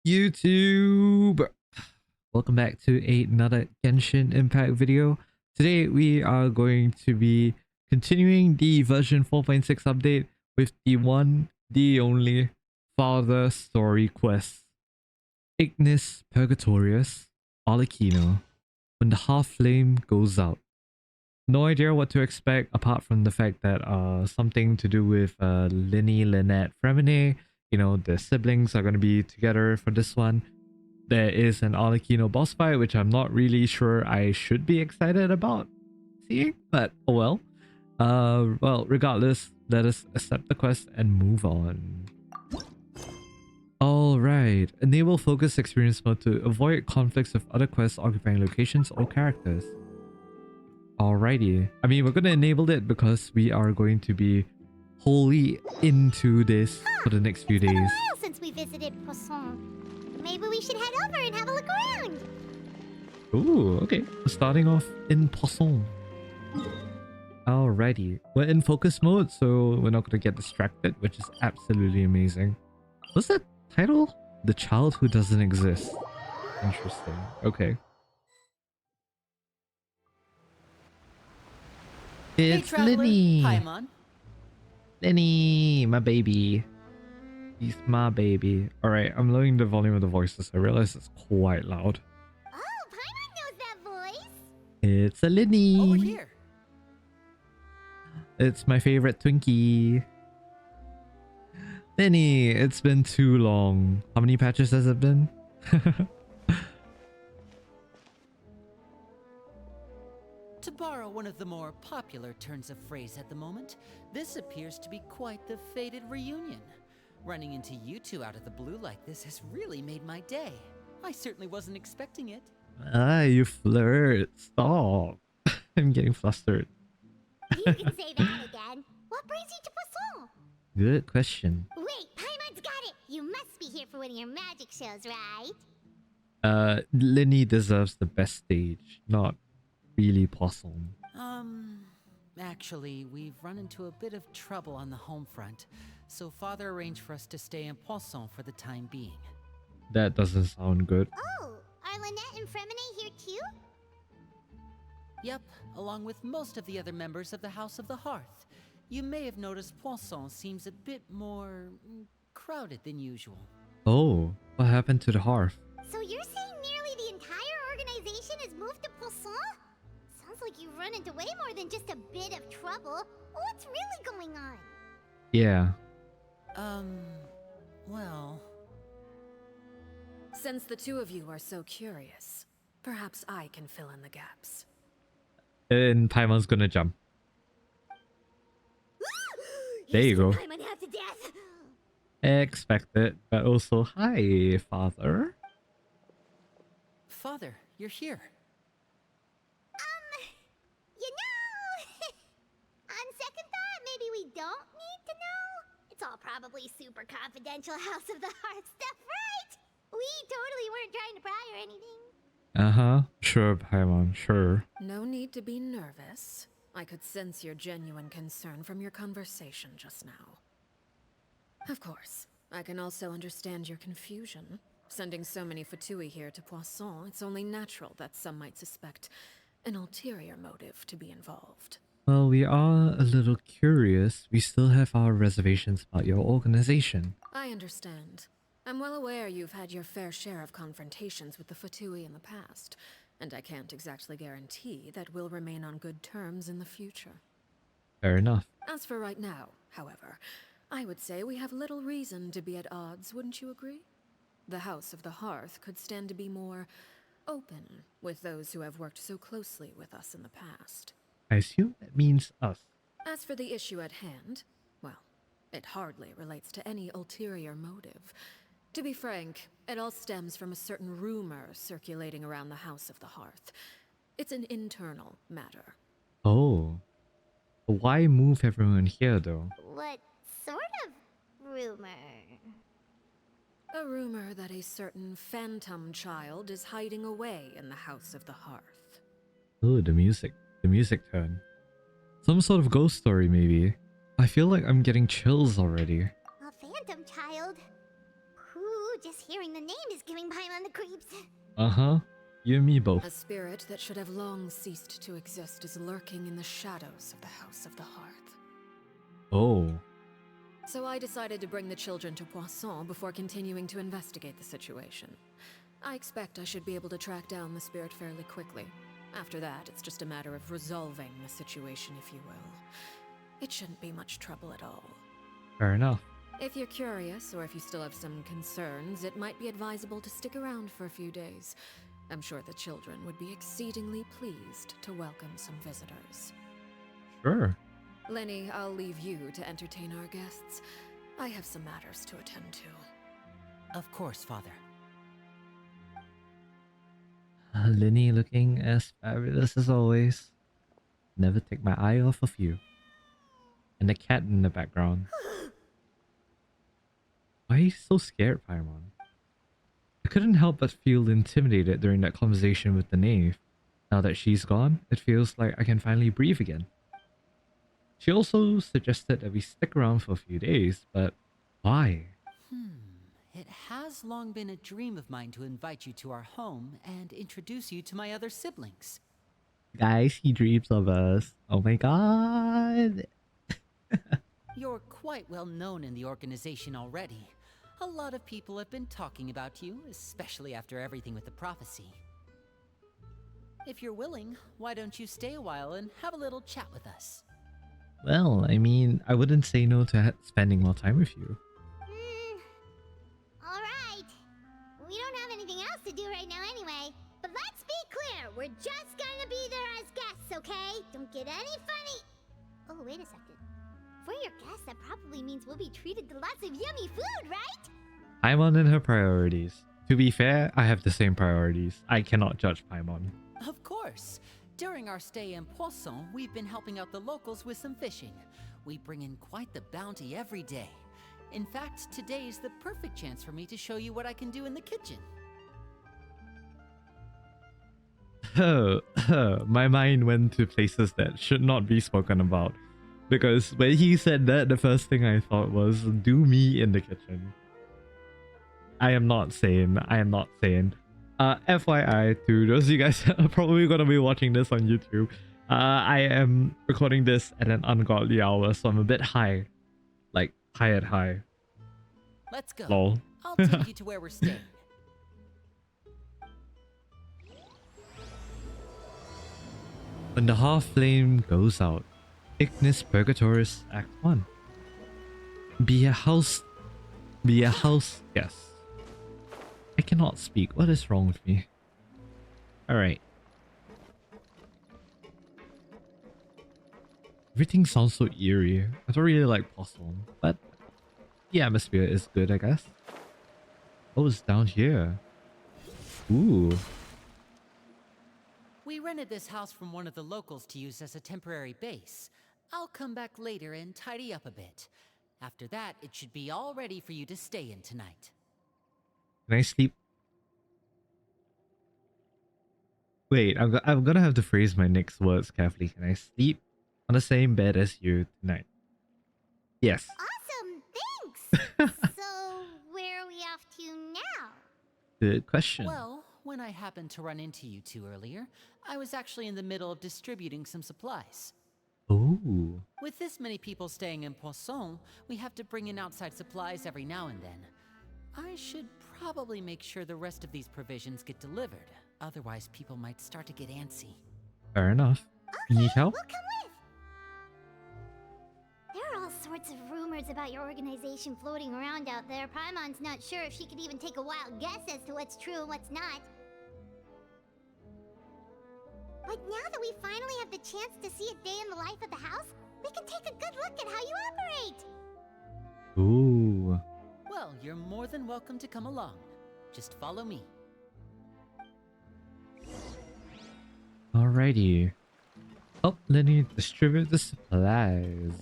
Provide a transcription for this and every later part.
YouTube? Welcome back to another Genshin Impact video. Today we are going to be continuing the version 4.6 update with the one, the only father story quest. Ignis Purgatoris, Arlecchino, when the half flame goes out. No idea what to expect apart from the fact that something to do with Linny, Lynette, Fremine. You know, the siblings are going to be together for this one. There is an Arlecchino boss fight, which I'm not really sure I should be excited about seeing, but oh well. Well, regardless, let us accept the quest and move on. Alright, enable focus experience mode to avoid conflicts with other quests occupying locations or characters. Alrighty, I mean, we're going to enable it because we are going to be wholly into this for the next few days. It's been a while since we visited Poisson. Maybe we should head over and have a look around. Ooh, okay. We're starting off in Poisson. Alrighty. We're in focus mode, so we're not going to get distracted, which is absolutely amazing. What's that title? The Child Who Doesn't Exist. Interesting. Okay. It's Linny! Paimon. Linny, my baby. He's my baby. Alright, I'm lowering the volume of the voices. I realize it's quite loud. Oh, Paimon knows that voice. It's a Linny. Over here. It's my favorite Twinkie. Linny, it's been too long. How many patches has it been? To borrow one of the more popular turns of phrase at the moment, this appears to be quite the fated reunion. Running into you two out of the blue like this has really made my day. I certainly wasn't expecting it. Ah, you flirt. Stop. I'm getting flustered. You can say that again. What brings you to Poisson? Good question. Wait, Paimon's got it. You must be here for one of your magic shows, right? Linny deserves the best stage, not really Poisson. Actually, we've run into a bit of trouble on the home front, so Father arranged for us to stay in Poisson for the time being. That doesn't sound good. Oh, are Lynette and Fremine here too? Yep, along with most of the other members of the House of the Hearth. You may have noticed Poisson seems a bit more crowded than usual. Oh, what happened to the hearth? So you're saying nearly the entire organization has moved to Poisson? Sounds like you've run into way more than just a bit of trouble. What's really going on? Yeah. Well... Since the two of you are so curious, perhaps I can fill in the gaps. And Paimon's gonna jump. There you go. Paimon half to death. Expected, but also, hi, father. Father, you're here. You know, on second thought, maybe we don't need to know. It's all probably super confidential House of the Heart stuff, right? We totally weren't trying to pry or anything. Uh-huh. Sure, Paimon, sure. No need to be nervous. I could sense your genuine concern from your conversation just now. Of course, I can also understand your confusion. Sending so many Fatui here to Poisson, it's only natural that some might suspect an ulterior motive to be involved. Well, we are a little curious. We still have our reservations about your organization. I understand. I'm well aware you've had your fair share of confrontations with the Fatui in the past, and I can't exactly guarantee that we'll remain on good terms in the future. Fair enough. As for right now, however, I would say we have little reason to be at odds, wouldn't you agree? The House of the Hearth could stand to be more open with those who have worked so closely with us in the past. I assume that means us. As for the issue at hand, well, it hardly relates to any ulterior motive. To be frank, it all stems from a certain rumor circulating around the House of the Hearth. It's an internal matter. Oh. Why move everyone here, though? What sort of rumor? A rumor that a certain phantom child is hiding away in the House of the Hearth. Oh, the music. The music turn. Some sort of ghost story, maybe. I feel like I'm getting chills already. A phantom child? Who just hearing the name is giving Paimon the creeps. Uh-huh. You and me A both. spirit that should have long ceased to exist is lurking in the shadows of the House of the Hearth. Oh. So I decided to bring the children to Poisson before continuing to investigate the situation. I expect I should be able to track down the spirit fairly quickly. After that, it's just a matter of resolving the situation, if you will. It shouldn't be much trouble at all. Fair enough. If you're curious, or if you still have some concerns, it might be advisable to stick around for a few days. I'm sure the children would be exceedingly pleased to welcome some visitors. Sure. Lenny, I'll leave you to entertain our guests. I have some matters to attend to. Of course, Father. Linny looking as fabulous as always. Never take my eye off of you. And the cat in the background. Why are you so scared, Paimon? I couldn't help but feel intimidated during that conversation with the knave. Now that she's gone, it feels like I can finally breathe again. She also suggested that we stick around for a few days, but why? It has long been a dream of mine to invite you to our home and introduce you to my other siblings. Guys, he dreams of us. Oh my god. You're quite well known in the organization already. A lot of people have been talking about you, especially after everything with the prophecy. If you're willing, why don't you stay a while and have a little chat with us? Well, I mean, I wouldn't say no to spending more time with you. Alright. We don't have anything else to do right now anyway. But let's be clear, we're just gonna be there as guests, okay? Don't get any funny. Oh, wait a second. For your guests, that probably means we'll be treated to lots of yummy food, right? Paimon and her priorities. To be fair, I have the same priorities. I cannot judge Paimon. Of course. During our stay in Poisson, we've been helping out the locals with some fishing. We bring in quite the bounty every day. In fact, today's the perfect chance for me to show you what I can do in the kitchen. My mind went to places that should not be spoken about. Because when he said that, the first thing I thought was, do me in the kitchen. I am not sane. I am not sane. FYI, to those of you guys that are probably going to be watching this on YouTube, I am recording this at an ungodly hour, so I'm a bit high. Like, high. Let's go. Lol. I'll take you to where we're staying. When the half flame goes out, Ignis Purgatoris Act 1. Be a house guest. I cannot speak. What is wrong with me? Alright. Everything sounds so eerie. I don't really like Possum, but the atmosphere is good, I guess. Oh, it's down here. Ooh. We rented this house from one of the locals to use as a temporary base. I'll come back later and tidy up a bit. After that, it should be all ready for you to stay in tonight. Can I sleep? Wait, I'm gonna have to phrase my next words carefully. Can I sleep on the same bed as you tonight? Yes. Awesome, thanks! So, where are we off to now? Good question. Well, when I happened to run into you two earlier, I was actually in the middle of distributing some supplies. Ooh. With this many people staying in Poisson, we have to bring in outside supplies every now and then. I should probably make sure the rest of these provisions get delivered. Otherwise, people might start to get antsy. Fair enough. You need help? We'll come with! There are all sorts of rumors about your organization floating around out there. Paimon's not sure if she could even take a wild guess as to what's true and what's not. But now that we finally have the chance to see a day in the life of the house, we can take a good look at how you operate! Ooh. Well, you're more than welcome to come along. Just follow me. Alrighty. Oh, let me distribute the supplies.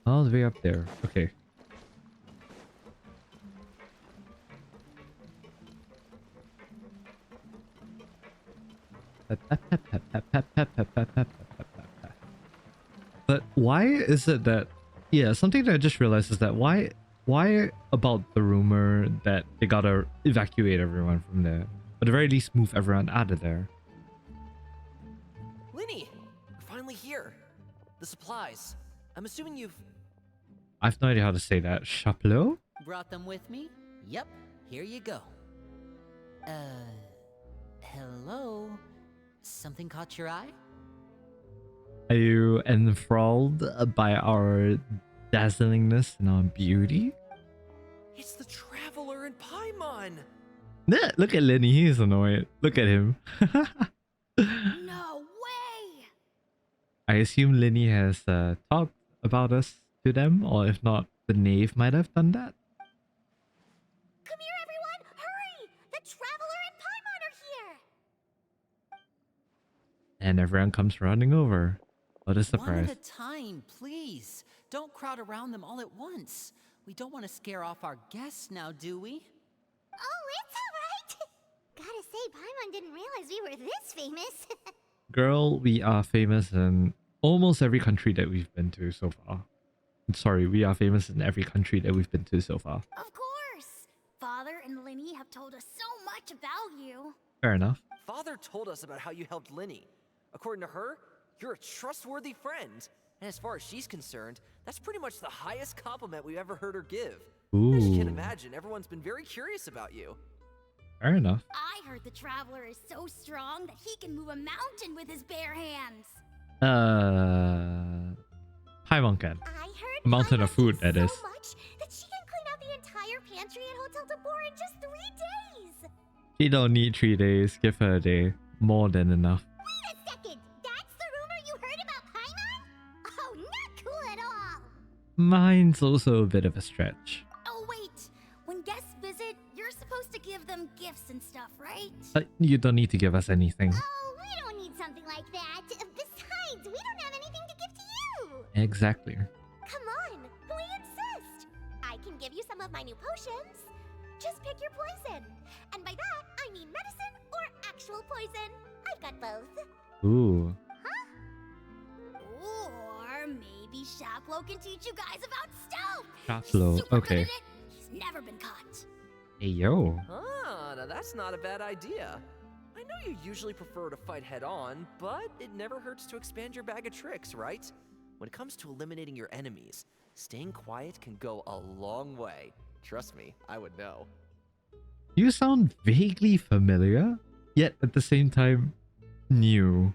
All the way up there. Okay. But why is it that... Yeah, something that I just realized is that why about the room rumor that they gotta evacuate everyone from there. Or at the very least, move everyone out of there. Linny, we're finally here. The supplies. I'm assuming you've... I've no idea how to say that. Chapeau? Brought them with me? Yep, here you go. Hello? Something caught your eye? Are you enthralled by our dazzlingness and our beauty? It's the Traveler in Paimon! Nah, look at Lenny, he's annoyed. Look at him. No way! I assume Lenny has talked about us to them, or if not, the knave might have done that. Come here, everyone! Hurry! The Traveler and Paimon are here! And everyone comes running over. What a One surprise. at a time, please. Don't crowd around them all at once. We don't want to scare off our guests now, do we? Oh, it's alright! Gotta say, Paimon didn't realize we were this famous. Girl, we are famous in almost every country that we've been to so far. Sorry, we are famous in every country that we've been to so far. Of course! Father and Linny have told us so much about you. Fair enough. Father told us about how you helped Linny. According to her, you're a trustworthy friend. And as far as she's concerned, that's pretty much the highest compliment we've ever heard her give. As you can Ooh, imagine, everyone's been very curious about you. fair enough. I heard the Traveler is so strong that he can move a mountain with his bare hands. Paimon can. I heard A mountain of Paimon food, eats that so is. much that she can clean out the entire pantry at Hotel de Boer in just 3 days. She don't need 3 days. Give her a day. More than enough. Wait a second! That's the rumor you heard about Paimon? Oh, not cool at all! Mine's also a bit of a stretch. Oh, wait! When guests visit, you're supposed to give them gifts and stuff, right? You don't need to give us anything. Oh, we don't need something like that. Besides, we don't have anything to give to you! Exactly. Come on, we insist! I can give you some of my new potions. Just pick your poison. And by that, I mean medicine or actual poison. I've got both. Ooh. Or maybe Shaplo can teach you guys about stealth. Shaplo, He's super okay. good at it. He's never been caught. Hey, yo. Ah, now that's not a bad idea. I know you usually prefer to fight head on, but it never hurts to expand your bag of tricks, right? When it comes to eliminating your enemies, staying quiet can go a long way. Trust me, I would know. You sound vaguely familiar, yet at the same time, new.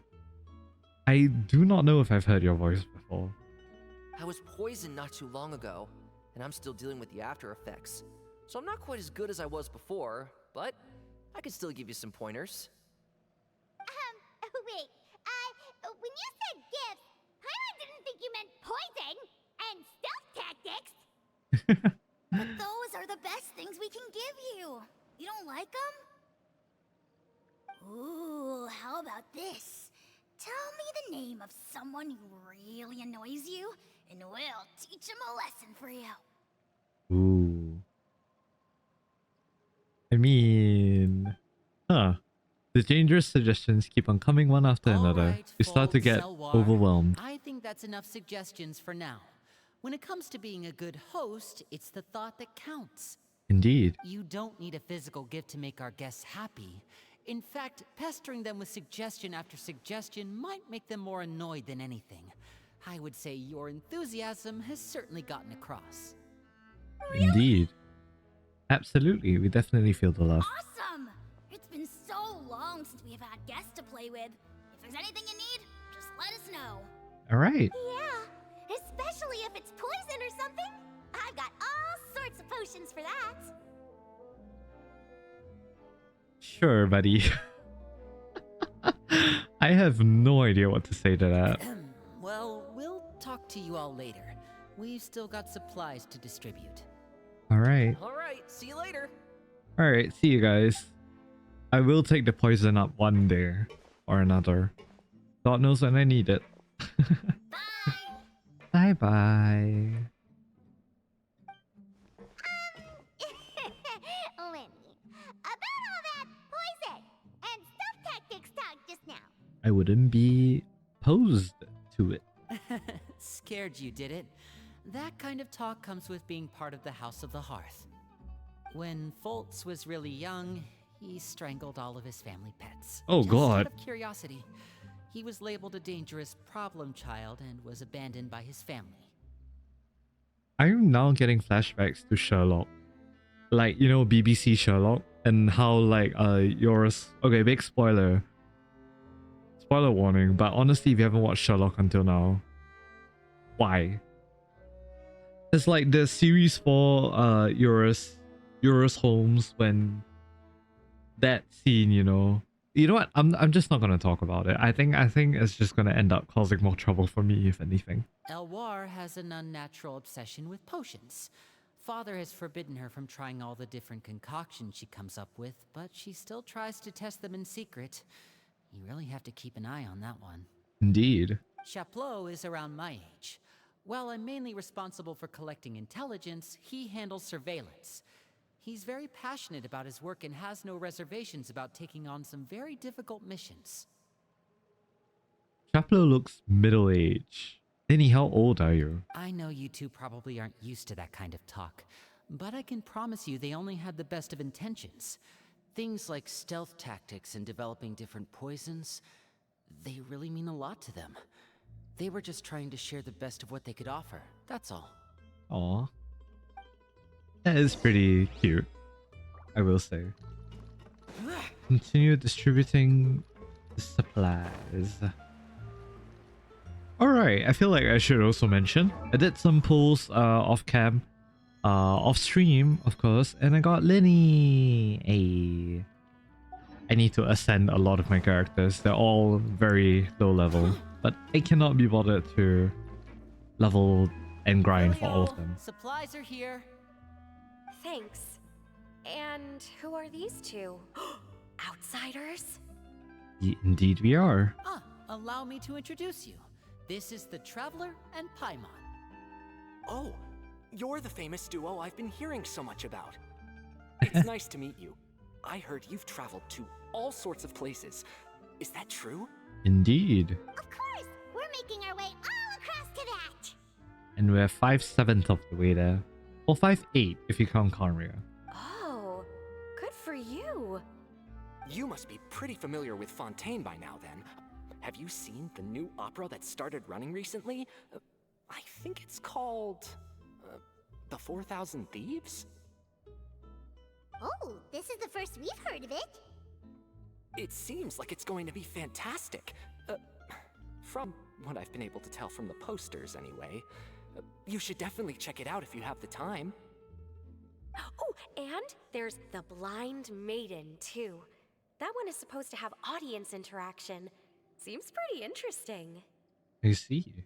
I do not know if I've heard your voice before. I was poisoned not too long ago, and I'm still dealing with the after effects. So I'm not quite as good as I was before, but I can still give you some pointers. Wait. When you said gifts, Paimon didn't think you meant poison and stealth tactics. But those are the best things we can give you. You don't like them? Ooh, how about this? Tell me the name of someone who really annoys you, and we'll teach him a lesson for you. Ooh. I mean... Huh. The dangerous suggestions keep on coming one after All another. right, You start to folks, get Selwar. overwhelmed. I think that's enough suggestions for now. When it comes to being a good host, it's the thought that counts. Indeed. You don't need a physical gift to make our guests happy. In fact, pestering them with suggestion after suggestion might make them more annoyed than anything. I would say your enthusiasm has certainly gotten across. Indeed. Absolutely. We definitely feel the love. Awesome! It's been so long since we have had guests to play with. If there's anything you need, just let us know. Alright. Yeah, especially if it's poison or something. I've got all sorts of potions for that. Sure, buddy. I have no idea what to say to that. Well, we'll talk to you all later. We've still got supplies to distribute. Alright. Alright, see you later. Alright, see you guys. I will take the poison up one day or another. God knows when I need it. Bye! Bye-bye. Lenny, about all that poison and stealth tactics talk just now. I wouldn't be opposed to it. Scared you, did it? That kind of talk comes with being part of the House of the Hearth. When Foltz was really young, he strangled all of his family pets. Oh, Just God. out of curiosity. He was labeled a dangerous problem child and was abandoned by his family. I'm now getting flashbacks to Sherlock. Like, you know, BBC Sherlock, and how like yours. Okay, big spoiler. Spoiler warning, but honestly, if you haven't watched Sherlock until now, why? It's like the series for Eurus Holmes, when that scene, you know. You know what? I'm just not gonna talk about it. I think it's just gonna end up causing more trouble for me, if anything. Elwar has an unnatural obsession with potions. Father has forbidden her from trying all the different concoctions she comes up with, but she still tries to test them in secret. You really have to keep an eye on that one. Indeed. Chaplot is around my age. While I'm mainly responsible for collecting intelligence, he handles surveillance. He's very passionate about his work and has no reservations about taking on some very difficult missions. Chaplow looks middle-aged. Denny, how old are you? I know you two probably aren't used to that kind of talk, but I can promise you they only had the best of intentions. Things like stealth tactics and developing different poisons, they really mean a lot to them. They were just trying to share the best of what they could offer, that's all. Aw. That is pretty cute, I will say. Continue distributing the supplies. Alright, I feel like I should also mention, I did some pulls off cam, off stream, of course, and I got Lenny. Hey. I need to ascend a lot of my characters. They're all very low level, but I cannot be bothered to level and grind for all of them. Supplies are here. Thanks. And who are these two? Outsiders? Indeed we are. Allow me to introduce you. This is the Traveler and Paimon. Oh, you're the famous duo I've been hearing so much about. It's nice to meet you. I heard you've traveled to all sorts of places. Is that true? Indeed. Of course! We're making our way all across to that! And we're 5/7 of the way there. Or 5/8 if you count Conria. Oh, good for you. You must be pretty familiar with Fontaine by now then. Have you seen the new opera that started running recently? I think it's called... The 4,000 Thieves? Oh, this is the first we've heard of it. It seems like it's going to be fantastic. From what I've been able to tell from the posters, anyway. You should definitely check it out if you have the time. Oh, and there's The Blind Maiden, too. That one is supposed to have audience interaction. Seems pretty interesting. I see.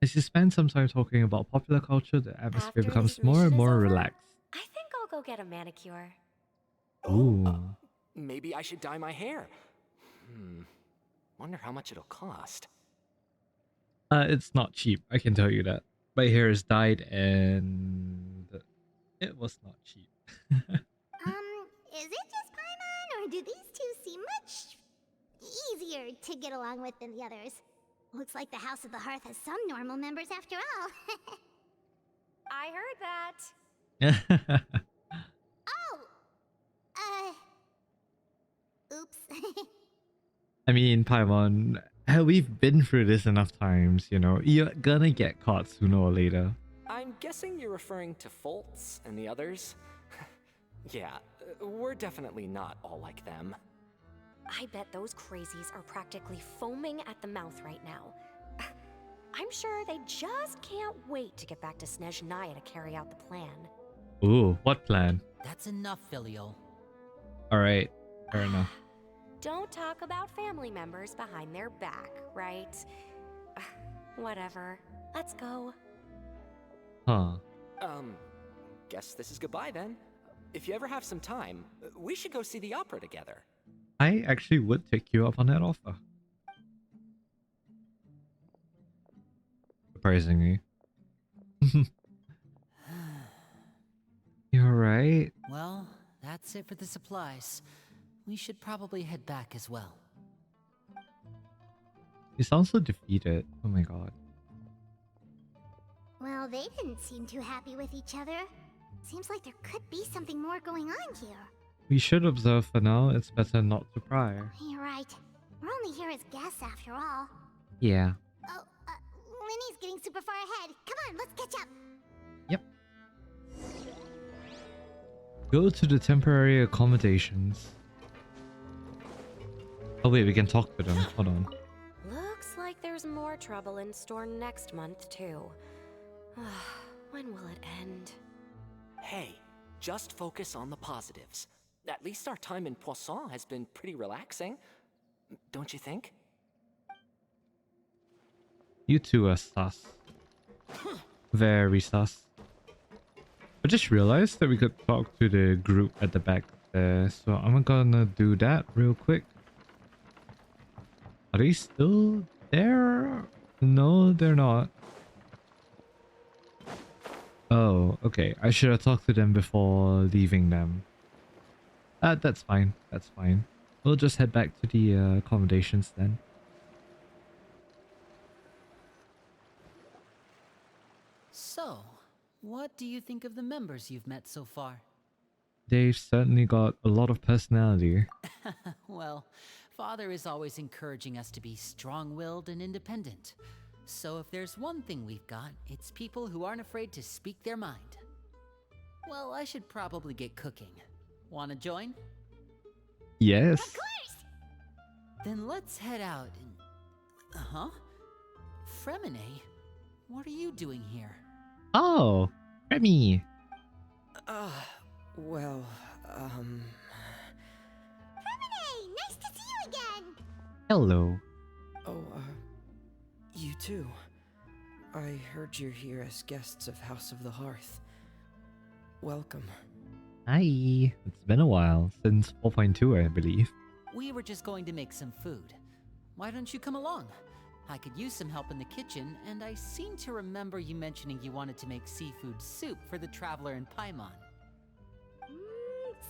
As you spend some time talking about popular culture, the atmosphere After becomes this more and mission is more over, relaxed. I think I'll go get a manicure. Ooh. Maybe I should dye my hair. Wonder how much it'll cost. It's not cheap, I can tell you that. My hair is dyed and it was not cheap. Is it just Paimon, or do these two seem much easier to get along with than the others? Looks like the House of the Hearth has some normal members after all. I heard that. Oops. I mean, Paimon, we've been through this enough times, you know. You're gonna get caught sooner or later. I'm guessing you're referring to Foltz and the others? Yeah, we're definitely not all like them. I bet those crazies are practically foaming at the mouth right now. I'm sure they just can't wait to get back to Snezhnaya to carry out the plan. Ooh, what plan? That's enough, Filial. Alright, fair enough. Don't talk about family members behind their back, right? Whatever. Let's go. Huh. Guess this is goodbye then. If you ever have some time, we should go see the opera together. I actually would take you up on that offer. Surprisingly. You alright? Well, that's it for the supplies. We should probably head back as well. You sound so defeated. Oh my god. Well, they didn't seem too happy with each other. Seems like there could be something more going on here. We should observe for now. It's better not to pry. You're right. We're only here as guests after all. Yeah. Oh, Linny's getting super far ahead. Come on, let's catch up. Yep. Go to the temporary accommodations. Oh wait, we can talk to them. Hold on. Looks like there's more trouble in store next month, too. When will it end? Hey, just focus on the positives. At least our time in Poisson has been pretty relaxing. Don't you think? You two are sus. Very sus. I just realized that we could talk to the group at the back there, so I'm gonna do that real quick. Are they still there? No, they're not. Oh, okay. I should have talked to them before leaving them. That's fine. That's fine. We'll just head back to the accommodations then. So, what do you think of the members you've met so far? They've certainly got a lot of personality. Well, Father is always encouraging us to be strong-willed and independent. So if there's one thing we've got, it's people who aren't afraid to speak their mind. Well, I should probably get cooking. Wanna join? Yes. Of course! Then let's head out and... Uh-huh. Fremine, what are you doing here? Oh, Remy. Well, Hey, nice to see you again! Hello. Oh, you too. I heard you're here as guests of House of the Hearth. Welcome. Hi. It's been a while, since 4.2 I believe. We were just going to make some food. Why don't you come along? I could use some help in the kitchen, and I seem to remember you mentioning you wanted to make seafood soup for the traveler in Paimon.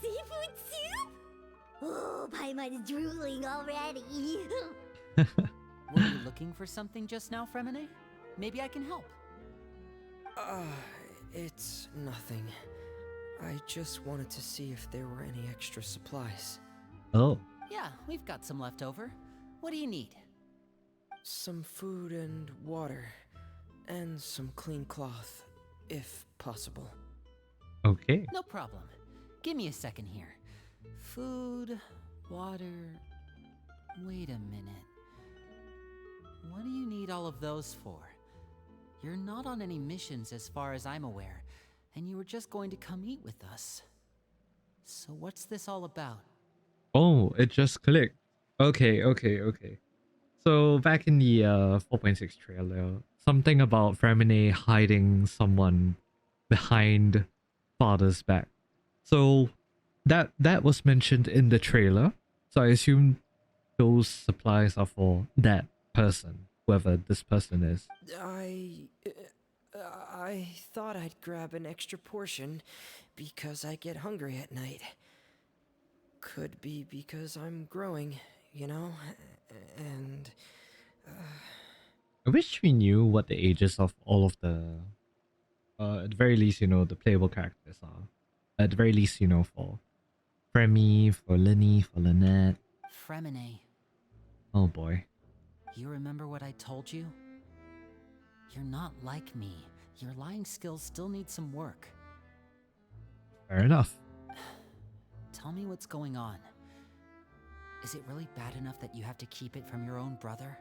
Seafood soup? Oh, Paimon's drooling already. Were you looking for something just now, Fremine? Maybe I can help. It's nothing. I just wanted to see if there were any extra supplies. Oh. Yeah, we've got some left over. What do you need? Some food and water. And some clean cloth, if possible. Okay. No problem. Give me a second here. Food, water... Wait a minute. What do you need all of those for? You're not on any missions as far as I'm aware, and you were just going to come eat with us. So what's this all about? Oh, it just clicked. Okay. So back in the 4.6 trailer, something about Fremine hiding someone behind Father's back. So that was mentioned in the trailer. So I assume those supplies are for that person, whoever this person is. I thought I'd grab an extra portion because I get hungry at night. Could be because I'm growing, you know, and... I wish we knew what the ages of all of the, at the very least, you know, the playable characters are. At the very least, you know, for Fremy, for Linny, for Lynette. Fremine, Oh boy. you remember what I told you? You're not like me. Your lying skills still need some work. Fair enough. Tell me what's going on. Is it really bad enough that you have to keep it from your own brother?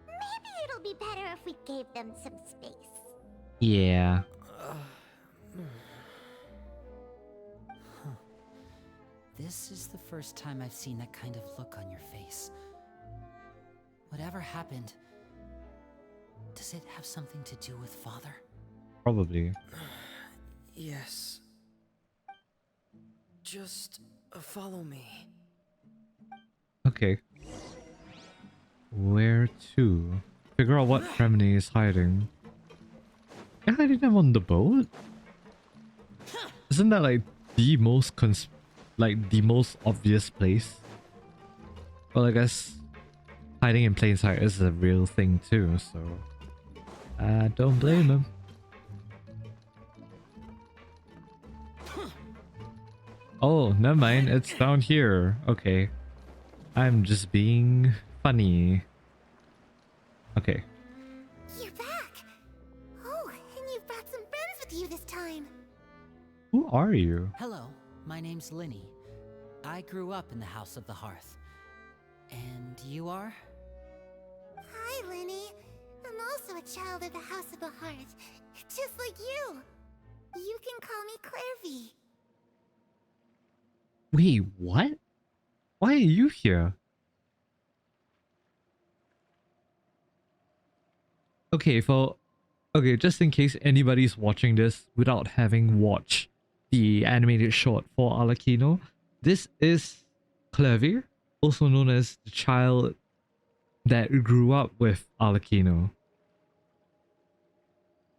Maybe it'll be better if we gave them some space. Yeah. This is the first time I've seen that kind of look on your face. Whatever happened, does it have something to do with Father? Probably. Yes. Just follow me. Okay. Where to? Figure out what Fremine is hiding. They're hiding them on the boat? Isn't that like the most the most obvious place? Well, I guess hiding in plain sight is a real thing too, so I don't blame him. Oh, never mind. It's down here. Okay. I'm just being funny. Okay. You're back! Oh, and you've brought some friends with you this time. Who are you? Hello, my name's Linny. I grew up in the House of the Hearth. And you are? Hi, Lenny. I'm also a child of the House of the Hearth, just like you. You can call me Clairvy. Wait, what? Why are you here? Okay, just in case anybody's watching this without having watched the animated short for Arlecchino, this is Clairvy, also known as the child that grew up with Arlecchino.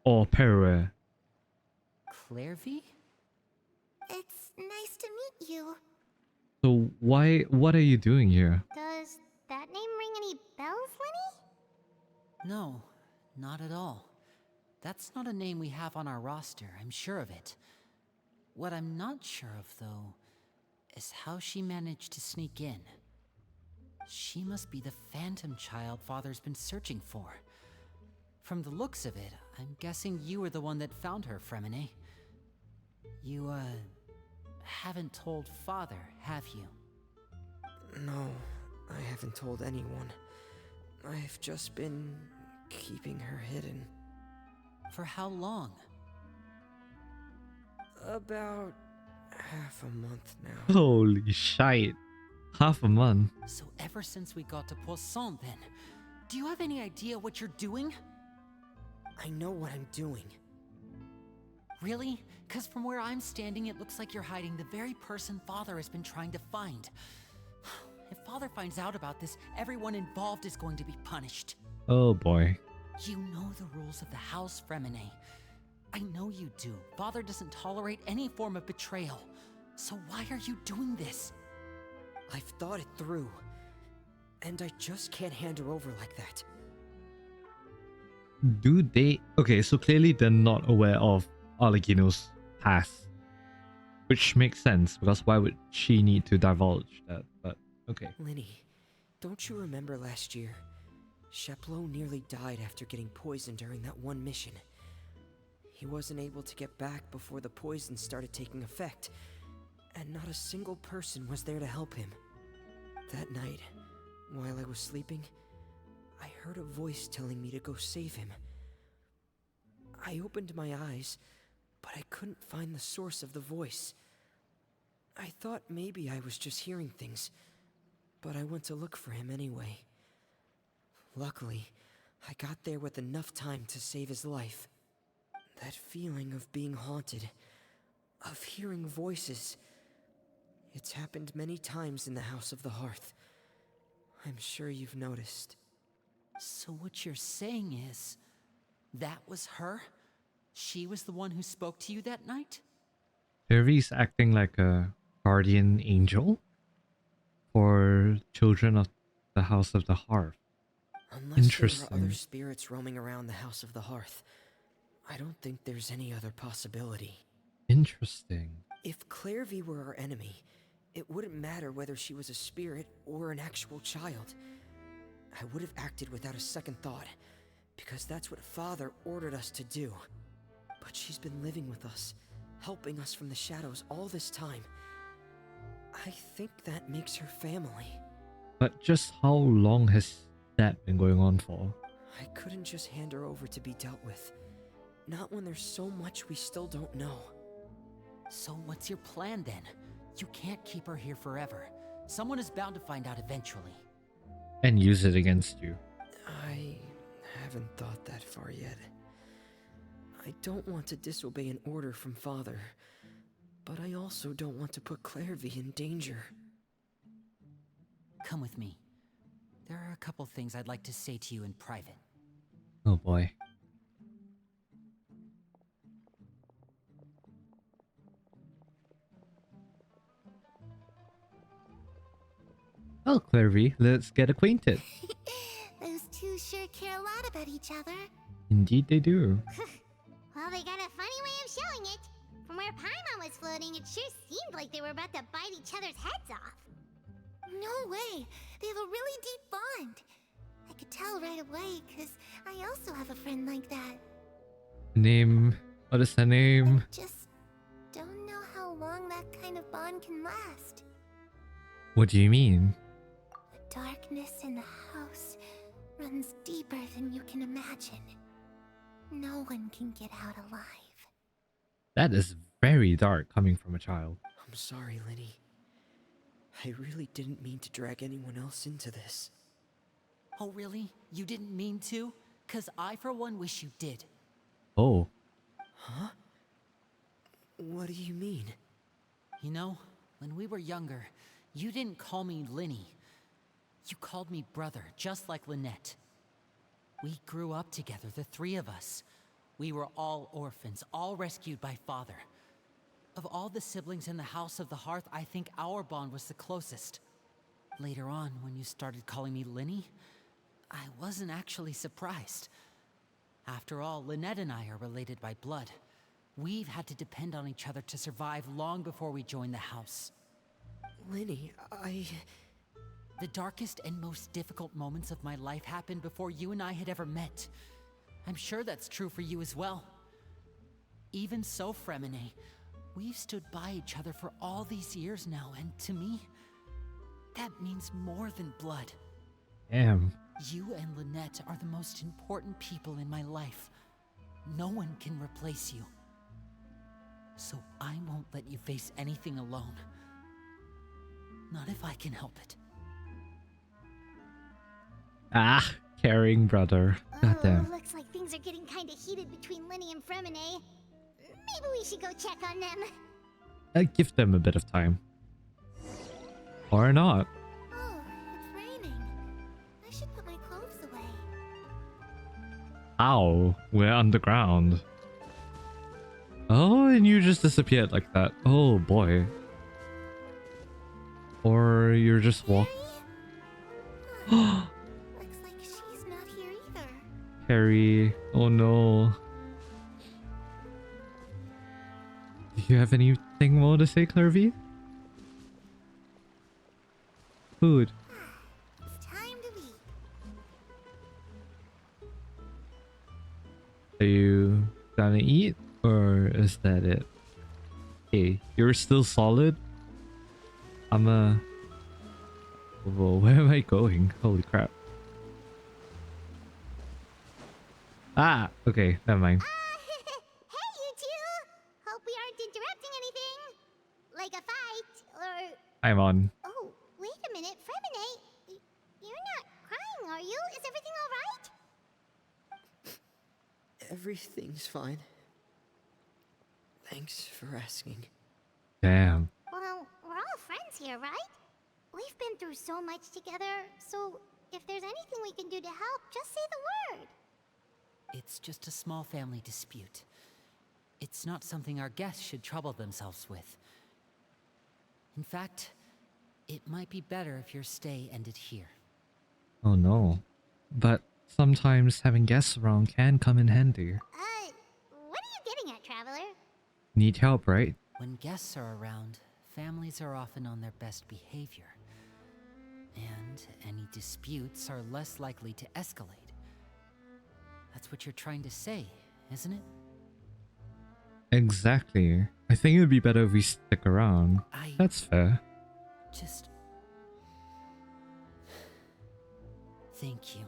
Or Perue. Clairvy? It's nice to meet you. So what are you doing here? Does that name ring any bells, Lenny? No, not at all. That's not a name we have on our roster, I'm sure of it. What I'm not sure of, though, is how she managed to sneak in. She must be the phantom child Father's been searching for. From the looks of it, I'm guessing you were the one that found her, Fremine. You, haven't told Father, have you? No, I haven't told anyone. I've just been keeping her hidden. For how long? About half a month now. Holy shite. Half a month. So ever since we got to Poisson, then, do you have any idea what you're doing? I know what I'm doing. Really? Because from where I'm standing, it looks like you're hiding the very person Father has been trying to find. If Father finds out about this, everyone involved is going to be punished. Oh boy. You know the rules of the house, Fremine. I know you do. Father doesn't tolerate any form of betrayal. So why are you doing this? I've thought it through. And I just can't hand her over like that. Do they... Okay, so clearly they're not aware of Arlecchino's past. Which makes sense, because why would she need to divulge that? But, okay. Linny, don't you remember last year? Sheplo nearly died after getting poisoned during that one mission. He wasn't able to get back before the poison started taking effect, and not a single person was there to help him. That night, while I was sleeping, I heard a voice telling me to go save him. I opened my eyes, but I couldn't find the source of the voice. I thought maybe I was just hearing things, but I went to look for him anyway. Luckily, I got there with enough time to save his life. That feeling of being haunted, of hearing voices, it's happened many times in the House of the Hearth. I'm sure you've noticed. So what you're saying is, that was her? She was the one who spoke to you that night? Clairvy's acting like a guardian angel for children of the House of the Hearth. Unless there are other spirits roaming around the House of the Hearth, I don't think there's any other possibility. Interesting. If Clairvy were our enemy, it wouldn't matter whether she was a spirit or an actual child. I would have acted without a second thought, because that's what Father ordered us to do. But she's been living with us, helping us from the shadows all this time. I think that makes her family. But just how long has that been going on for? I couldn't just hand her over to be dealt with. Not when there's so much we still don't know. So what's your plan then? You can't keep her here forever. Someone is bound to find out eventually. And use it against you. I haven't thought that far yet. I don't want to disobey an order from Father, but I also don't want to put Clairvy in danger. Come with me. There are a couple things I'd like to say to you in private. Oh boy. Well, Clairvy, let's get acquainted. Those two sure care a lot about each other. Indeed they do. Well, they got a funny way of showing it. From where Paimon was floating, it sure seemed like they were about to bite each other's heads off. No way! They have a really deep bond. I could tell right away, because I also have a friend like that. Name? What is her name? Just don't know how long that kind of bond can last. What do you mean? The darkness in the house runs deeper than you can imagine. No one can get out alive. That is very dark coming from a child. I'm sorry, Lenny. I really didn't mean to drag anyone else into this. Oh, really? You didn't mean to? 'Cause I, for one, wish you did. Oh. Huh? What do you mean? You know, when we were younger, you didn't call me Linny. You called me brother, just like Lynette. We grew up together, the three of us. We were all orphans, all rescued by father. Of all the siblings in the House of the Hearth, I think our bond was the closest. Later on, when you started calling me Linny, I wasn't actually surprised. After all, Lynette and I are related by blood. We've had to depend on each other to survive long before we joined the house. Lenny, The darkest and most difficult moments of my life happened before you and I had ever met. I'm sure that's true for you as well. Even so, Fremine, we've stood by each other for all these years now, and to me, that means more than blood. Damn. You and Lynette are the most important people in my life. No one can replace you. So I won't let you face anything alone. Not if I can help it. Ah, caring brother. Goddamn. Looks like things are getting kinda heated between Linny and Fremine. Maybe we should go check on them. Give them a bit of time. Or not. Oh, it's raining. I should put my clothes away. Ow, we're underground. Oh, and you just disappeared like that. Oh boy. Or you're just walking. Looks like she's not here either. Carrie. Oh no. Do you have anything more to say, Clervy? Food. It's time to eat. Are you gonna eat? Or is that it? Hey, you're still solid? Whoa, where am I going? Holy crap. Ah, okay, never mind. Hey, you two! Hope we aren't interrupting anything. Like a fight, or... I'm on. Oh, wait a minute, Fremine. You're not crying, are you? Is everything alright? Everything's fine. Thanks for asking. Damn. Well, we're all friends here, right? We've been through so much together, so if there's anything we can do to help, just say the word. It's just a small family dispute. It's not something our guests should trouble themselves with. In fact, it might be better if your stay ended here. Oh no. But sometimes having guests around can come in handy. What are you getting at, Traveler? Need help, right? When guests are around, families are often on their best behavior. And any disputes are less likely to escalate. That's what you're trying to say, isn't it? Exactly. I think it would be better if we stick around. That's fair. Just... Thank you.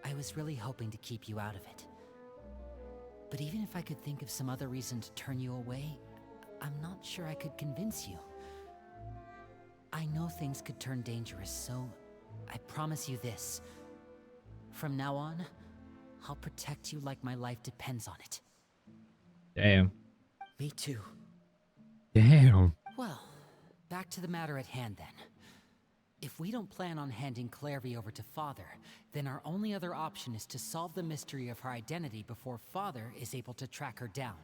I was really hoping to keep you out of it. But even if I could think of some other reason to turn you away, I'm not sure I could convince you. I know things could turn dangerous, so I promise you this. From now on, I'll protect you like my life depends on it. Damn. Me too. Damn. Well, back to the matter at hand then. If we don't plan on handing Clervy over to Father, then our only other option is to solve the mystery of her identity before Father is able to track her down.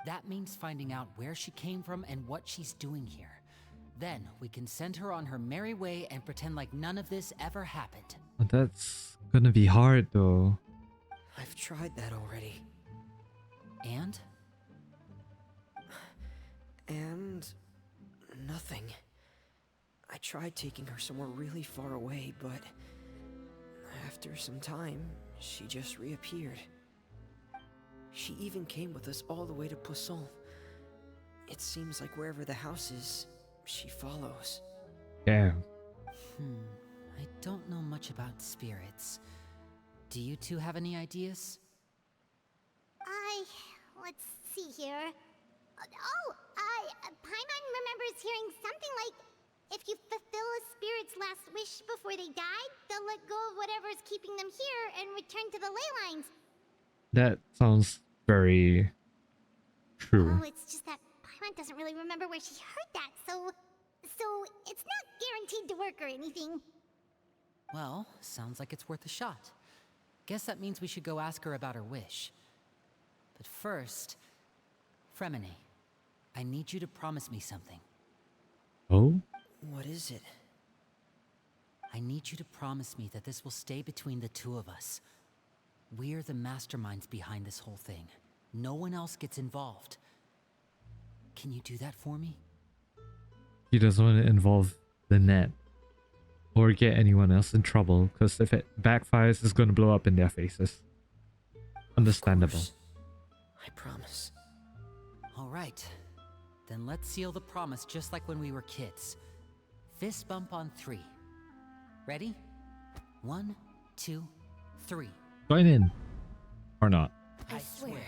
That means finding out where she came from and what she's doing here. Then we can send her on her merry way and pretend like none of this ever happened. But that's gonna be hard though. I've tried that already. And? Nothing. I tried taking her somewhere really far away, but after some time, she just reappeared. She even came with us all the way to Poisson. It seems like wherever the house is, she follows. Damn. I don't know much about spirits. Do you two have any ideas? Let's see here. Paimon remembers hearing something like, if you fulfill a spirit's last wish before they died, they'll let go of whatever's keeping them here and return to the ley lines. That sounds very true. Oh, it's just that Paimon doesn't really remember where she heard that, so it's not guaranteed to work or anything. Well, sounds like it's worth a shot. Guess that means we should go ask her about her wish. But first, Fremine, I need you to promise me something. Oh? What is it? I need you to promise me that this will stay between the two of us. We're the masterminds behind this whole thing. No one else gets involved. Can you do that for me? He doesn't want to involve the net or get anyone else in trouble, because if it backfires, it's going to blow up in their faces. Understandable. Of course. I promise. All right. Then let's seal the promise just like when we were kids. Fist bump on 3. Ready? 1, 2, 3. Join in. Or not. I swear.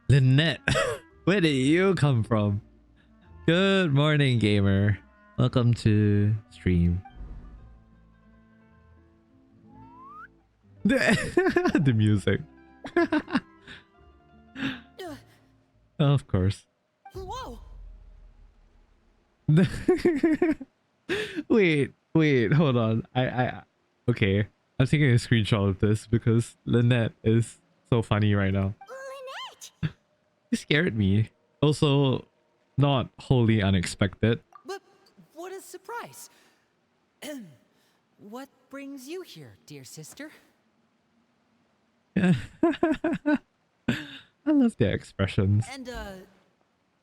Lynette, where did you come from? Good morning, gamer. Welcome to stream. The music. Of course. Whoa! wait, hold on. Okay. I'm taking a screenshot of this because Lynette is so funny right now. Lynette! It scared me. Also, not wholly unexpected. But what a surprise! What brings you here, dear sister? I love their expressions. And,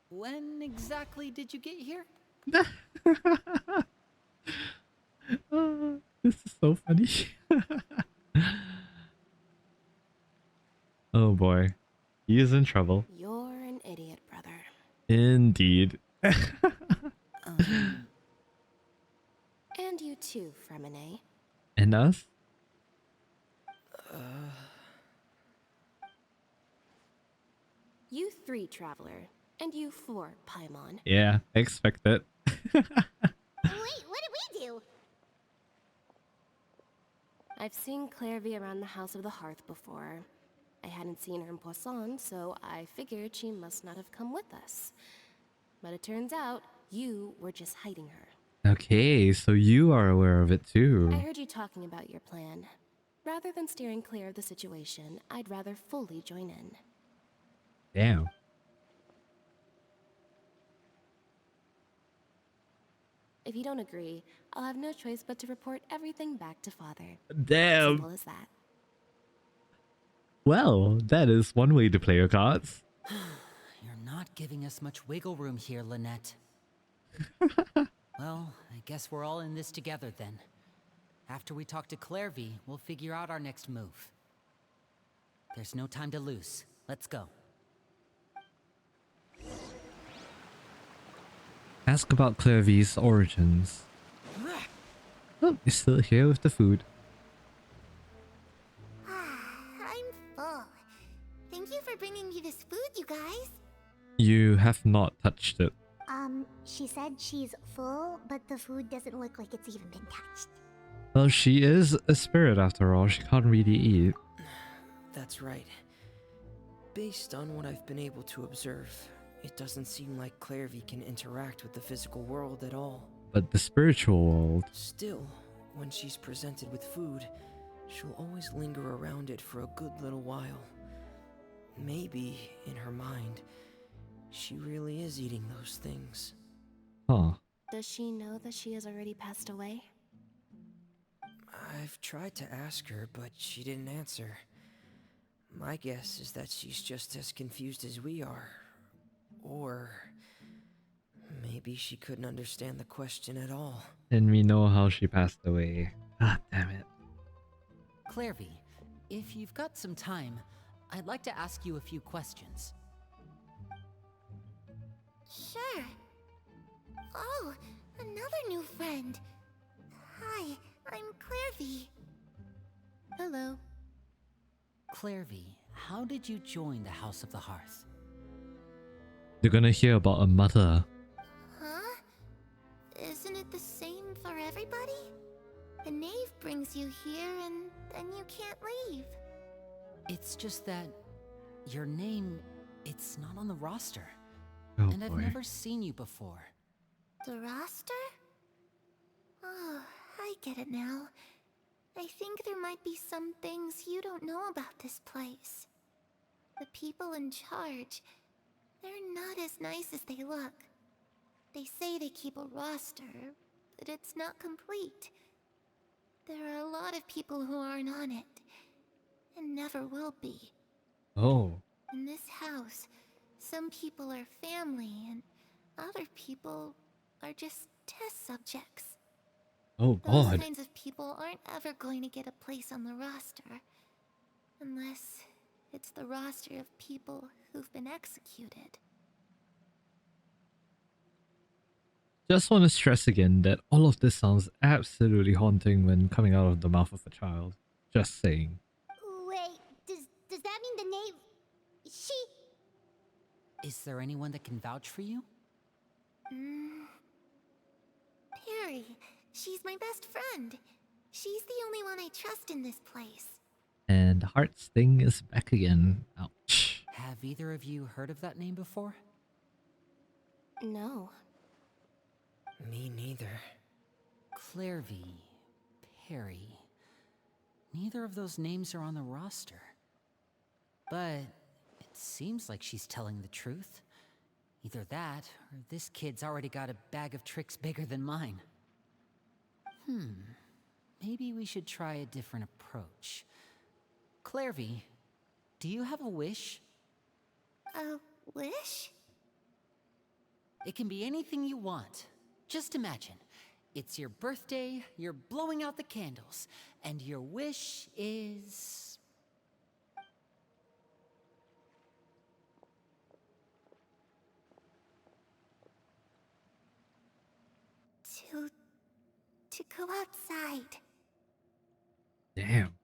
when exactly did you get here? Oh, this is so funny. Oh boy. He is in trouble. You're an idiot, brother. Indeed. And you too, Fremine. And us? You 3, Traveler. And you 4, Paimon. Yeah, I expect it. Wait, what did we do? I've seen Clairvy around the House of the Hearth before. I hadn't seen her in Poisson, so I figured she must not have come with us. But it turns out, you were just hiding her. Okay, so you are aware of it too. I heard you talking about your plan. Rather than steering clear of the situation, I'd rather fully join in. Damn. If you don't agree, I'll have no choice but to report everything back to Father. Damn. Simple as that. Well, that is one way to play your cards. You're not giving us much wiggle room here, Lynette. Well, I guess we're all in this together then. After we talk to Clairvy, we'll figure out our next move. There's no time to lose. Let's go. Ask about Clairvy's origins. Oh, he's still here with the food. I'm full. Thank you for bringing me this food, you guys. You have not touched it. She said she's full, but the food doesn't look like it's even been touched. Well, she is a spirit after all. She can't really eat. That's right. Based on what I've been able to observe, it doesn't seem like Clairvy can interact with the physical world at all. But the spiritual world... Still, when she's presented with food, she'll always linger around it for a good little while. Maybe, in her mind, she really is eating those things. Huh. Does she know that she has already passed away? I've tried to ask her, but she didn't answer. My guess is that she's just as confused as we are. Or Maybe she couldn't understand the question at all. And we know how she passed away. God damn it. Clairvy, if you've got some time, I'd like to ask you a few questions. Sure. Oh, another new friend. Hi, I'm Clairvy. Hello. Clairvy, how did you join the House of the Hearth? You're gonna hear about a mother. Huh? Isn't it the same for everybody? The knave brings you here and then you can't leave. It's just that your name, it's not on the roster. Oh And I've boy. never seen you before. The roster? Oh, I get it now. I think there might be some things you don't know about this place. The people in charge, they're not as nice as they look. They say they keep a roster, but it's not complete. There are a lot of people who aren't on it, and never will be. Oh. In this house, some people are family, and other people are just test subjects. Oh Those god. kinds of people aren't ever going to get a place on the roster. Unless it's the roster of people who've been executed. Just want to stress again that all of this sounds absolutely haunting when coming out of the mouth of a child. Just saying. Wait, does that mean the knave... She... Is there anyone that can vouch for you? Perry. She's my best friend. She's the only one I trust in this place. And Heart's thing is back again. Ouch. Have either of you heard of that name before? No. Me neither. Clairvy, Perry. Neither of those names are on the roster. But it seems like she's telling the truth. Either that, or this kid's already got a bag of tricks bigger than mine. Maybe we should try a different approach. Clairvy, do you have a wish? A wish? It can be anything you want. Just imagine. It's your birthday, you're blowing out the candles, and your wish is... To go outside, Damn.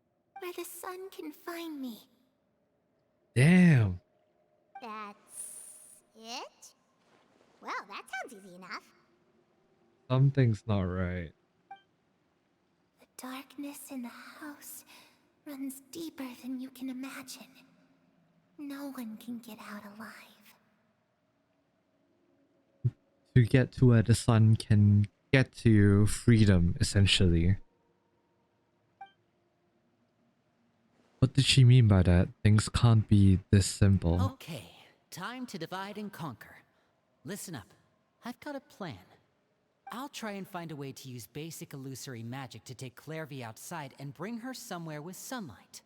where the sun can find me. Damn. That's it? Well, that sounds easy enough. Something's not right. The darkness in the house runs deeper than you can imagine. No one can get out alive. To get to where the sun can get to freedom, essentially. What did she mean by that? Things can't be this simple. Okay, time to divide and conquer. Listen up. I've got a plan. I'll try and find a way to use basic illusory magic to take Clairvy outside and bring her somewhere with sunlight.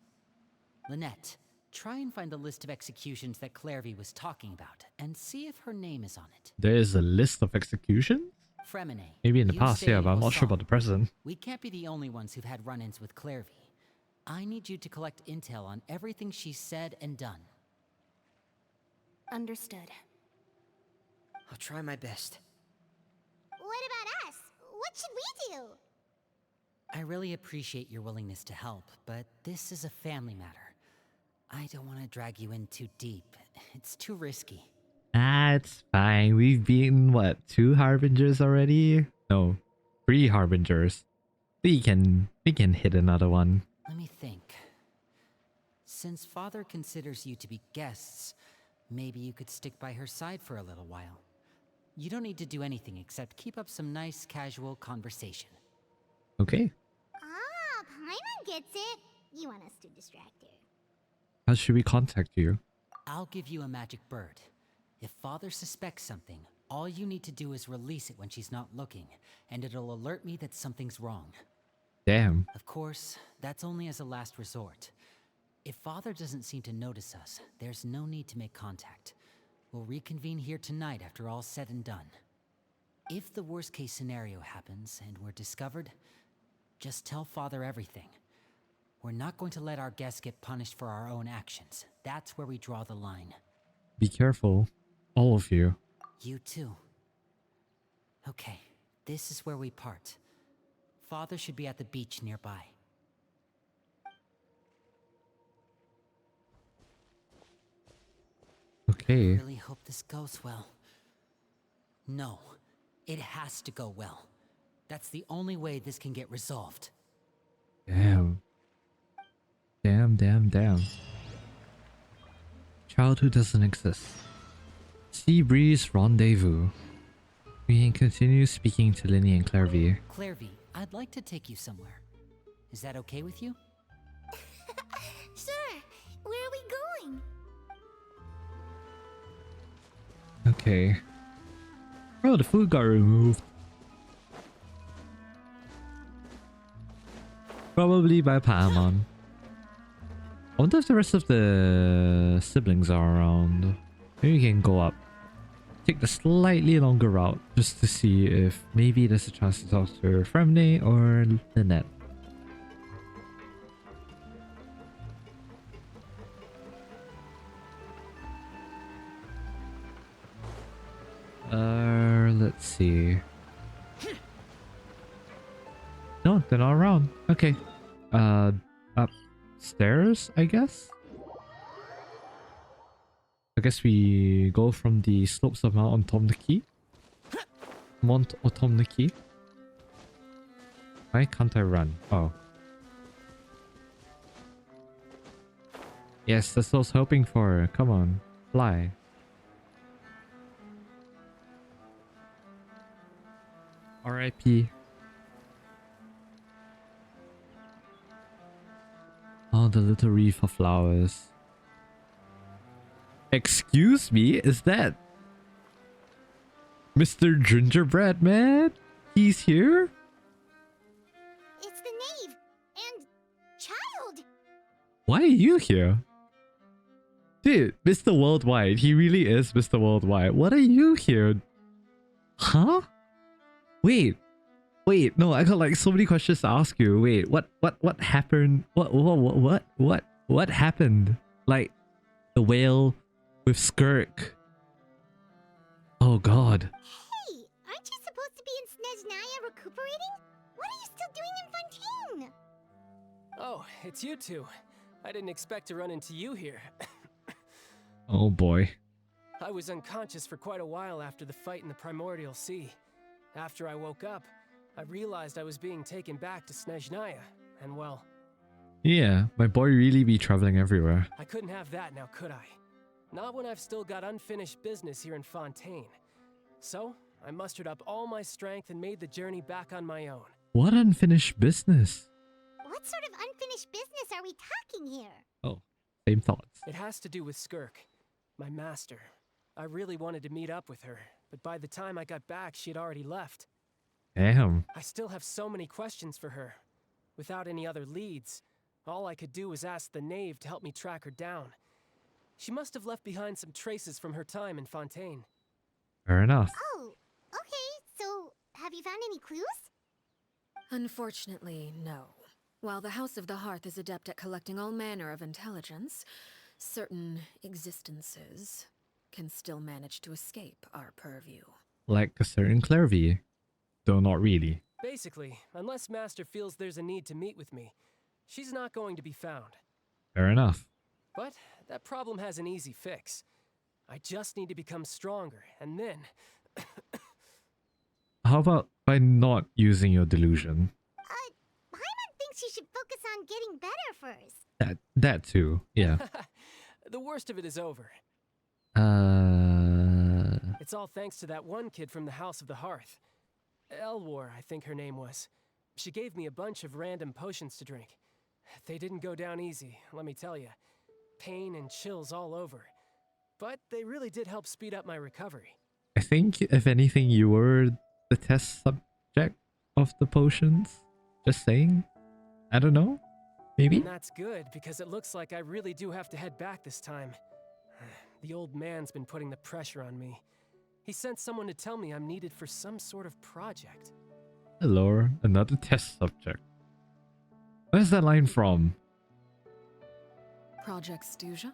Lynette, try and find the list of executions that Clairvy was talking about, and see if her name is on it. There is a list of executions? Fremine, Maybe in the you past, stay yeah, in but I'm not sure about the Poisson. present. We can't be the only ones who've had run-ins with Clairvy. I need you to collect intel on everything she's said and done. Understood. I'll try my best. What about us? What should we do? I really appreciate your willingness to help, but this is a family matter. I don't want to drag you in too deep. It's too risky. Ah, it's fine. We've beaten, what, 2 Harbingers already? No, 3 Harbingers. We can hit another one. Let me think. Since Father considers you to be guests, maybe you could stick by her side for a little while. You don't need to do anything except keep up some nice, casual conversation. Okay. Ah, Paimon gets it. You want us to distract her. How should we contact you? I'll give you a magic bird. If Father suspects something, all you need to do is release it when she's not looking, and it'll alert me that something's wrong. Damn. Of course, that's only as a last resort. If Father doesn't seem to notice us, there's no need to make contact. We'll reconvene here tonight after all's said and done. If the worst case scenario happens and we're discovered, just tell Father everything. We're not going to let our guests get punished for our own actions. That's where we draw the line. Be careful, all of you. You too. Okay, this is where we part. Father should be at the beach nearby. Okay. I really hope this goes well. No, it has to go well. That's the only way this can get resolved. Damn. Damn. Childhood doesn't exist. Sea breeze rendezvous. We can continue speaking to Linny and Clairvy. Clairvy, I'd like to take you somewhere. Is that okay with you? Sure. Where are we going? Okay. Oh, the food got removed. Probably by Paimon. I wonder if the rest of the siblings are around. Maybe we can go up. Take the slightly longer route just to see if maybe there's a chance to talk to Fremne or Lynette. Let's see. No, they're not around. Okay. Upstairs, I guess? I guess we go from the slopes of Mount Autumniki. Mount Autumniki. Why can't I run? Oh. Yes, that's what I was hoping for. Come on. Fly. R.I.P. Oh, the little wreath of flowers. Excuse me? Is that Mr. Gingerbread Man? He's here? It's the knave and child. Why are you here? Dude, Mr. Worldwide. He really is Mr. Worldwide. What are you here? Huh? Wait, no, I got like so many questions to ask you. Wait, what happened? What happened? Like, the whale with Skirk. Oh god. Hey, aren't you supposed to be in Snezhnaya recuperating? What are you still doing in Fontaine? Oh, it's you two. I didn't expect to run into you here. Oh boy. I was unconscious for quite a while after the fight in the Primordial Sea. After I woke up, I realized I was being taken back to Snezhnaya, and well... Yeah, my boy really be traveling everywhere. I couldn't have that now, could I? Not when I've still got unfinished business here in Fontaine. So, I mustered up all my strength and made the journey back on my own. What unfinished business? What sort of unfinished business are we talking here? Oh, same thoughts. It has to do with Skirk, my master. I really wanted to meet up with her, but by the time I got back, she had already left. Damn. I still have so many questions for her. Without any other leads, all I could do was ask the knave to help me track her down. She must have left behind some traces from her time in Fontaine. Fair enough. Oh, okay, so have you found any clues? Unfortunately, no. While the House of the Hearth is adept at collecting all manner of intelligence, certain existences can still manage to escape our purview. Like a certain Clairvy. Though not really. Basically, unless Master feels there's a need to meet with me, she's not going to be found. Fair enough. But that problem has an easy fix. I just need to become stronger, and then... How about by not using your delusion? Paimon thinks you should focus on getting better first. That too, yeah. The worst of it is over. It's all thanks to that one kid from the House of the Hearth. Elwar, I think her name was. She gave me a bunch of random potions to drink. They didn't go down easy, let me tell you. Pain and chills all over. But they really did help speed up my recovery. I think, if anything, you were the test subject of the potions. Just saying. I don't know. Maybe? And that's good, because it looks like I really do have to head back this time. The old man's been putting the pressure on me. He sent someone to tell me I'm needed for some sort of project. Hello, another test subject. Where's that line from? Project Stuja?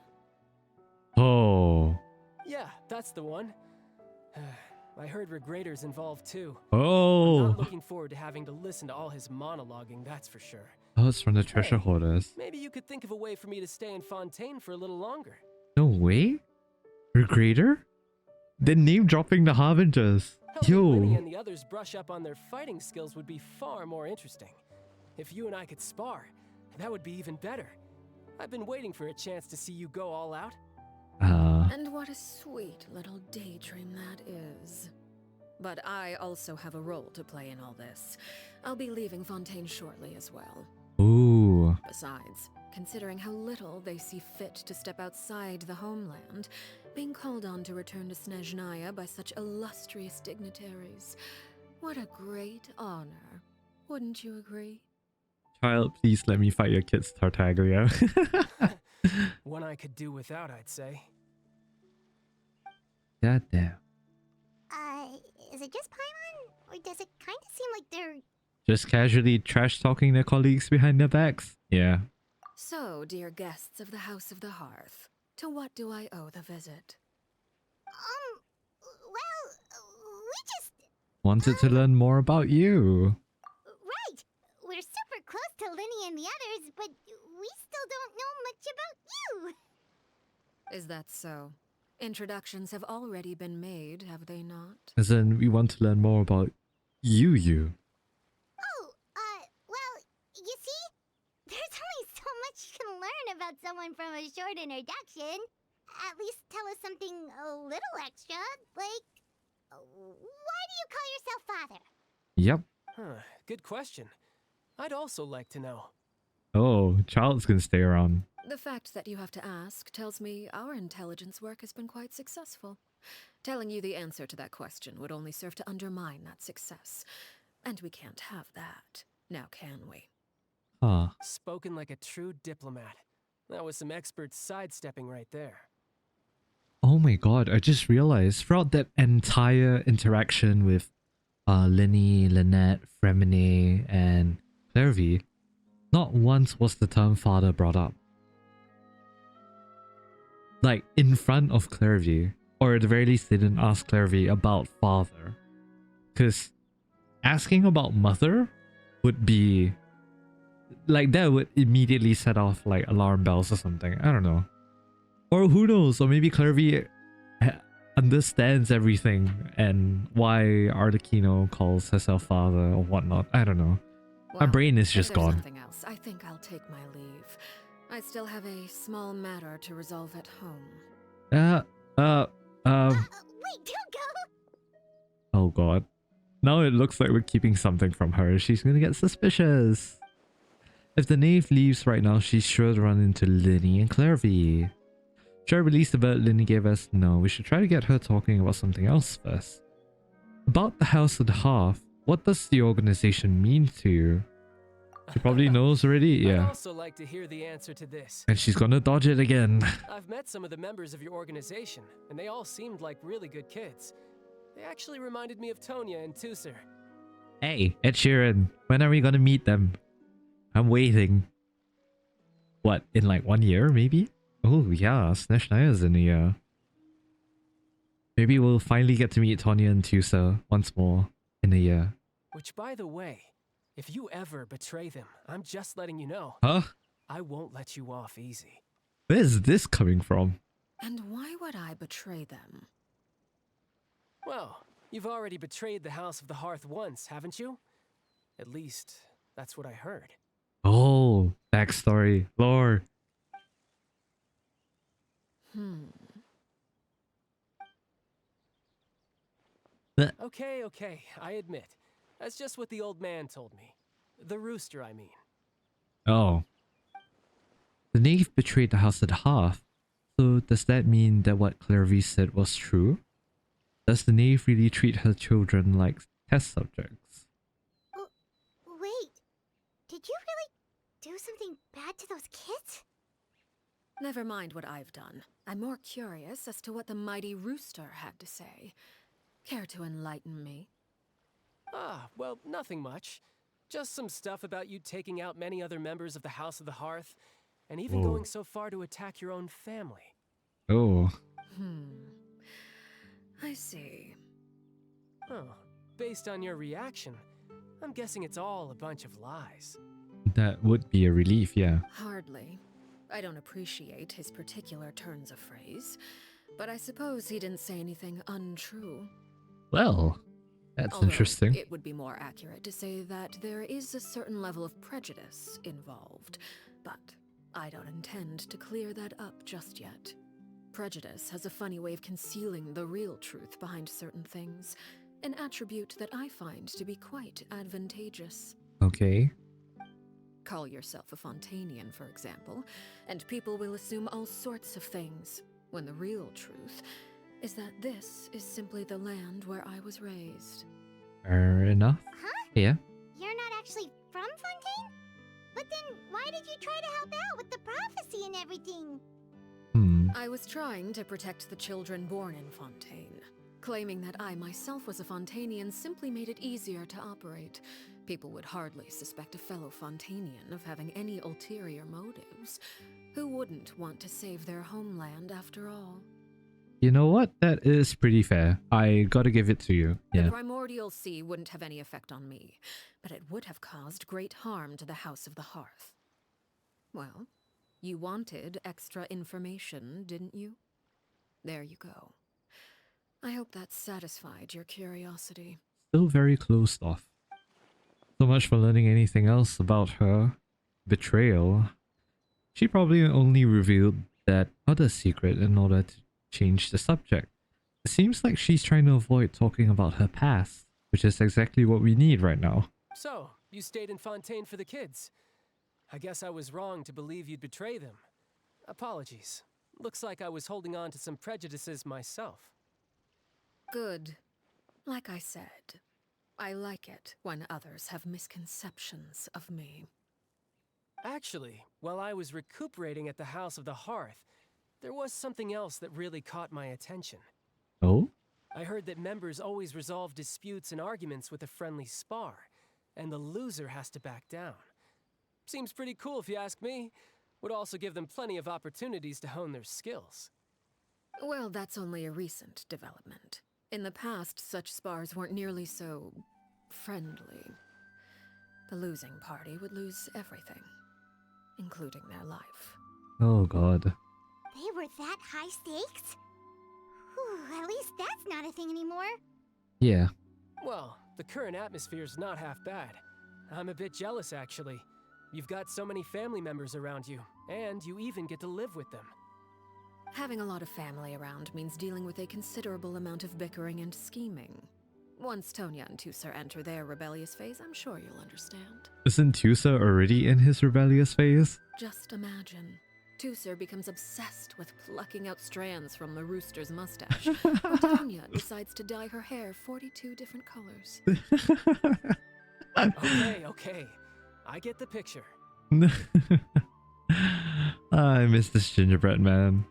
Oh. Yeah, that's the one. I heard Regrador's involved too. Oh. I'm not looking forward to having to listen to all his monologuing, that's for sure. Oh, it's from the treasure hoarders. Maybe you could think of a way for me to stay in Fontaine for a little longer. No way? Regrador? They're name dropping the Harbingers. Helping Lenny Yo. and the others brush up on their fighting skills would be far more interesting. If you and I could spar, that would be even better. I've been waiting for a chance to see you go all out. And what a sweet little daydream that is. But I also have a role to play in all this. I'll be leaving Fontaine shortly as well. Ooh. Besides, considering how little they see fit to step outside the homeland, being called on to return to Snezhnaya by such illustrious dignitaries, what a great honor. Wouldn't you agree? Child, please let me fight your kids, Tartaglia. One I could do without, I'd say. God damn. Is it just Paimon? Or does it kind of seem like they're... Just casually trash talking their colleagues behind their backs? Yeah. So, dear guests of the House of the Hearth, to what do I owe the visit? Well, we just... Wanted to learn more about you. Right! We're super close to Linny and the others, but we still don't know much about you! Is that so? Introductions have already been made, have they not? As in, we want to learn more about you. Oh, well, you see? There's only so much you can learn about someone from a short introduction. At least tell us something a little extra, like... Why do you call yourself father? Yep. Huh, good question. I'd also like to know. Oh, Child's gonna stay around. The fact that you have to ask tells me our intelligence work has been quite successful. Telling you the answer to that question would only serve to undermine that success. And we can't have that. Now can we? Huh. Spoken like a true diplomat. That was some expert sidestepping right there. Oh my god, I just realized throughout that entire interaction with Linny, Lynette, Fremine, and Clairvy, not once was the term father brought up. Like, in front of Clairvy, or at the very least they didn't ask Clairvy about father. Because asking about mother would be... like, that would immediately set off, like, alarm bells or something. I don't know. Or who knows, or maybe Clairvy understands everything and why Arlecchino calls herself father or whatnot. I don't know. Well, my brain is if just there's gone. Nothing else. I think I'll take my leave. I still have a small matter to resolve at home. Wait, don't go! Oh god. Now it looks like we're keeping something from her. She's gonna get suspicious. If the knave leaves right now, she's sure to run into Linny and Clairvy. Should I release the bird Linny gave us? No, we should try to get her talking about something else first. About the House of the Hearth, what does the organization mean to you? She probably knows already, I'd yeah. also like to hear the answer to this. And she's gonna dodge it again. I've met some of the members of your organization, and they all seemed like really good kids. They actually reminded me of Tonya and Tusser. Hey, Ed Sheeran, when are we gonna meet them? I'm waiting. What, in like 1 year, maybe? Oh yeah, Snezhnaya's in a year. Maybe we'll finally get to meet Tonya and Tusser once more in a year. Which, by the way, if you ever betray them, I'm just letting you know. Huh? I won't let you off easy. Where's this coming from? And why would I betray them? Well, you've already betrayed the House of the Hearth once, haven't you? At least, that's what I heard. Oh, backstory, lore. Okay, I admit. That's just what the old man told me. The rooster, I mean. Oh. The knave betrayed the House of the Hearth. So does that mean that what Clairvy said was true? Does the knave really treat her children like test subjects? Wait, did you really do something bad to those kids? Never mind what I've done. I'm more curious as to what the mighty rooster had to say. Care to enlighten me? Ah, well, nothing much. Just some stuff about you taking out many other members of the House of the Hearth, and even Whoa. going so far to attack your own family. Oh, I see. Oh, based on your reaction, I'm guessing it's all a bunch of lies. that would be a relief, yeah. Hardly. I don't appreciate his particular turns of phrase, but I suppose he didn't say anything untrue. Well, that's Although, interesting. it would be more accurate to say that there is a certain level of prejudice involved, but I don't intend to clear that up just yet. Prejudice has a funny way of concealing the real truth behind certain things, an attribute that I find to be quite advantageous. Okay. Call yourself a Fontainian, for example, and people will assume all sorts of things, when the real truth is that this is simply the land where I was raised. Fair enough. Huh? Yeah. You're not actually from Fontaine? But then why did you try to help out with the prophecy and everything? I was trying to protect the children born in Fontaine. Claiming that I myself was a Fontainian simply made it easier to operate. People would hardly suspect a fellow Fontainian of having any ulterior motives. Who wouldn't want to save their homeland after all? You know what? That is pretty fair. I gotta give it to you. The Yeah. primordial sea wouldn't have any effect on me, but it would have caused great harm to the House of the Hearth. Well, you wanted extra information, didn't you? There you go. I hope that satisfied your curiosity. Still very closed off. So much for learning anything else about her betrayal. She probably only revealed that other secret in order to change the subject. It seems like she's trying to avoid talking about her past, which is exactly what we need right now. So, you stayed in Fontaine for the kids. I guess I was wrong to believe you'd betray them. Apologies. Looks like I was holding on to some prejudices myself. Good. Like I said, I like it when others have misconceptions of me. Actually, while I was recuperating at the House of the Hearth, there was something else that really caught my attention. Oh? I heard that members always resolve disputes and arguments with a friendly spar, and the loser has to back down. Seems pretty cool if you ask me. Would also give them plenty of opportunities to hone their skills. Well, that's only a recent development. In the past, such spars weren't nearly so friendly. The losing party would lose everything, including their life. Oh god. They were that high stakes? Whew, at least that's not a thing anymore. Yeah. Well, the current atmosphere's not half bad. I'm a bit jealous, actually. You've got so many family members around you, and you even get to live with them. Having a lot of family around means dealing with a considerable amount of bickering and scheming. Once Tonya and Tusa enter their rebellious phase, I'm sure you'll understand. Isn't Tusa already in his rebellious phase? Just imagine. Tusa becomes obsessed with plucking out strands from the rooster's mustache, while Tonya decides to dye her hair 42 different colors. Okay. I get the picture. I miss this gingerbread man.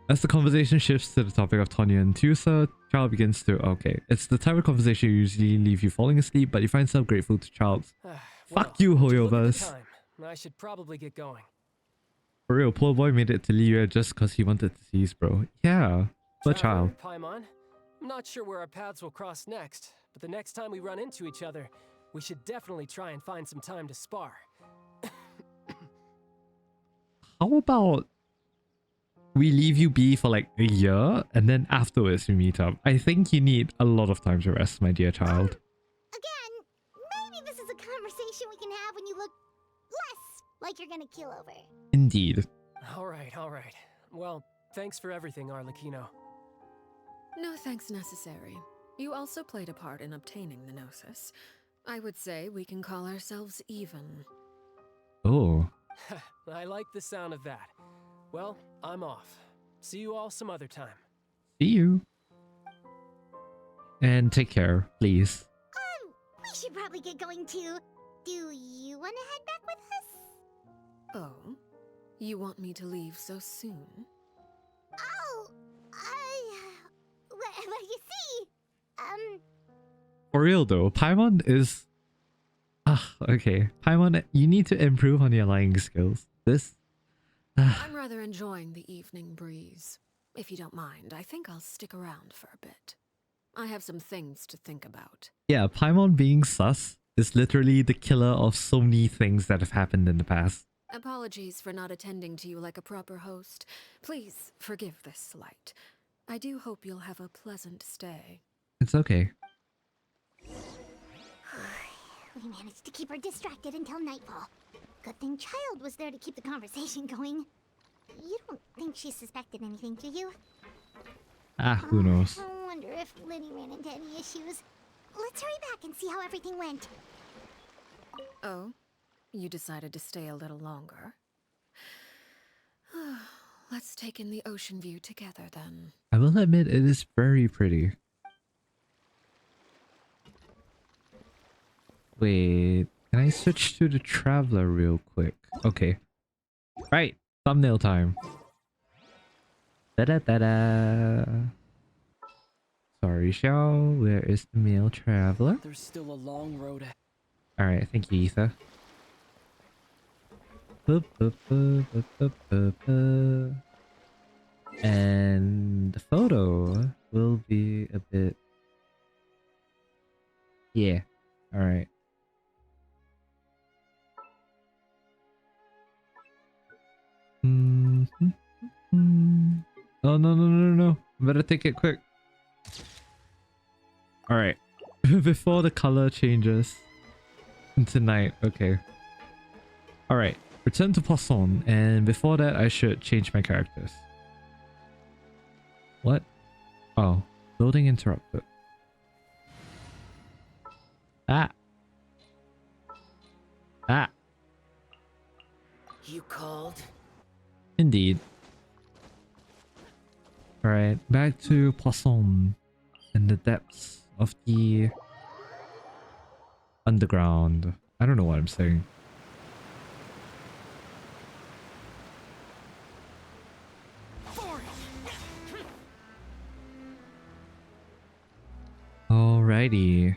As the conversation shifts to the topic of Tonya and Tusa, Child begins to... Okay, it's the type of conversation usually leave you falling asleep, but you find yourself grateful to Child's. Fuck you, would look at the Hoyoverse. time? I should probably get going. For real, poor boy made it to Liyue just because he wanted to see his bro. Yeah, but Child. Paimon, I'm not sure where our paths will cross next, but the next time we run into each other, we should definitely try and find some time to spar. How about we leave you be for like a year and then afterwards we meet up? I think you need a lot of time to rest, my dear child. Again, maybe this is a conversation we can have when you look less like you're gonna kill over. Indeed. All right. Well, thanks for everything, Arlecchino. No thanks necessary. You also played a part in obtaining the Gnosis. I would say we can call ourselves even. Oh. I like the sound of that. Well, I'm off. See you all some other time. See you. And take care, please. We should probably get going too. Do you want to head back with us? Oh? You want me to leave so soon? Oh, But you see, For real though, Paimon is... okay. Paimon, you need to improve on your lying skills. This... I'm rather enjoying the evening breeze. If you don't mind, I think I'll stick around for a bit. I have some things to think about. yeah, Paimon being sus is literally the killer of so many things that have happened in the past. Apologies for not attending to you like a proper host. Please forgive this slight. I do hope you'll have a pleasant stay. It's okay. we managed to keep her distracted until nightfall. Good thing Child was there to keep the conversation going. You don't think she suspected anything, do you? Who knows? I wonder if Linny ran into any issues. Let's hurry back and see how everything went. Oh? You decided to stay a little longer? Let's take in the ocean view together then. I will admit it is very pretty. Wait, can I switch to the Traveler real quick? Okay. Right, thumbnail time. Da-da-da-da. Sorry, Xiao, where is the male Traveler? There's still a long road ahead. Alright, thank you, Ether. And the photo will be a bit... yeah, alright. Oh, no. Better take it quick. Alright. Before the color changes. Tonight, okay. Alright. Return to Poisson, and before that I should change my characters. What? Oh. Loading interrupted. Ah. You called? Indeed. Alright, back to Poisson. In the depths of the... underground. I don't know what I'm saying. Alrighty.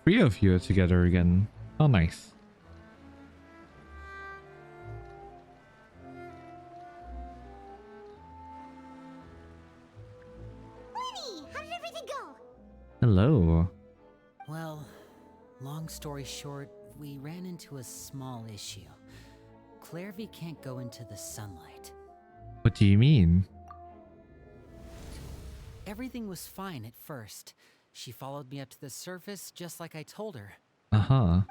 3 of you are together again. How nice. Linny, how did everything go? Hello. Well, long story short, we ran into a small issue. Clairvy can't go into the sunlight. What do you mean? Everything was fine at first. She followed me up to the surface just like I told her. Uh-huh.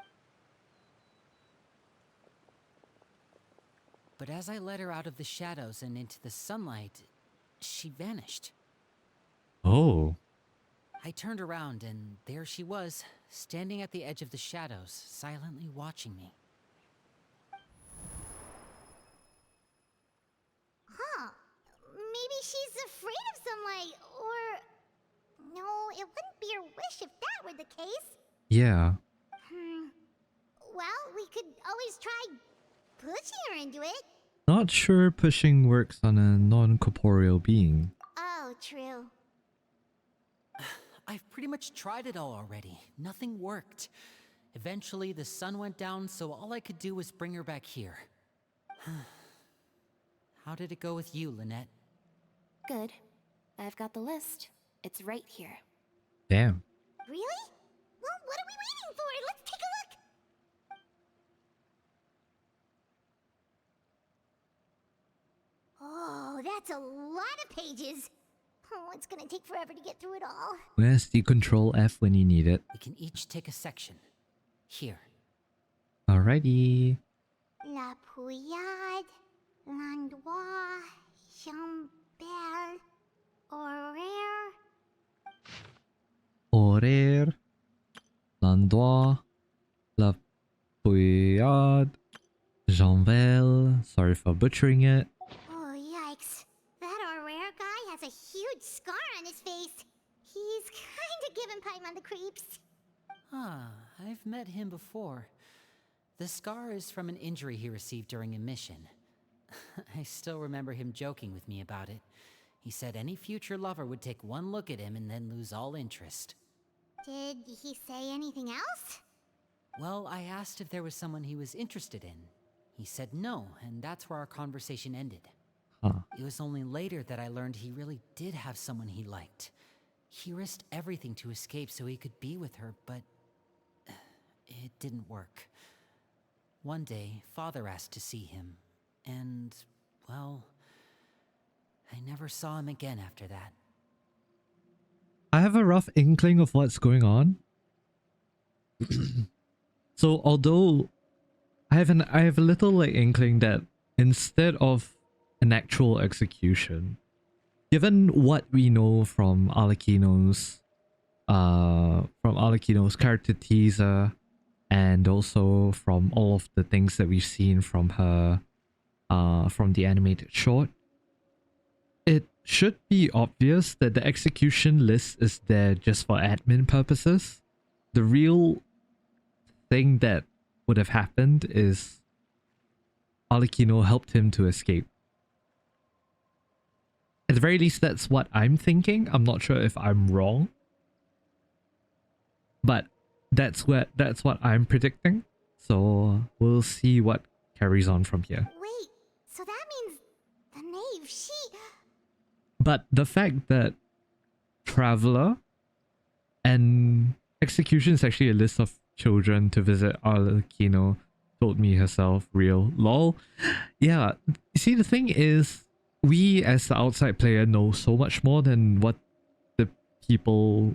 But as I led her out of the shadows and into the sunlight, she vanished. Oh. I turned around and there she was, standing at the edge of the shadows, silently watching me. Huh. Maybe she's afraid of sunlight, or... No, it wouldn't be her wish if that were the case. Yeah. Well, we could always try pushing her into it. Not sure pushing works on a non-corporeal being. Oh, true. I've pretty much tried it all already. Nothing worked. Eventually, the sun went down, so all I could do was bring her back here. How did it go with you, Lynette? Good. I've got the list. It's right here. Damn. Really? Well, what are we waiting for? Let's take a look! Oh, that's a lot of pages. Oh, it's gonna take forever to get through it all. Where's the control F when you need it? We can each take a section. Here. Alrighty. La Pouillade, L'Endroit, Chambel, Horaire. Horaire. L'endroit. La Pouillade. Janvel. Sorry for butchering it. Oh, yikes. That Horaire guy has a huge scar on his face. He's kinda giving Paimon the creeps. Ah, I've met him before. The scar is from an injury he received during a mission. I still remember him joking with me about it. He said any future lover would take one look at him and then lose all interest. Did he say anything else? Well, I asked if there was someone he was interested in. He said no, and that's where our conversation ended. Huh. It was only later that I learned he really did have someone he liked. He risked everything to escape so he could be with her, but it didn't work. One day, Father asked to see him, and, well, I never saw him again after that. I have a rough inkling of what's going on. So although I have a little like inkling that instead of an actual execution, given what we know from Arlecchino's character teaser, and also from all of the things that we've seen from her from the animated short, it should be obvious that the execution list is there just for admin purposes. The real thing that would have happened is Arlecchino helped him to escape. At the very least, that's what I'm thinking. I'm not sure if I'm wrong, but that's what I'm predicting. So we'll see what carries on from here. Wait, so that means the knave, she... But the fact that Traveler and Execution is actually a list of children to visit Arlecchino told me herself, real lol. Yeah, you see, the thing is, we as the outside player know so much more than what the people,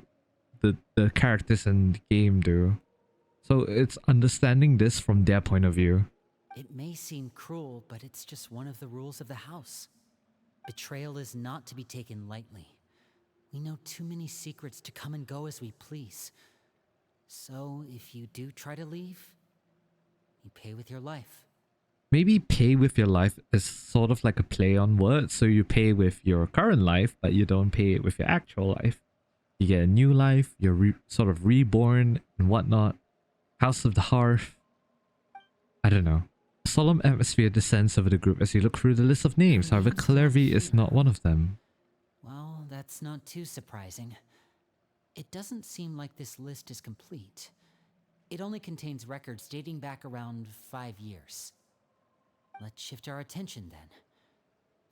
the characters in the game do. So it's understanding this from their point of view. It may seem cruel, but it's just one of the rules of the house. Betrayal is not to be taken lightly. We know too many secrets to come and go as we please. So if you do try to leave, you pay with your life. Maybe pay with your life is sort of like a play on words. So you pay with your current life, but you don't pay it with your actual life. You get a new life, you're sort of reborn and whatnot. House of the Hearth. I don't know. A solemn atmosphere descends over the group as you look through the list of names. However, Clervy is not one of them. Well, that's not too surprising. It doesn't seem like this list is complete. It only contains records dating back around 5 years. Let's shift our attention then.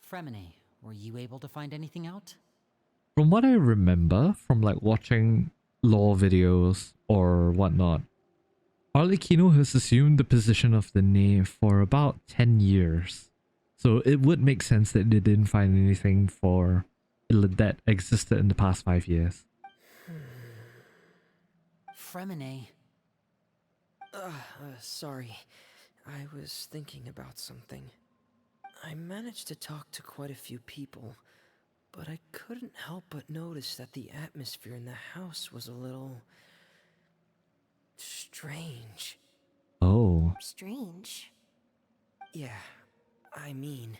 Fremine, were you able to find anything out? From what I remember from like watching lore videos or whatnot, Arlecchino has assumed the position of the knave for about 10 years. So it would make sense that they didn't find anything that existed in the past 5 years. Fremine. Sorry. I was thinking about something. I managed to talk to quite a few people, but I couldn't help but notice that the atmosphere in the house was a little... strange. Oh. Strange. Yeah, I mean,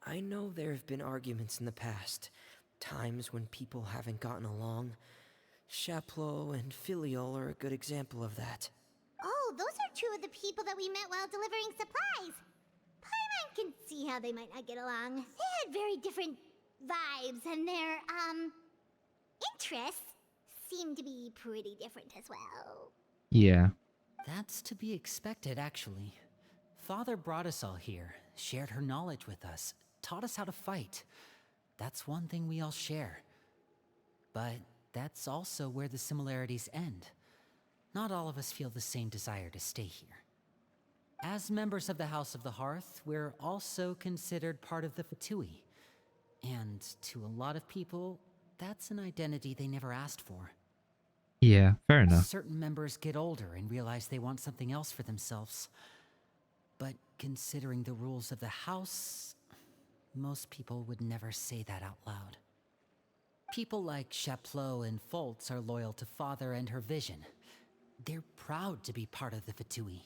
I know there have been arguments in the past, times when people haven't gotten along. Chaplot and Filiol are a good example of that. Oh, those are two of the people that we met while delivering supplies. Paimon can see how they might not get along. They had very different vibes, and their, interests seem to be pretty different as well. Yeah. That's to be expected, actually. Father brought us all here, shared her knowledge with us, taught us how to fight. That's one thing we all share. But that's also where the similarities end. Not all of us feel the same desire to stay here. As members of the House of the Hearth, we're also considered part of the Fatui. And to a lot of people, that's an identity they never asked for. Yeah, fair enough. Certain members get older and realize they want something else for themselves. But considering the rules of the house, most people would never say that out loud. People like Chaplot and Foltz are loyal to Father and her vision. They're proud to be part of the Fatui.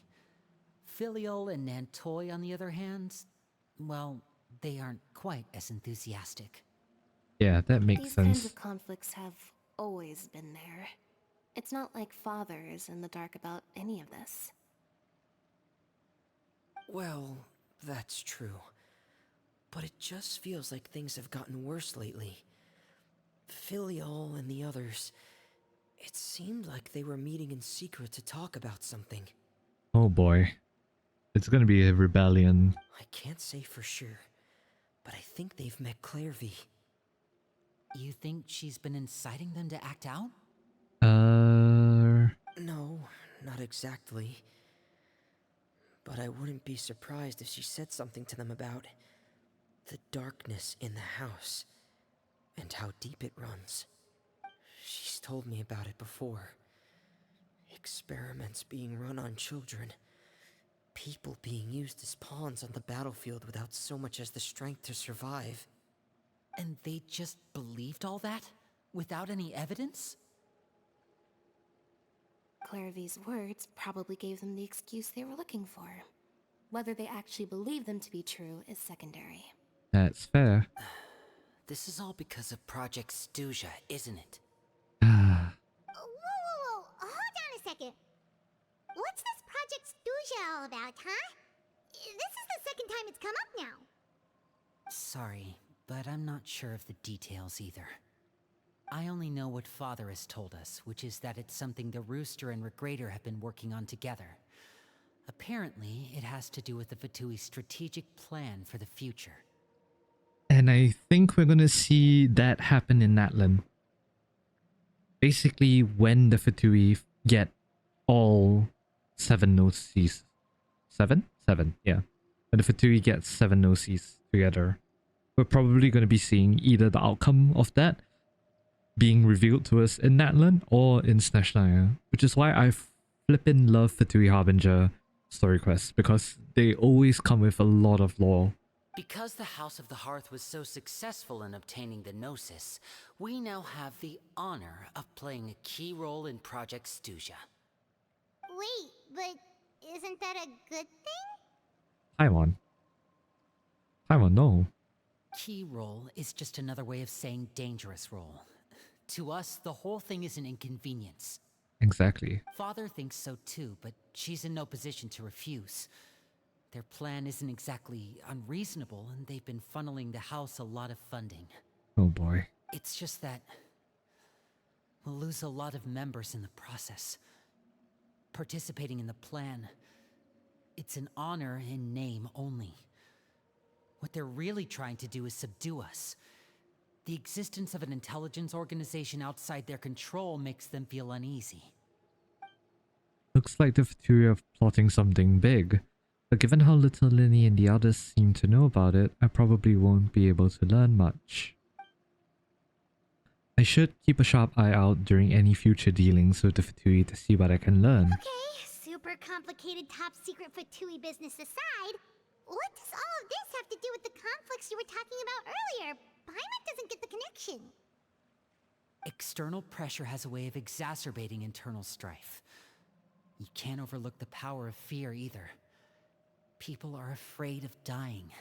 Filiol and Nantoy, on the other hand, well, they aren't quite as enthusiastic. Yeah, that makes These sense. kinds of conflicts have always been there. It's not like Father is in the dark about any of this. Well, that's true. But it just feels like things have gotten worse lately. Filial and the others, it seemed like they were meeting in secret to talk about something. Oh boy. It's gonna be a rebellion. I can't say for sure, but I think they've met Clairvy. You think she's been inciting them to act out? No, not exactly. But I wouldn't be surprised if she said something to them about the darkness in the house and how deep it runs. She's told me about it before. Experiments being run on children. People being used as pawns on the battlefield without so much as the strength to survive. And they just believed all that? Without any evidence? Clairvy's words probably gave them the excuse they were looking for. Whether they actually believe them to be true is secondary. That's fair. This is all because of Project Stuja, isn't it? Whoa, hold on a second. What's this Project Stuja all about, huh? This is the second time it's come up now. Sorry, but I'm not sure of the details either. I only know what Father has told us, which is that it's something the Rooster and Regrader have been working on together. Apparently, it has to do with the Fatui's strategic plan for the future. And I think we're gonna see that happen in Natlan. Basically, when the Fatui get all 7 Gnosis. 7? 7, yeah. When the Fatui gets 7 Gnosis together, we're probably going to be seeing either the outcome of that being revealed to us in Natlan or in Snezhnaya, which is why I flippin' love Fatui Harbinger story quests, because they always come with a lot of lore. Because the House of the Hearth was so successful in obtaining the Gnosis, we now have the honor of playing a key role in Project Stuja. Wait, but isn't that a good thing? Paimon, no. Key role is just another way of saying dangerous role. To us, the whole thing is an inconvenience. Exactly. Father thinks so too, but she's in no position to refuse. Their plan isn't exactly unreasonable, and they've been funneling the house a lot of funding. Oh boy. It's just that we'll lose a lot of members in the process. Participating in the plan, it's an honor in name only. What they're really trying to do is subdue us. The existence of an intelligence organization outside their control makes them feel uneasy. Looks like the Fatui are plotting something big. But given how little Linny and the others seem to know about it, I probably won't be able to learn much. I should keep a sharp eye out during any future dealings with the Fatui to see what I can learn. Okay, super complicated top secret Fatui business aside, what does all of this have to do with the conflicts you were talking about earlier? Paimon doesn't get the connection. External pressure has a way of exacerbating internal strife. You can't overlook the power of fear either. People are afraid of dying,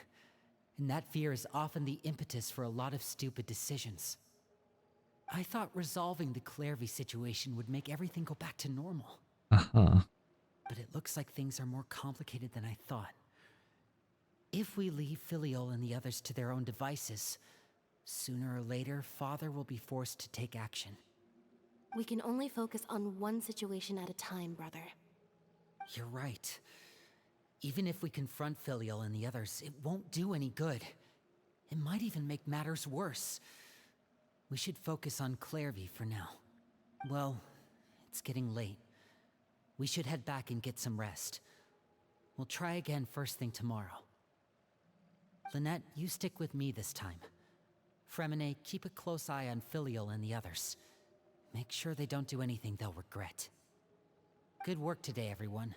and that fear is often the impetus for a lot of stupid decisions. I thought resolving the Clairvy situation would make everything go back to normal. Uh-huh. But it looks like things are more complicated than I thought. If we leave Filial and the others to their own devices, sooner or later, Father will be forced to take action. We can only focus on one situation at a time, brother. You're right. Even if we confront Filial and the others, it won't do any good. It might even make matters worse. We should focus on Clairvy for now. Well, it's getting late. We should head back and get some rest. We'll try again first thing tomorrow. Lynette, you stick with me this time. Fremine, keep a close eye on Filial and the others. Make sure they don't do anything they'll regret. Good work today, everyone.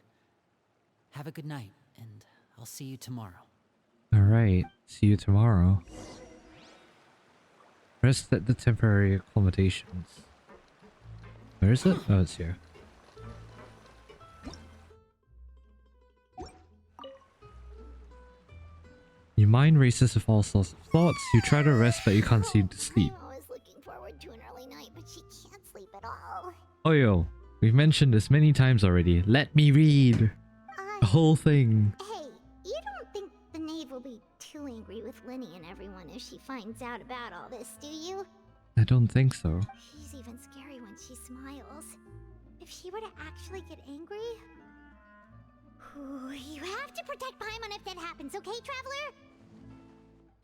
Have a good night, and I'll see you tomorrow. Alright, see you tomorrow. Rest at the temporary accommodations. Where is it? Oh, it's here. Your mind races with all sorts of thoughts. You try to rest, but you can't seem to sleep. I'm always looking forward to an early night, but she can't sleep at all. Oh yo, we've mentioned this many times already. Let me read the whole thing. Hey, you don't think the knave will be too angry with Lenny and everyone if she finds out about all this, do you? I don't think so. She's even scary when she smiles. If she were to actually get angry... Ooh, you have to protect Paimon if that happens, okay, Traveler?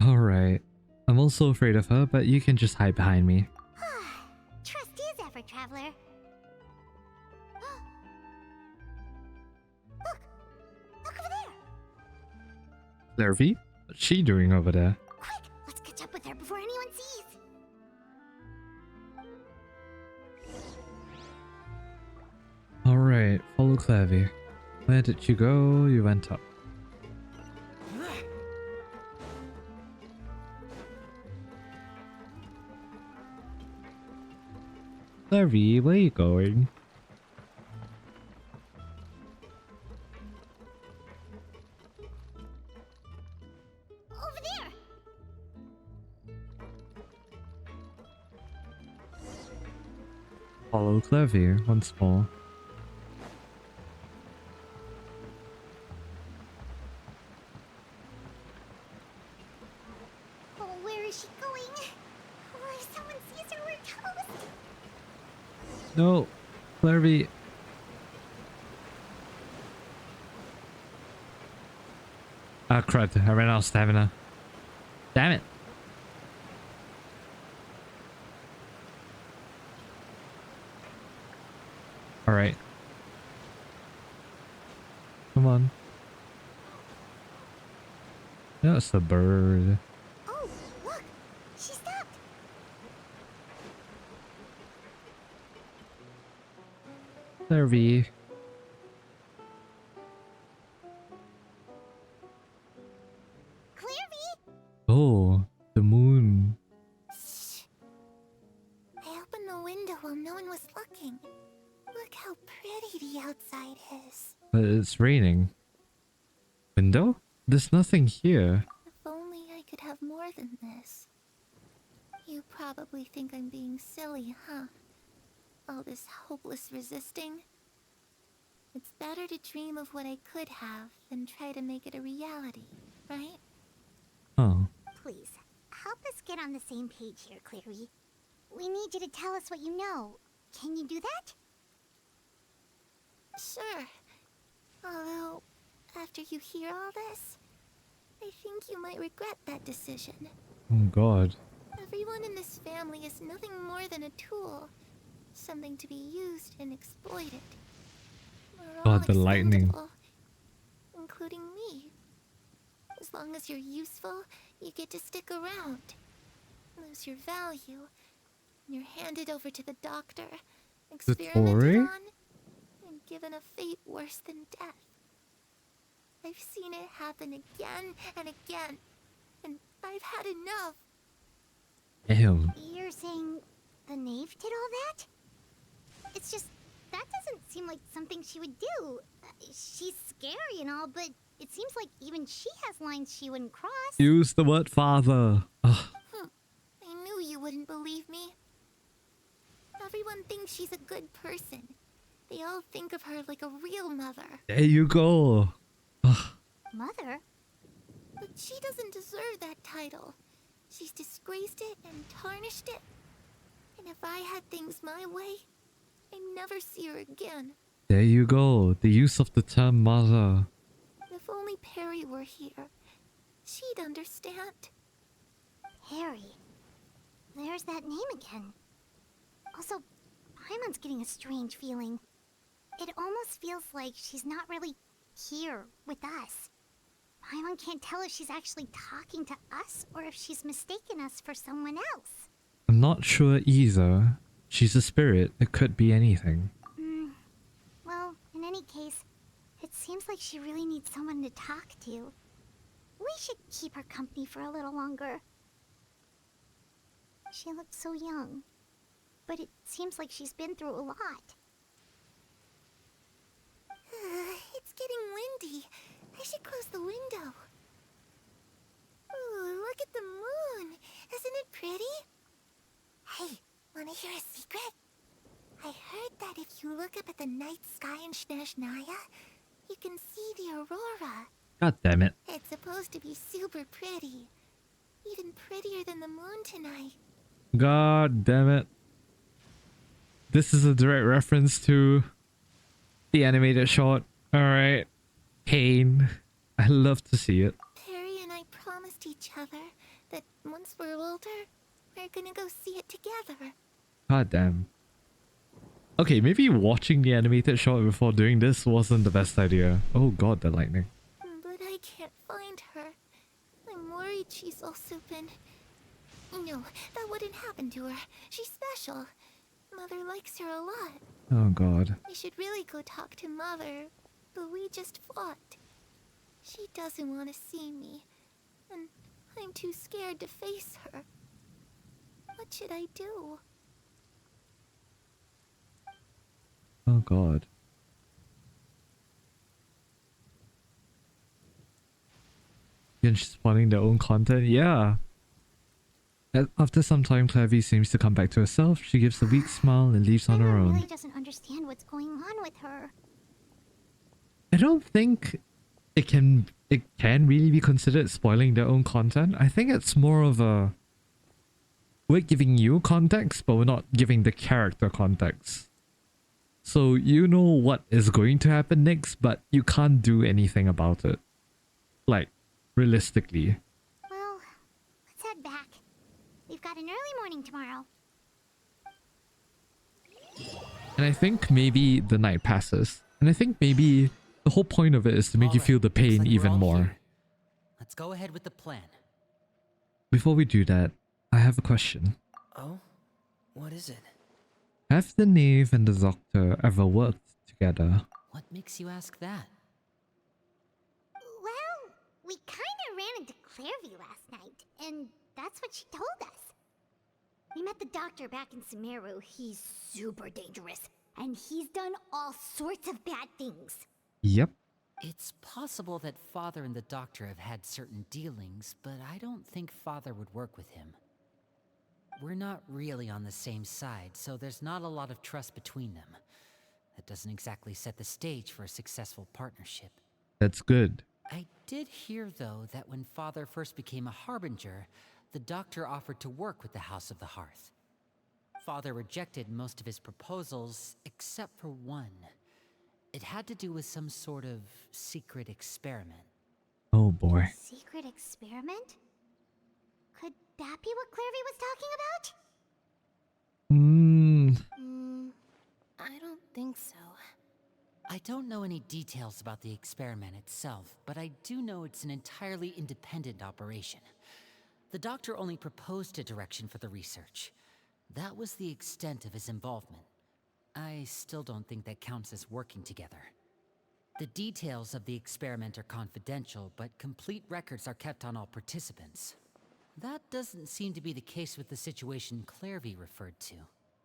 Alright. I'm also afraid of her, but you can just hide behind me. Trust is effort, Traveler. Look! Look over there! Larvy? What's she doing over there? Quick! Let's catch up with her before anyone sees! Alright, follow Clavy. Where did you go? You went up. Larvy, where are you going? Over there! Follow Clavy once more. Oh, where is she going? Oh, if someone sees her, we're toast! No, Larvy. Ah, crud. I ran out of stamina. Damn it. Alright. Come on. That's a bird. Oh, look! She stopped! Larvy. Clearvy! Oh, the moon. Shh! I opened the window while no one was looking. Look how pretty the outside is. But it's raining. Window? There's nothing here. If only I could have more than this. You probably think I'm being silly, huh? All this hopeless resisting. It's better to dream of what I could have than try to make it a reality, right? Oh. Please, help us get on the same page here, Clary. We need you to tell us what you know. Can you do that? Sure. Although, after you hear all this, I think you might regret that decision. Oh god. Everyone in this family is nothing more than a tool. Something to be used and exploited. We're all God, the lightning. expendable, including me. As long as you're useful, you get to stick around. Lose your value, and you're handed over to the doctor, experimented Tori? on, and given a fate worse than death. I've seen it happen again and again, and I've had enough. Damn. You're saying the knave did all that? It's just, that doesn't seem like something she would do. She's scary and all, but it seems like even she has lines she wouldn't cross. Use the word father. Ugh. I knew you wouldn't believe me. Everyone thinks she's a good person. They all think of her like a real mother. There you go. Ugh. Mother? But she doesn't deserve that title. She's disgraced it and tarnished it. And if I had things my way, I'd never see her again. There you go. The use of the term mother. If only Perry were here, she'd understand. Perry. There's that name again. Also, Paimon's getting a strange feeling. It almost feels like she's not really here with us. Paimon can't tell if she's actually talking to us or if she's mistaken us for someone else. I'm not sure either. She's a spirit. It could be anything. Well, in any case, it seems like she really needs someone to talk to. We should keep her company for a little longer. She looks so young, but it seems like she's been through a lot. It's getting windy. I should close the window. Ooh, look at the moon. Isn't it pretty? Hey, wanna hear a secret? I heard that if you look up at the night sky in Snezhnaya, you can see the aurora. God damn it. It's supposed to be super pretty. Even prettier than the moon tonight. God damn it. This is a direct reference to the animated short. Alright. Pain. I love to see it. Perry and I promised each other that once we're older, we're gonna go see it together. God damn. Okay, maybe watching the animated short before doing this wasn't the best idea. Oh god, the lightning. But I can't find her. I'm worried she's also been... No, that wouldn't happen to her. She's special. Mother likes her a lot. Oh god. I should really go talk to Mother, but we just fought. She doesn't want to see me, and I'm too scared to face her. What should I do? Oh god. And she's spawning their own content? Yeah. After some time, Clevie seems to come back to herself. She gives a weak smile and leaves on her Mother own. really doesn't understand what's going on with her. I don't think it can really be considered spoiling their own content. I think it's more of a... We're giving you context, but we're not giving the character context. So you know what is going to happen next, but you can't do anything about it. Like, realistically. Well, let's head back. We've got an early morning tomorrow. And I think maybe the night passes. And I think maybe the whole point of it is to make you feel the pain even more. Let's go ahead with the plan. Before we do that, I have a question. Oh? What is it? Have the knave and the doctor ever worked together? What makes you ask that? Well, we kinda ran into Clairvy last night, and that's what she told us. We met the doctor back in Sumeru. He's super dangerous, and he's done all sorts of bad things. Yep. It's possible that Father and the Doctor have had certain dealings, but I don't think Father would work with him. We're not really on the same side, so there's not a lot of trust between them. That doesn't exactly set the stage for a successful partnership. That's good. I did hear, though, that when Father first became a Harbinger, the Doctor offered to work with the House of the Hearth. Father rejected most of his proposals, except for one. It had to do with some sort of secret experiment. Oh boy. Secret experiment? Could that be what Clairvy was talking about? I don't think so. I don't know any details about the experiment itself, but I do know it's an entirely independent operation. The Doctor only proposed a direction for the research. That was the extent of his involvement. I still don't think that counts as working together. The details of the experiment are confidential, but complete records are kept on all participants. That doesn't seem to be the case with the situation Clairvy referred to.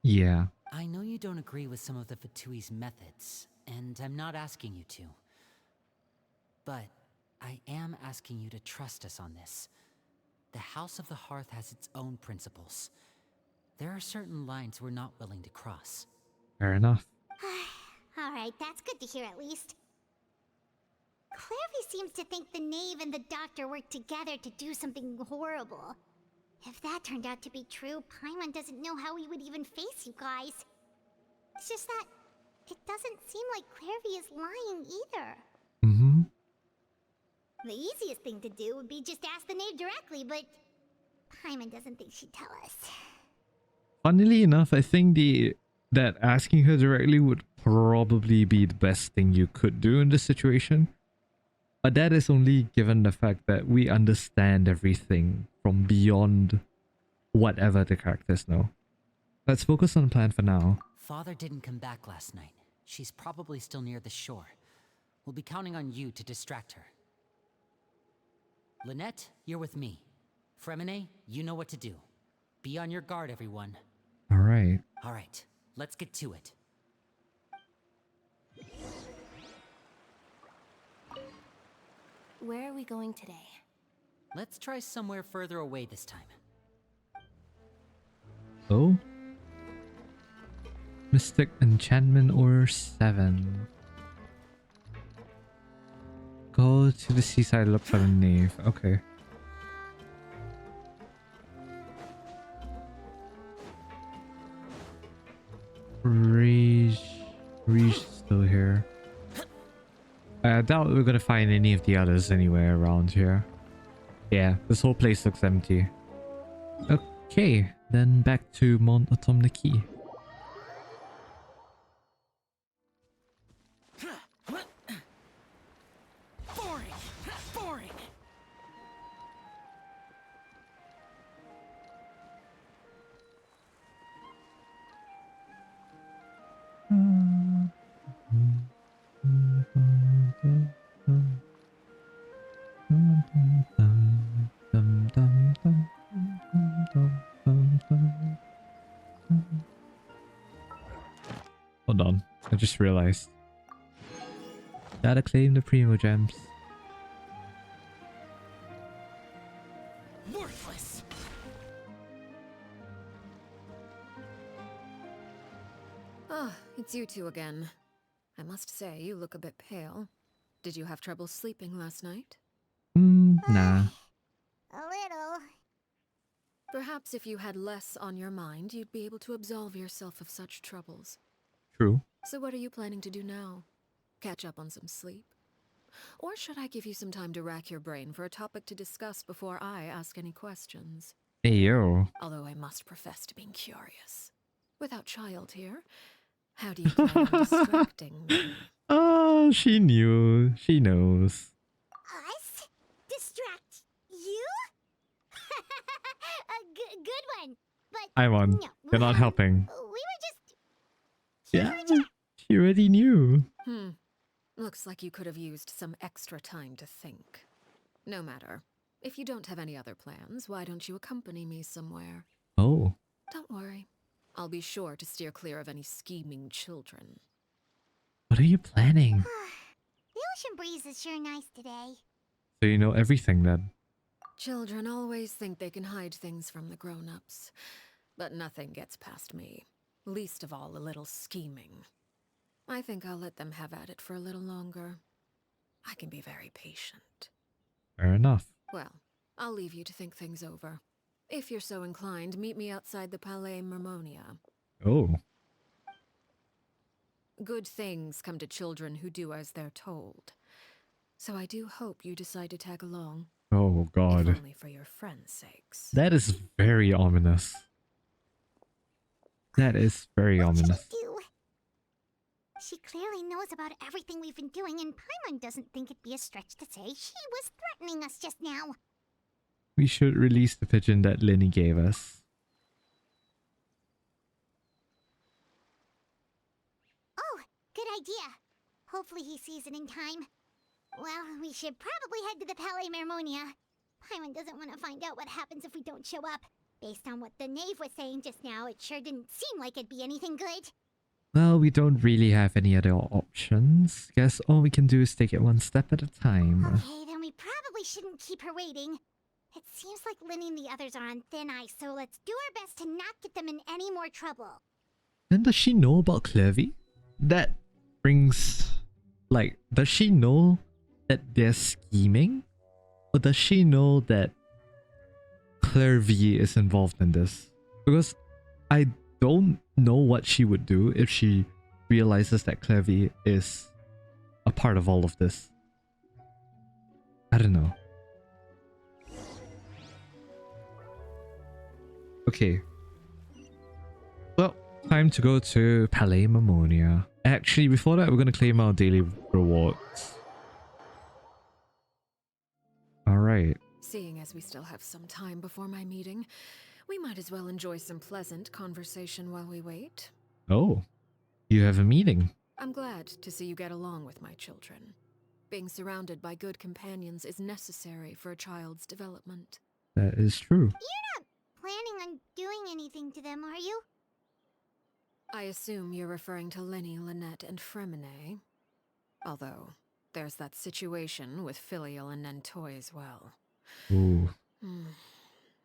Yeah. I know you don't agree with some of the Fatui's methods, and I'm not asking you to. But I am asking you to trust us on this. The House of the Hearth has its own principles. There are certain lines we're not willing to cross. Fair enough. Alright, that's good to hear at least. Clairvy seems to think the knave and the doctor worked together to do something horrible. If that turned out to be true, Paimon doesn't know how he would even face you guys. It's just that it doesn't seem like Clairvy is lying either. Mm-hmm. The easiest thing to do would be just ask the knave directly, but Paimon doesn't think she'd tell us. Funnily enough, I think that asking her directly would probably be the best thing you could do in this situation. But that is only given the fact that we understand everything from beyond whatever the characters know. Let's focus on the plan for now. Father didn't come back last night. She's probably still near the shore. We'll be counting on you to distract her. Lynette, you're with me. Fremine, you know what to do. Be on your guard, everyone. Alright. Alright, let's get to it. Where are we going today? Let's try somewhere further away this time. Oh? Mystic Enchantment Order 7. Go to the seaside, look for the nave. Okay. Rage still here. I doubt we're gonna find any of the others anywhere around here. Yeah, this whole place looks empty. Okay, then back to Mont Automniki. Boring! Boring! Hold on, I just realized. Gotta claim the Primo Gems. Worthless! Ah, it's you two again. I must say, you look a bit pale. Did you have trouble sleeping last night? Nah. A little. Perhaps if you had less on your mind, you'd be able to absolve yourself of such troubles. True. So what are you planning to do now? Catch up on some sleep? Or should I give you some time to rack your brain for a topic to discuss before I ask any questions? Hey yo. Although I must profess to being curious. Without child here, how do you plan on distracting me? Oh, she knew. She knows. Us? Distract you? A good one. But I won. no, You're not helping. we were just... Yeah, she already knew. Looks like you could have used some extra time to think. No matter. If you don't have any other plans, why don't you accompany me somewhere? Oh. Don't worry. I'll be sure to steer clear of any scheming children. What are you planning? The ocean breeze is sure nice today. So you know everything then? Children always think they can hide things from the grown-ups. But nothing gets past me. Least of all a little scheming. I think I'll let them have at it for a little longer. I can be very patient. Fair enough. Well, I'll leave you to think things over. If you're so inclined, meet me outside the Palais Mermonia. Oh. Good things come to children who do as they're told. So I do hope you decide to tag along. Oh god. If only for your friends' sakes. That is very ominous. That is very ominous. Do? She clearly knows about everything we've been doing, and Paimon doesn't think it'd be a stretch to say she was threatening us just now. We should release the pigeon that Linny gave us. Oh, good idea. Hopefully he sees it in time. Well, we should probably head to the Palais Mermonia. Paimon doesn't want to find out what happens if we don't show up. Based on what the knave was saying just now, it sure didn't seem like it'd be anything good. Well, we don't really have any other options. Guess all we can do is take it one step at a time. Okay, then we probably shouldn't keep her waiting. It seems like Linny and the others are on thin ice, so let's do our best to not get them in any more trouble. Then does she know about Clervy? That brings... Like, does she know that they're scheming? Or does she know that Clervy is involved in this? Because I don't know what she would do if she realizes that Clervy is a part of all of this. I don't know. Okay. Well, time to go to Palais Mermonia. Actually, before that, we're going to claim our daily rewards. Alright. Seeing as we still have some time before my meeting, we might as well enjoy some pleasant conversation while we wait. Oh, you have a meeting. I'm glad to see you get along with my children. Being surrounded by good companions is necessary for a child's development. That is true. You're not planning on doing anything to them, are you? I assume you're referring to Lenny, Lynette, and Fremine. Although, there's that situation with Filial and Nentoy as well. Ooh.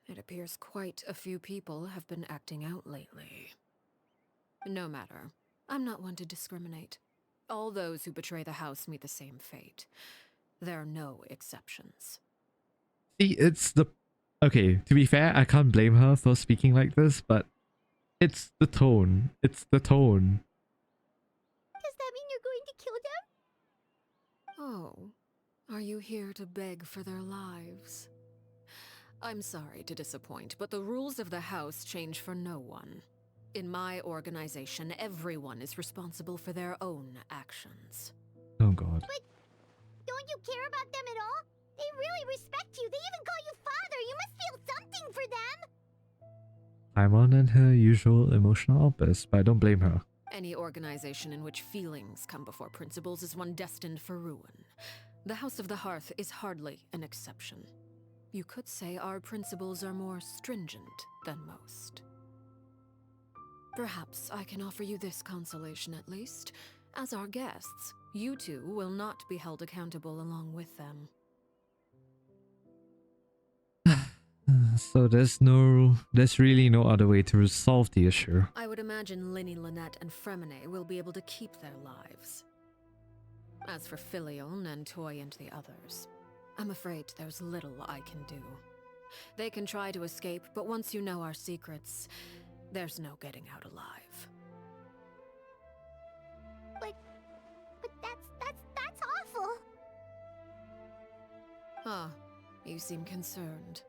It appears quite a few people have been acting out lately. No matter. I'm not one to discriminate. All those who betray the house meet the same fate. There are no exceptions. See, it's the... Okay, to be fair, I can't blame her for speaking like this, but it's the tone. It's the tone. Does that mean you're going to kill them? Oh, are you here to beg for their lives? I'm sorry to disappoint, but the rules of the house change for no one. In my organization, everyone is responsible for their own actions. Oh god. But don't you care about them at all? They really respect you. They even call you father. You must feel something for them. I'm on her usual emotional outburst, but I don't blame her. Any organization in which feelings come before principles is one destined for ruin. The House of the Hearth is hardly an exception. You could say our principles are more stringent than most. Perhaps I can offer you this consolation at least. As our guests, you two will not be held accountable along with them. So there's really no other way to resolve the issue. I would imagine Linny, Lynette, and Fremine will be able to keep their lives. As for Filial, Nantoy, and the others, I'm afraid there's little I can do. They can try to escape, but once you know our secrets, there's no getting out alive. But that's awful. Ah, you seem concerned.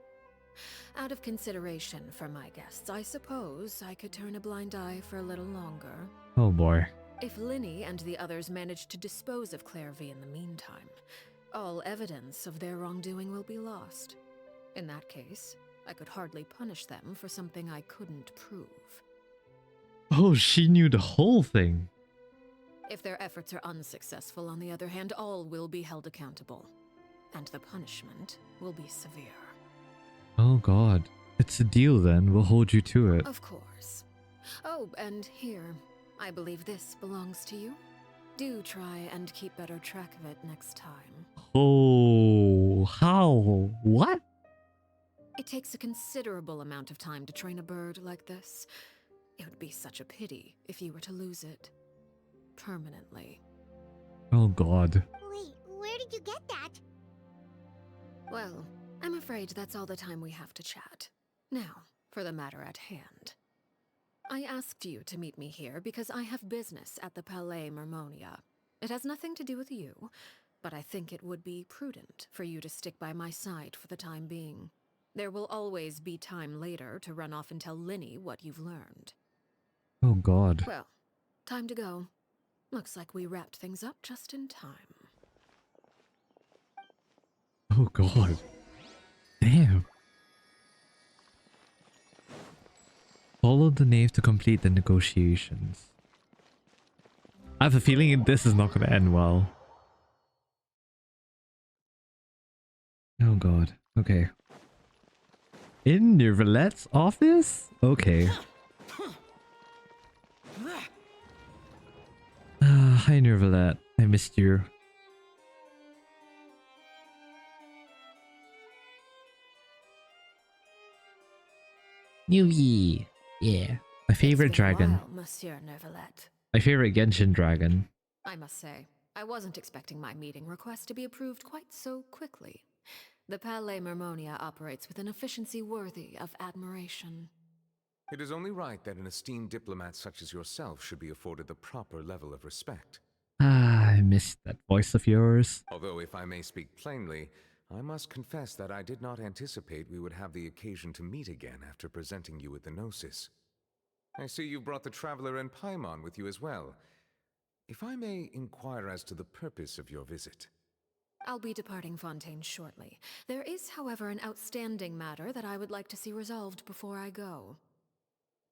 Out of consideration for my guests, I suppose I could turn a blind eye for a little longer. Oh boy. If Linny and the others manage to dispose of Clairvy in the meantime, all evidence of their wrongdoing will be lost. In that case, I could hardly punish them for something I couldn't prove. Oh, she knew the whole thing. If their efforts are unsuccessful, on the other hand, all will be held accountable. And the punishment will be severe. Oh god. It's a deal then. We'll hold you to it. Of course. Oh, and here, I believe this belongs to you. Do try and keep better track of it next time. Oh, how? What? It takes a considerable amount of time to train a bird like this. It would be such a pity if you were to lose it. Permanently. Oh god. Wait, where did you get that? Well, I'm afraid that's all the time we have to chat. Now, for the matter at hand. I asked you to meet me here because I have business at the Palais Mermonia. It has nothing to do with you, but I think it would be prudent for you to stick by my side for the time being. There will always be time later to run off and tell Linny what you've learned. Oh god. Well, time to go. Looks like we wrapped things up just in time. Oh god. Damn. Follow the knave to complete the negotiations. I have a feeling this is not going to end well. Oh god. Okay. In Nervalette's office? Okay. Hi Nervalette. I missed you. Newbie. Yeah. My favorite dragon. While, Monsieur Nervalette. My favorite Genshin dragon. I must say, I wasn't expecting my meeting request to be approved quite so quickly. The Palais Mermonia operates with an efficiency worthy of admiration. It is only right that an esteemed diplomat such as yourself should be afforded the proper level of respect. Ah, I missed that voice of yours. Although, if I may speak plainly, I must confess that I did not anticipate we would have the occasion to meet again after presenting you with the Gnosis. I see you brought the Traveler and Paimon with you as well. If I may inquire as to the purpose of your visit. I'll be departing Fontaine shortly. There is, however, an outstanding matter that I would like to see resolved before I go.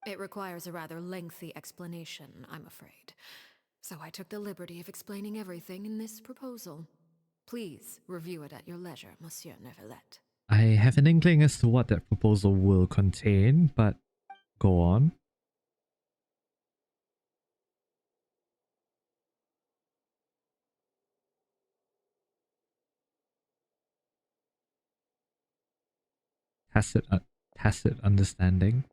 It requires a rather lengthy explanation, I'm afraid. So I took the liberty of explaining everything in this proposal. Please review it at your leisure, Monsieur Nervalette. I have an inkling as to what that proposal will contain, but go on. Tacit understanding.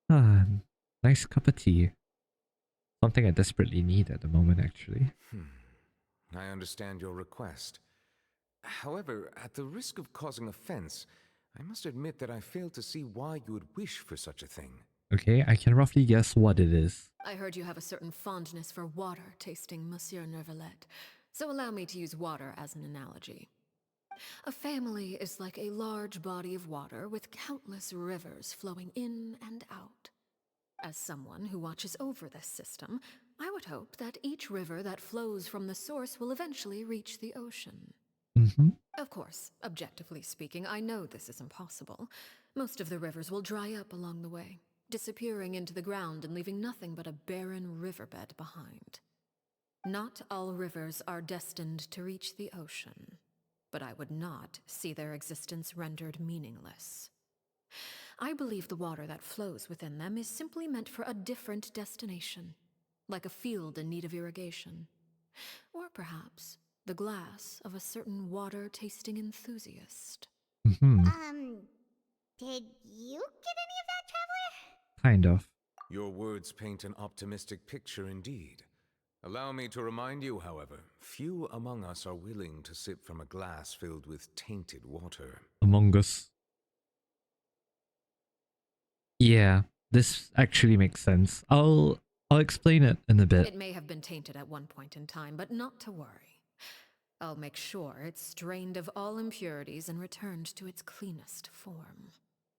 Ah, nice cup of tea. Something I desperately need at the moment, actually. I understand your request. However, at the risk of causing offense, I must admit that I fail to see why you would wish for such a thing. Okay, I can roughly guess what it is. I heard you have a certain fondness for water tasting, Monsieur Nervalet, so allow me to use water as an analogy. A family is like a large body of water with countless rivers flowing in and out. As someone who watches over this system, I would hope that each river that flows from the source will eventually reach the ocean. Mm-hmm. Of course, objectively speaking, I know this is impossible. Most of the rivers will dry up along the way, disappearing into the ground and leaving nothing but a barren riverbed behind. Not all rivers are destined to reach the ocean, but I would not see their existence rendered meaningless. I believe the water that flows within them is simply meant for a different destination, like a field in need of irrigation. Or perhaps the glass of a certain water-tasting enthusiast. Mm-hmm. Did you get any of that, Traveler? Kind of. Your words paint an optimistic picture indeed. Allow me to remind you, however, few among us are willing to sip from a glass filled with tainted water. Among Us. Yeah, this actually makes sense. I'll explain it in a bit. It may have been tainted at one point in time, but not to worry. I'll make sure it's strained of all impurities and returned to its cleanest form.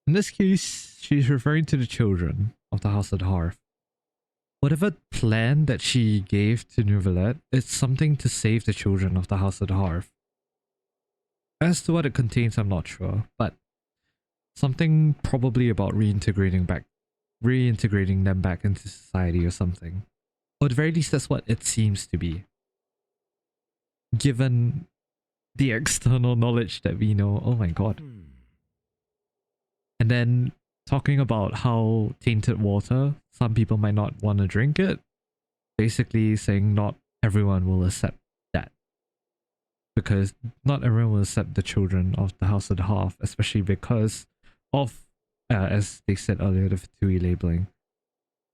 In this case, she's referring to the children of the House of the Hearth. Whatever plan that she gave to Neuvillette, it's something to save the children of the House of the Hearth. As to what it contains, I'm not sure, but something probably about reintegrating them back into society or something. Or at the very least, that's what it seems to be. Given the external knowledge that we know, oh my god. And then talking about how tainted water, some people might not want to drink it. Basically saying not everyone will accept that. Because not everyone will accept the children of the House of the Hearth, especially because of, as they said earlier, the Fatui labeling.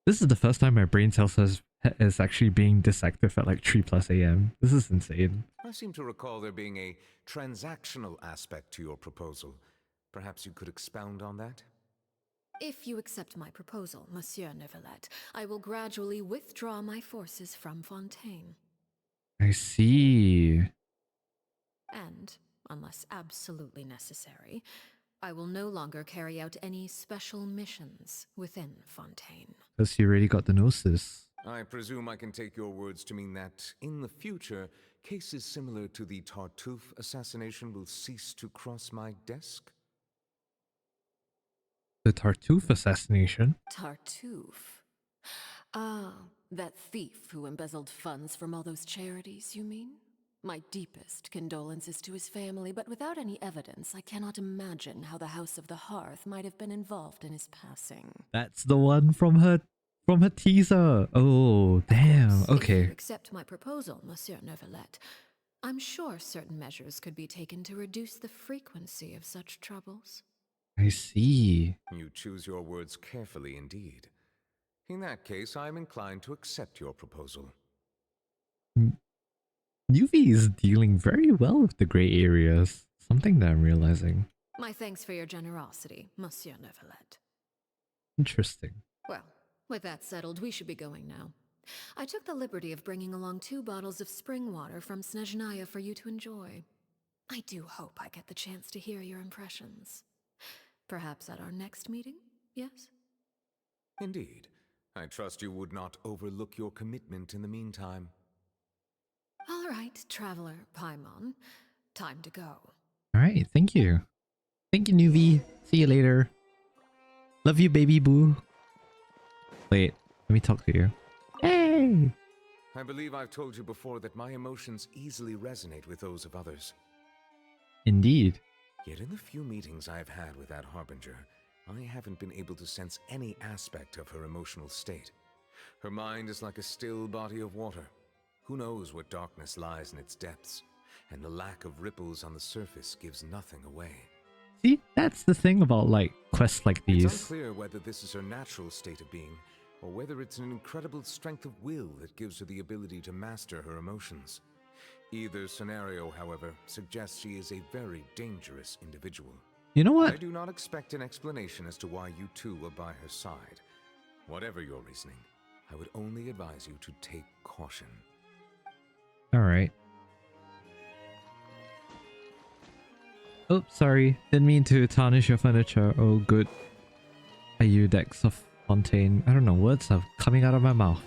This is the first time my brain cells is actually being disactive at like 3+ AM. This is insane. I seem to recall there being a transactional aspect to your proposal. Perhaps you could expound on that? If you accept my proposal, Monsieur Neuvillette, I will gradually withdraw my forces from Fontaine. I see. And, unless absolutely necessary, I will no longer carry out any special missions within Fontaine. Because you already got the gnosis. I presume I can take your words to mean that, in the future, cases similar to the Tartuffe assassination will cease to cross my desk? The Tartuffe assassination? Tartuffe? Ah, that thief who embezzled funds from all those charities, you mean? My deepest condolences to his family, but without any evidence, I cannot imagine how the House of the Hearth might have been involved in his passing. That's the one from her teaser. Oh, damn. Okay. If you accept my proposal, Monsieur Neuvillette, I'm sure certain measures could be taken to reduce the frequency of such troubles. I see. You choose your words carefully indeed. In that case, I am inclined to accept your proposal. Nuvi is dealing very well with the grey areas. Something that I'm realizing. My thanks for your generosity, Monsieur Neuvillette. Interesting. Well, with that settled, we should be going now. I took the liberty of bringing along 2 bottles of spring water from Snezhnaya for you to enjoy. I do hope I get the chance to hear your impressions. Perhaps at our next meeting, yes? Indeed. I trust you would not overlook your commitment in the meantime. All right, Traveler Paimon. Time to go. Alright, thank you. Thank you, Nuvi. See you later. Love you, baby boo. Wait, let me talk to you. Hey! I believe I've told you before that my emotions easily resonate with those of others. Indeed. Yet in the few meetings I've had with that Harbinger, I haven't been able to sense any aspect of her emotional state. Her mind is like a still body of water. Who knows what darkness lies in its depths, and the lack of ripples on the surface gives nothing away. See, That's the thing about like quests like It's these. unclear whether this is her natural state of being, or whether it's an incredible strength of will that gives her the ability to master her emotions. Either scenario, however, suggests she is a very dangerous individual. You know what? I do not expect an explanation as to why you two are by her side. Whatever your reasoning, I would only advise you to take caution. Alright. Oh, sorry. Didn't mean to tarnish your furniture. Oh, good. Are you Dex of Fontaine? I don't know. Words are coming out of my mouth.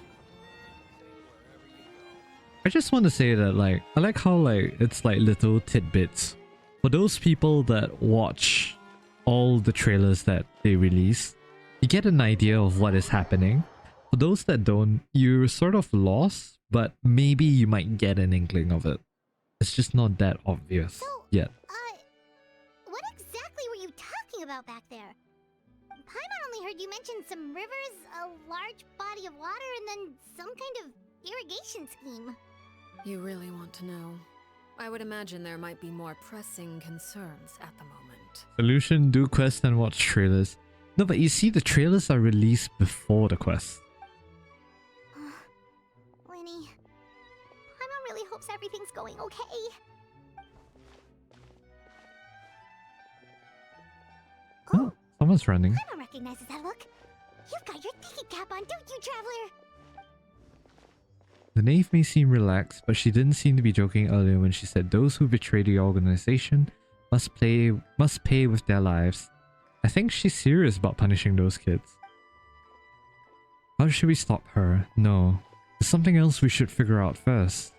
I just want to say that, like, I like how, like, it's like little tidbits. For those people that watch all the trailers that they release, you get an idea of what is happening. For those that don't, you're sort of lost, but maybe you might get an inkling of it. It's just not that obvious yet. What exactly were you talking about back there? Paimon only heard you mention some rivers, a large body of water, and then some kind of irrigation scheme. You really want to know? I would imagine there might be more pressing concerns at the moment. Solution, do quests and watch trailers. No, but you see, the trailers are released before the quest. Winnie, Paimon really hopes everything's going okay. Oh, someone's running. Paimon recognizes that look. You've got your thinking cap on, don't you, Traveler? The knave may seem relaxed, but she didn't seem to be joking earlier when she said those who betray the organization must pay with their lives. I think she's serious about punishing those kids. How should we stop her? No. There's something else we should figure out first.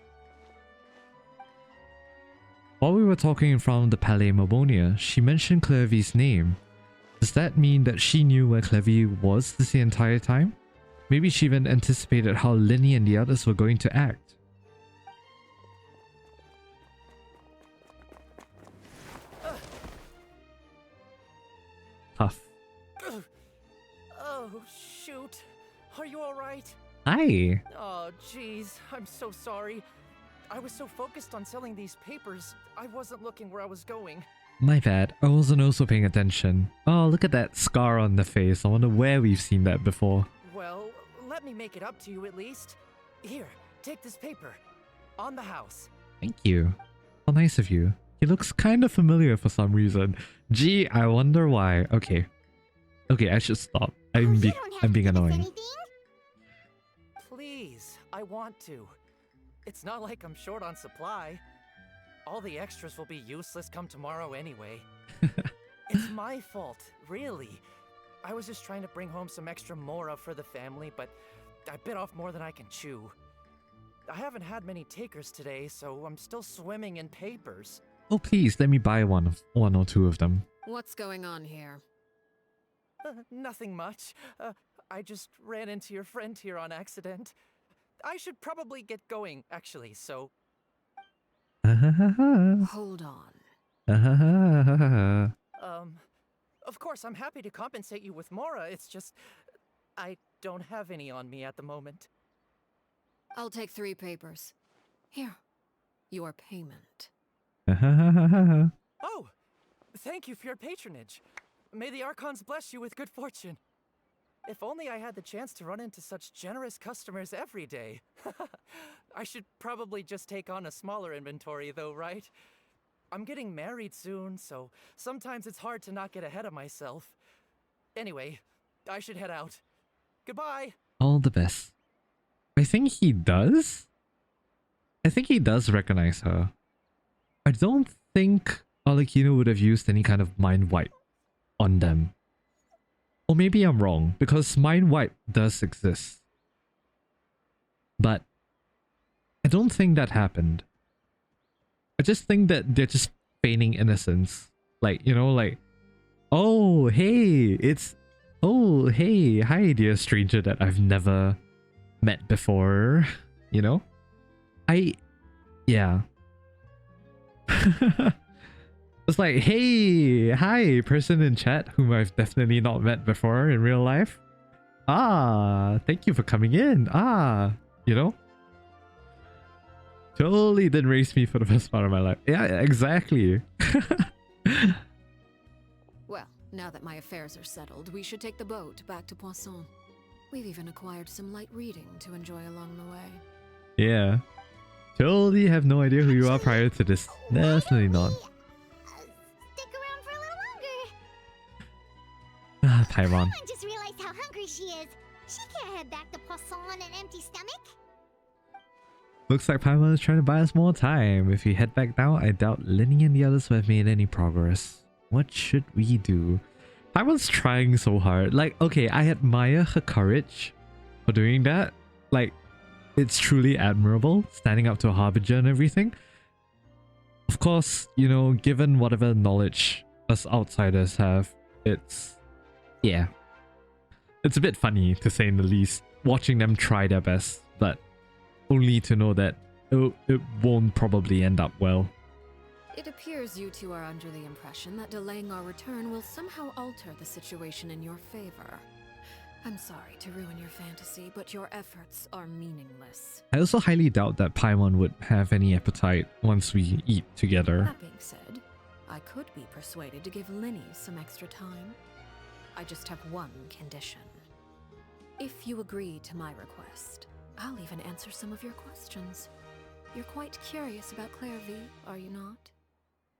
While we were talking in front of the Palais Mabonia, she mentioned Clervy's name. Does that mean that she knew where Clervy was this entire time? Maybe she even anticipated how Linny and the others were going to act. Tough. Oh, shoot. Are you alright? Hi! Oh, jeez. I'm so sorry. I was so focused on selling these papers, I wasn't looking where I was going. My bad, I wasn't also paying attention. Oh, look at that scar on the face. I wonder where we've seen that before. Well, let me make it up to you at least. Here, take this paper. On the house. Thank you. How nice of you. He looks kind of familiar for some reason. Gee, I wonder why. Okay. Okay, I should stop. I'm being annoying. Please, I want to. It's not like I'm short on supply. All the extras will be useless come tomorrow anyway. It's my fault, really. I was just trying to bring home some extra mora for the family, but I bit off more than I can chew. I haven't had many takers today, so I'm still swimming in papers. Oh please, let me buy one or two of them. What's going on here? Nothing much. I just ran into your friend here on accident. I should probably get going, actually, so... Hold on. Of course, I'm happy to compensate you with mora, it's just... I don't have any on me at the moment. I'll take 3 papers. Here. Your payment. Oh! Thank you for your patronage. May the Archons bless you with good fortune. If only I had the chance to run into such generous customers every day. I should probably just take on a smaller inventory though, right? I'm getting married soon, so sometimes it's hard to not get ahead of myself. Anyway, I should head out. Goodbye! All the best. I think he does? I think he does recognize her. I don't think Arlecchino would have used any kind of mind wipe on them. Or maybe I'm wrong, because mind wipe does exist. But I don't think that happened. I just think that they're just feigning innocence. Like, you know, like, oh, hey, oh, hey, hi, dear stranger that I've never met before. You know? Yeah. It's like, hey, hi, person in chat whom I've definitely not met before in real life. Ah, thank you for coming in. Ah, you know? Totally didn't raise me for the best part of my life. Yeah, exactly. Now that my affairs are settled, we should take the boat back to Poisson. We've even acquired some light reading to enjoy along the way. Yeah. Totally have no idea who you are prior to this. Definitely not. Stick around for a little longer. Ah, Paimon. I just realized how hungry she is. She can't head back to Poisson on an empty stomach. Looks like Paimon is trying to buy us more time. If we head back now, I doubt Linny and the others will have made any progress. What should we do? Paimon's trying so hard. Like, okay, I admire her courage for doing that. Like, it's truly admirable, standing up to a Harbinger and everything. Of course, you know, given whatever knowledge us outsiders have, it's... yeah. It's a bit funny, to say the least, watching them try their best, but only to know that it won't probably end up well. It appears you two are under the impression that delaying our return will somehow alter the situation in your favor. I'm sorry to ruin your fantasy, but your efforts are meaningless. I also highly doubt that Paimon would have any appetite once we eat together. That being said, I could be persuaded to give Linny some extra time. I just have one condition. If you agree to my request, I'll even answer some of your questions. You're quite curious about Clairvy, are you not?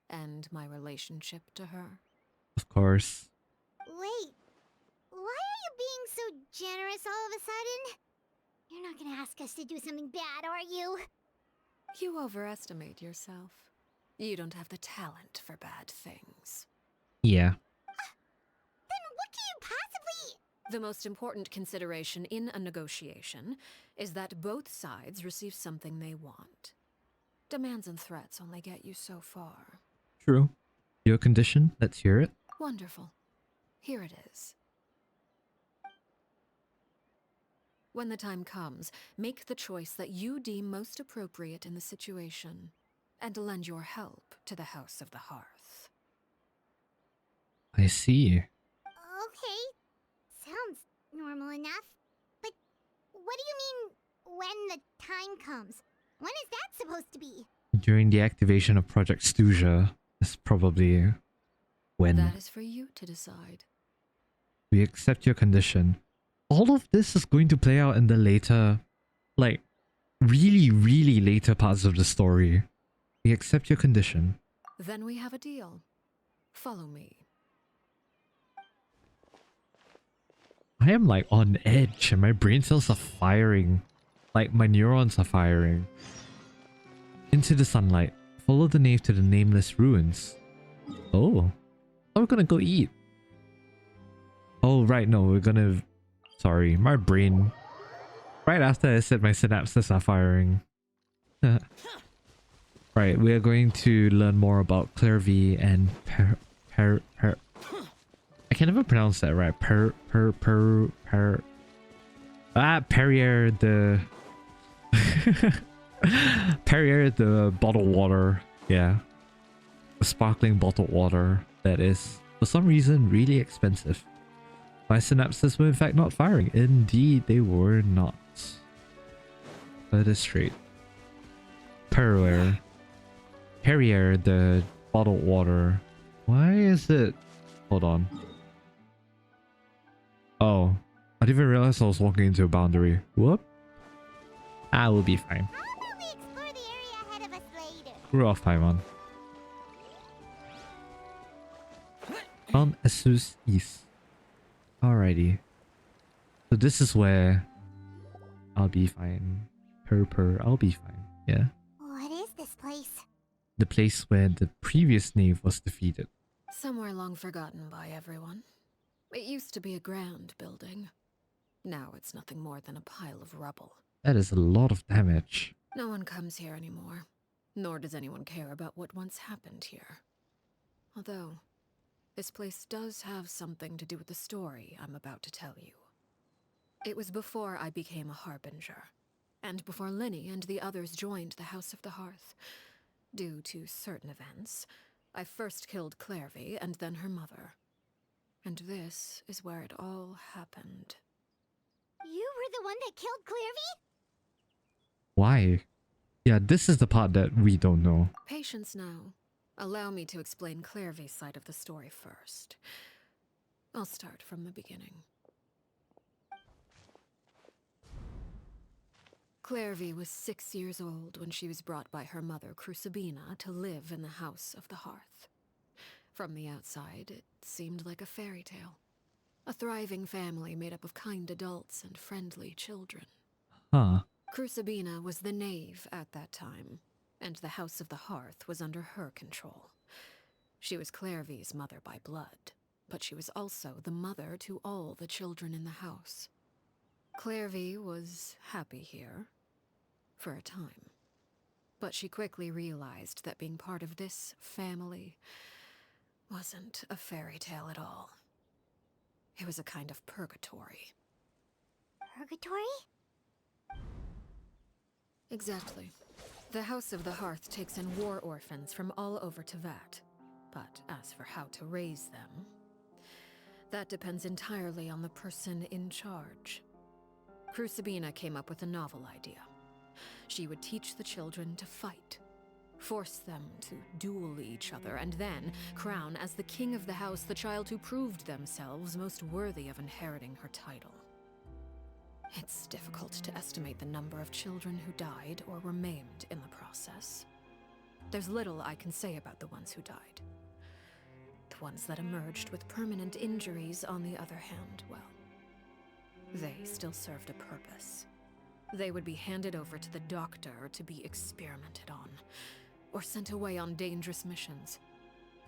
And my relationship to her. Of course. Wait, why are you being so generous all of a sudden? You're not gonna ask us to do something bad, are you? You overestimate yourself. You don't have the talent for bad things. Yeah. Then what can you possibly... The most important consideration in a negotiation is that both sides receive something they want. Demands and threats only get you so far. True. Your condition? Let's hear it. Wonderful. Here it is. When the time comes, make the choice that you deem most appropriate in the situation, and lend your help to the House of the Hearth. I see. Okay, sounds normal enough. But what do you mean, when the time comes? When is that supposed to be? During the activation of Project Stuja is probably when. That is for you to decide. We accept your condition. All of this is going to play out in the later, like, really, really later parts of the story. We accept your condition. Then we have a deal. Follow me. I am like on edge and my brain cells are firing. Like my neurons are firing. Into the sunlight. Follow the knave to the nameless ruins. Oh. We're gonna go eat. Oh right, no, we're gonna... Sorry, my brain... Right after I said my synapses are firing. Right, we are going to learn more about Clairvy and I can never pronounce that right. Perrier the... Perrier the bottled water. Yeah. The sparkling bottled water that is, for some reason, really expensive. My synapses were in fact not firing. Indeed, they were not. That is straight. Perrier the bottled water. Why is it... Hold on. Oh. I didn't even realize I was walking into a boundary. Whoop. I will be fine. How about we explore the area ahead of us later? We're off, Paimon. On Asus East. Alrighty. So this is where I'll be fine. I'll be fine. Yeah. What is this place? The place where the previous knave was defeated. Somewhere long forgotten by everyone. It used to be a grand building. Now it's nothing more than a pile of rubble. That is a lot of damage. No one comes here anymore. Nor does anyone care about what once happened here. Although, this place does have something to do with the story I'm about to tell you. It was before I became a Harbinger, and before Linny and the others joined the House of the Hearth. Due to certain events, I first killed Clairvy and then her mother. And this is where it all happened. You were the one that killed Clairvy? Why? Yeah, this is the part that we don't know. Patience now. Allow me to explain Clairvy's side of the story first. I'll start from the beginning. Clairvy was 6 years old when she was brought by her mother, Crucibina, to live in the House of the Hearth. From the outside, it seemed like a fairy tale. A thriving family made up of kind adults and friendly children. Huh. Crucibina was the knave at that time, and the House of the Hearth was under her control. She was Clairvy's mother by blood, but she was also the mother to all the children in the house. Clairvy was happy here, for a time. But she quickly realized that being part of this family wasn't a fairy tale at all. It was a kind of purgatory. Purgatory? Exactly. The House of the Hearth takes in war orphans from all over Tevat. But as for how to raise them, that depends entirely on the person in charge. Crucibina came up with a novel idea. She would teach the children to fight, force them to duel each other, and then crown as the king of the house the child who proved themselves most worthy of inheriting her title. It's difficult to estimate the number of children who died or were maimed in the process. There's little I can say about the ones who died. The ones that emerged with permanent injuries, on the other hand, well, they still served a purpose. They would be handed over to the doctor to be experimented on, or sent away on dangerous missions.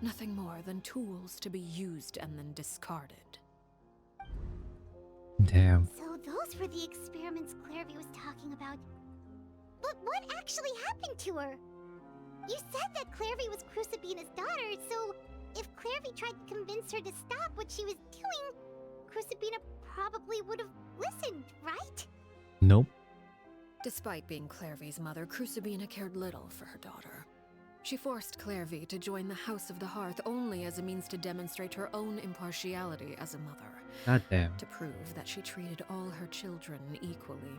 Nothing more than tools to be used and then discarded. Damn. So those were the experiments Clairvy was talking about. But what actually happened to her? You said that Clairvy was Crucibina's daughter, so if Clairvy tried to convince her to stop what she was doing, Crucibina probably would have listened, right? Nope. Despite being Clairvy's mother, Crucibina cared little for her daughter. She forced Clairvy to join the House of the Hearth only as a means to demonstrate her own impartiality as a mother. God damn. To prove that she treated all her children equally.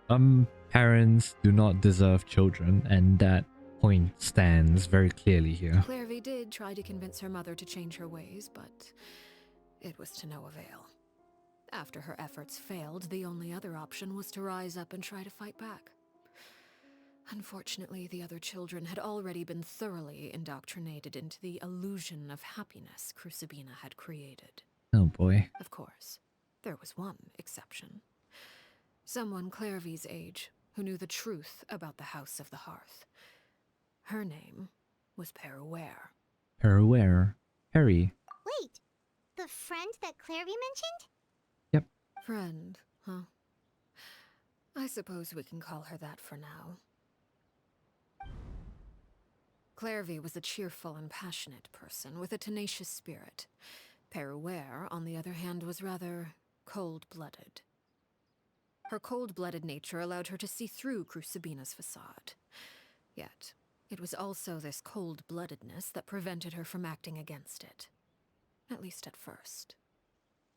Some parents do not deserve children, and that point stands very clearly here. Clairvy did try to convince her mother to change her ways, but it was to no avail. After her efforts failed, the only other option was to rise up and try to fight back. Unfortunately, the other children had already been thoroughly indoctrinated into the illusion of happiness Crucibina had created. Oh boy. Of course, there was one exception. Someone Clairvy's age who knew the truth about the House of the Hearth. Her name was Peruere. Peruere. Harry. Wait, the friend that Clairvy mentioned? Yep. Friend, huh? I suppose we can call her that for now. Clairvy was a cheerful and passionate person with a tenacious spirit. Peruere, on the other hand, was rather cold-blooded. Her cold-blooded nature allowed her to see through Crucibina's facade. Yet, it was also this cold-bloodedness that prevented her from acting against it. At least at first.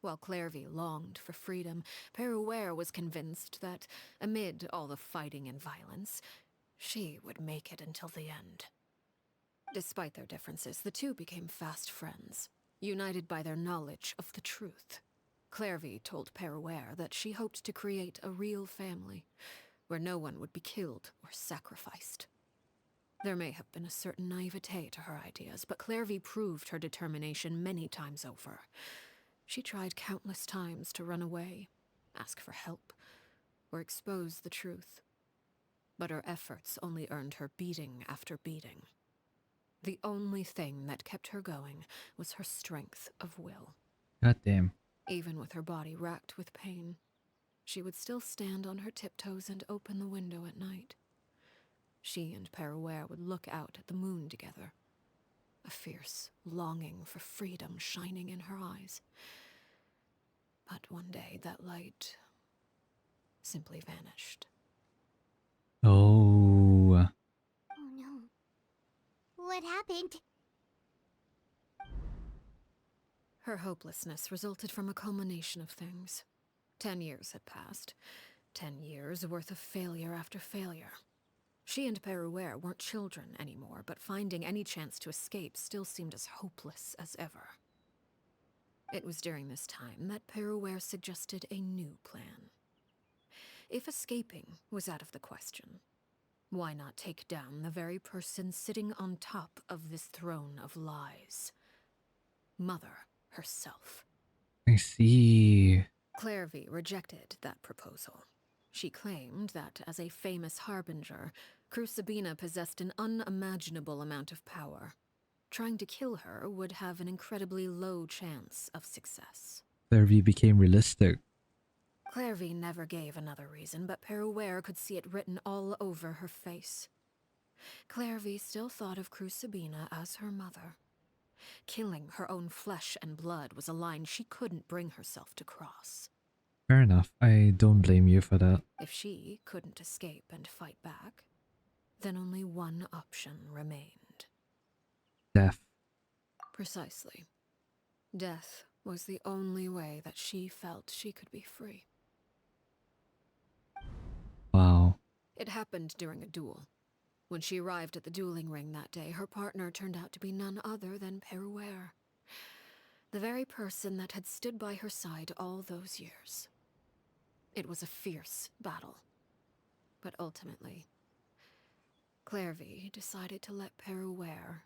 While Clairvy longed for freedom, Peruere was convinced that, amid all the fighting and violence, she would make it until the end. Despite their differences, the two became fast friends, united by their knowledge of the truth. Clairvy told Peruere that she hoped to create a real family, where no one would be killed or sacrificed. There may have been a certain naivete to her ideas, but Clairvy proved her determination many times over. She tried countless times to run away, ask for help, or expose the truth. But her efforts only earned her beating after beating. The only thing that kept her going was her strength of will. God damn. Even with her body racked with pain, she would still stand on her tiptoes and open the window at night. She and Peruere would look out at the moon together, a fierce longing for freedom shining in her eyes. But one day that light simply vanished. Oh. Oh no. What happened? Her hopelessness resulted from a culmination of things. 10 years had passed. 10 years worth of failure after failure. She and Peruere weren't children anymore, but finding any chance to escape still seemed as hopeless as ever. It was during this time that Peruware suggested a new plan. If escaping was out of the question, why not take down the very person sitting on top of this throne of lies? Mother herself. I see. Clairvy rejected that proposal. She claimed that as a famous harbinger, Crucibina possessed an unimaginable amount of power. Trying to kill her would have an incredibly low chance of success. Clairvy became realistic. Clairvy never gave another reason, but Peruware could see it written all over her face. Clairvy still thought of Crucibina as her mother. Killing her own flesh and blood was a line she couldn't bring herself to cross. Fair enough. I don't blame you for that. If she couldn't escape and fight back, then only one option remained. Death. Precisely. Death was the only way that she felt she could be free. Wow. It happened during a duel. When she arrived at the dueling ring that day, her partner turned out to be none other than Peruware. The very person that had stood by her side all those years. It was a fierce battle. But ultimately, Clairvy decided to let Peruware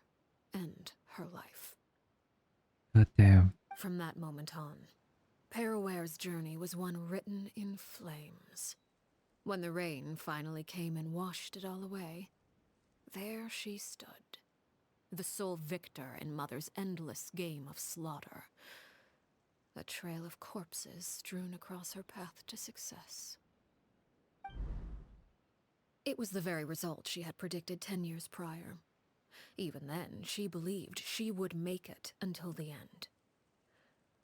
end her life. God damn. From that moment on, Peruware's journey was one written in flames. When the rain finally came and washed it all away, there she stood, the sole victor in Mother's endless game of slaughter. A trail of corpses strewn across her path to success. It was the very result she had predicted 10 years prior. Even then, she believed she would make it until the end.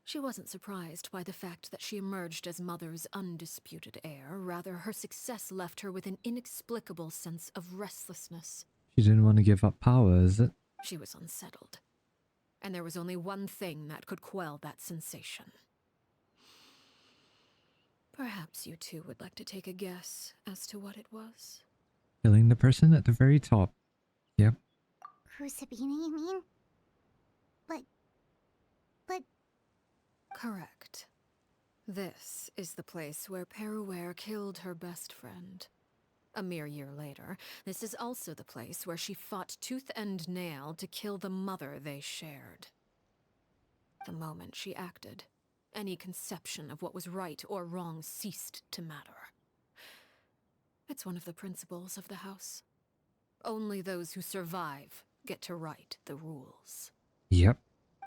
She wasn't surprised by the fact that she emerged as Mother's undisputed heir. Rather, her success left her with an inexplicable sense of restlessness. She didn't want to give up power, is it? She was unsettled. And there was only one thing that could quell that sensation. Perhaps you two would like to take a guess as to what it was? Killing the person at the very top. Yep. Crucibina, you mean? But... Correct. This is the place where Peruware killed her best friend. A mere year later, this is also the place where she fought tooth and nail to kill the mother they shared. The moment she acted, any conception of what was right or wrong ceased to matter. It's one of the principles of the house. Only those who survive get to write the rules. Yep.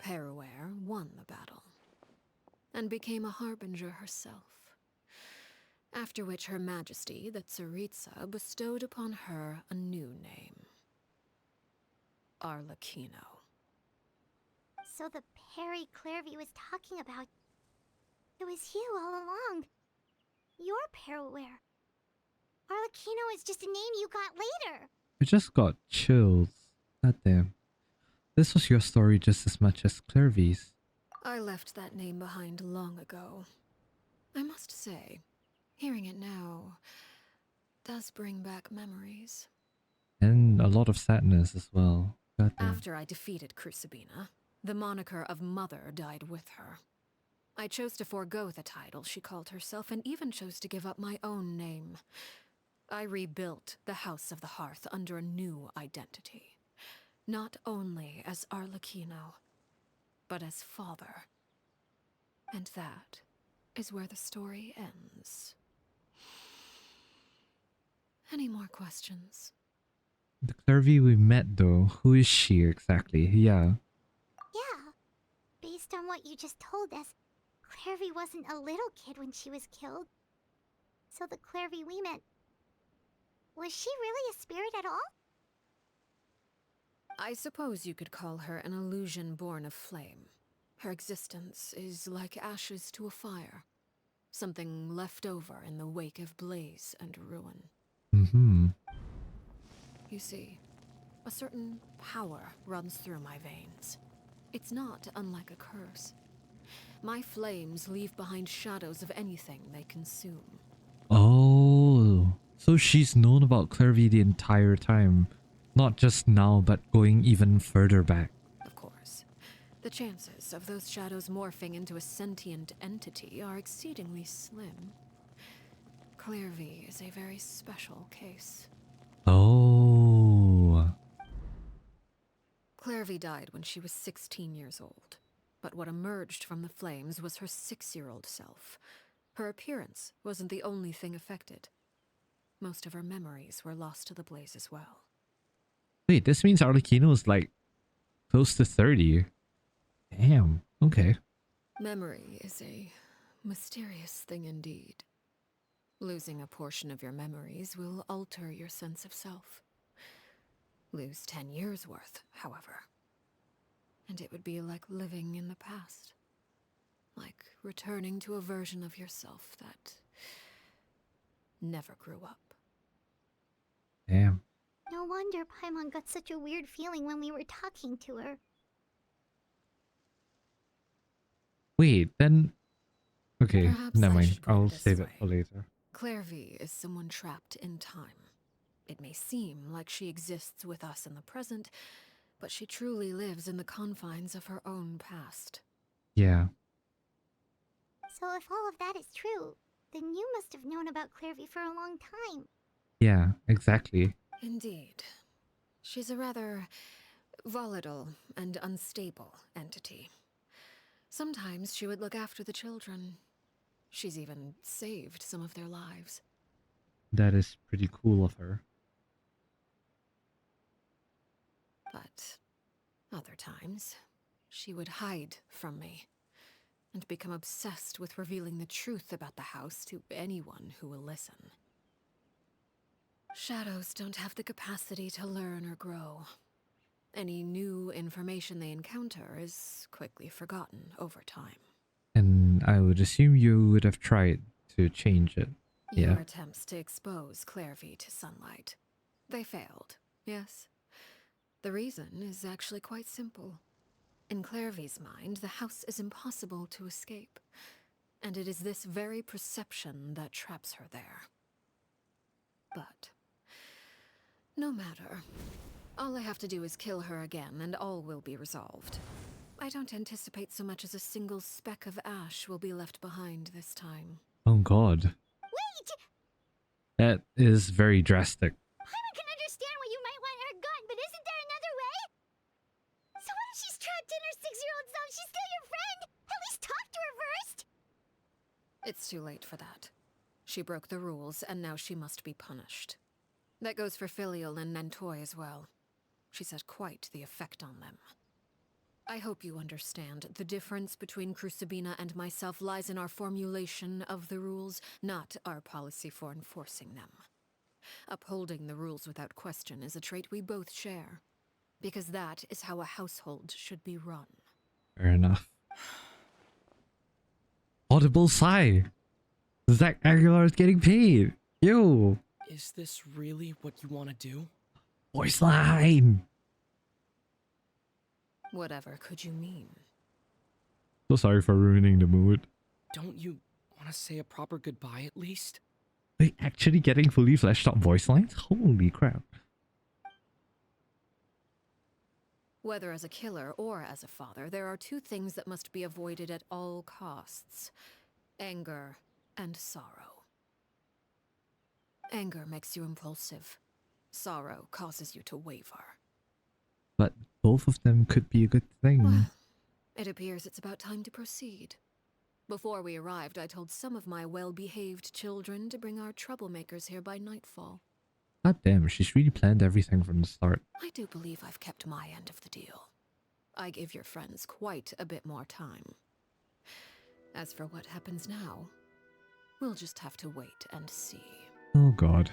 Peruware won the battle, and became a harbinger herself. After which Her Majesty, the Tsaritsa, bestowed upon her a new name. Arlecchino. So the Perry Clairvy was talking about... It was you all along. You're Peruware. Arlecchino is just a name you got later. I just got chills. God damn. This was your story just as much as Clairvy's. I left that name behind long ago. I must say, hearing it now does bring back memories. And a lot of sadness as well. God damn. After I defeated Crucibina, the moniker of Mother died with her. I chose to forego the title she called herself, and even chose to give up my own name. I rebuilt the House of the Hearth under a new identity. Not only as Arlecchino, but as father. And that is where the story ends. Any more questions? The Clairvy we met though, who is she exactly? Yeah. Yeah. Based on what you just told us, Clairvy wasn't a little kid when she was killed. So the Clairvy we met... Was she really a spirit at all? I suppose you could call her an illusion born of flame. Her existence is like ashes to a fire. Something left over in the wake of blaze and ruin. Mm-hmm. You see, a certain power runs through my veins. It's not unlike a curse. My flames leave behind shadows of anything they consume. Oh, so she's known about Clairvy the entire time. Not just now, but going even further back. Of course. The The chances of those shadows morphing into a sentient entity are exceedingly slim. Clairvy is a very special case. Oh. Clairvy died when she was 16 years old, but what emerged from the flames was her 6-year-old self. Her appearance wasn't the only thing affected. Most of her memories were lost to the blaze as well. Wait, this means Arlecchino is like close to 30. Damn. Okay. Memory is a mysterious thing indeed. Losing a portion of your memories will alter your sense of self. Lose 10 years worth, however, and it would be like living in the past. Like returning to a version of yourself that never grew up. Damn. No wonder Paimon got such a weird feeling when we were talking to her. Wait, then... Okay, Perhaps never I mind. should put I'll it this save it way. for later. Clairvy is someone trapped in time. It may seem like she exists with us in the present, but she truly lives in the confines of her own past. Yeah. So if all of that is true, then you must have known about Clairvy for a long time. Yeah, exactly. Indeed. She's a rather volatile and unstable entity. Sometimes she would look after the children. She's even saved some of their lives. That is pretty cool of her. But other times, she would hide from me and become obsessed with revealing the truth about the house to anyone who will listen. Shadows don't have the capacity to learn or grow. Any new information they encounter is quickly forgotten over time. And I would assume you would have tried to change it. Your Yeah. attempts to expose Clairvy to sunlight. They failed, yes? The reason is actually quite simple. In Clairvy's mind, the house is impossible to escape. And it is this very perception that traps her there. But no matter. All I have to do is kill her again, and all will be resolved. I don't anticipate so much as a single speck of ash will be left behind this time. Oh god. Wait! That is very drastic. Paimon can understand why you might want her gone, but isn't there another way? So what if she's trapped in her 6-year-old self? She's still your friend! At least talk to her first! It's too late for that. She broke the rules, and now she must be punished. That goes for Filial and Nantoy as well. She's had quite the effect on them. I hope you understand the difference between Crucibina and myself lies in our formulation of the rules, not our policy for enforcing them. Upholding the rules without question is a trait we both share, because that is how a household should be run. Fair enough. Audible sigh. Zach Aguilar is getting paid. Yo. Is this really what you want to do? Voice line. Whatever could you mean? So sorry for ruining the mood. Don't you want to say a proper goodbye at least? Wait, actually getting fully fleshed out voice lines? Holy crap. Whether as a killer or as a father, there are two things that must be avoided at all costs: anger and sorrow. Anger makes you impulsive. Sorrow causes you to waver. But both of them could be a good thing. Well, it appears it's about time to proceed. Before we arrived, I told some of my well-behaved children to bring our troublemakers here by nightfall. God damn, she's really planned everything from the start. I do believe I've kept my end of the deal. I give your friends quite a bit more time. As for what happens now, we'll just have to wait and see. Oh god.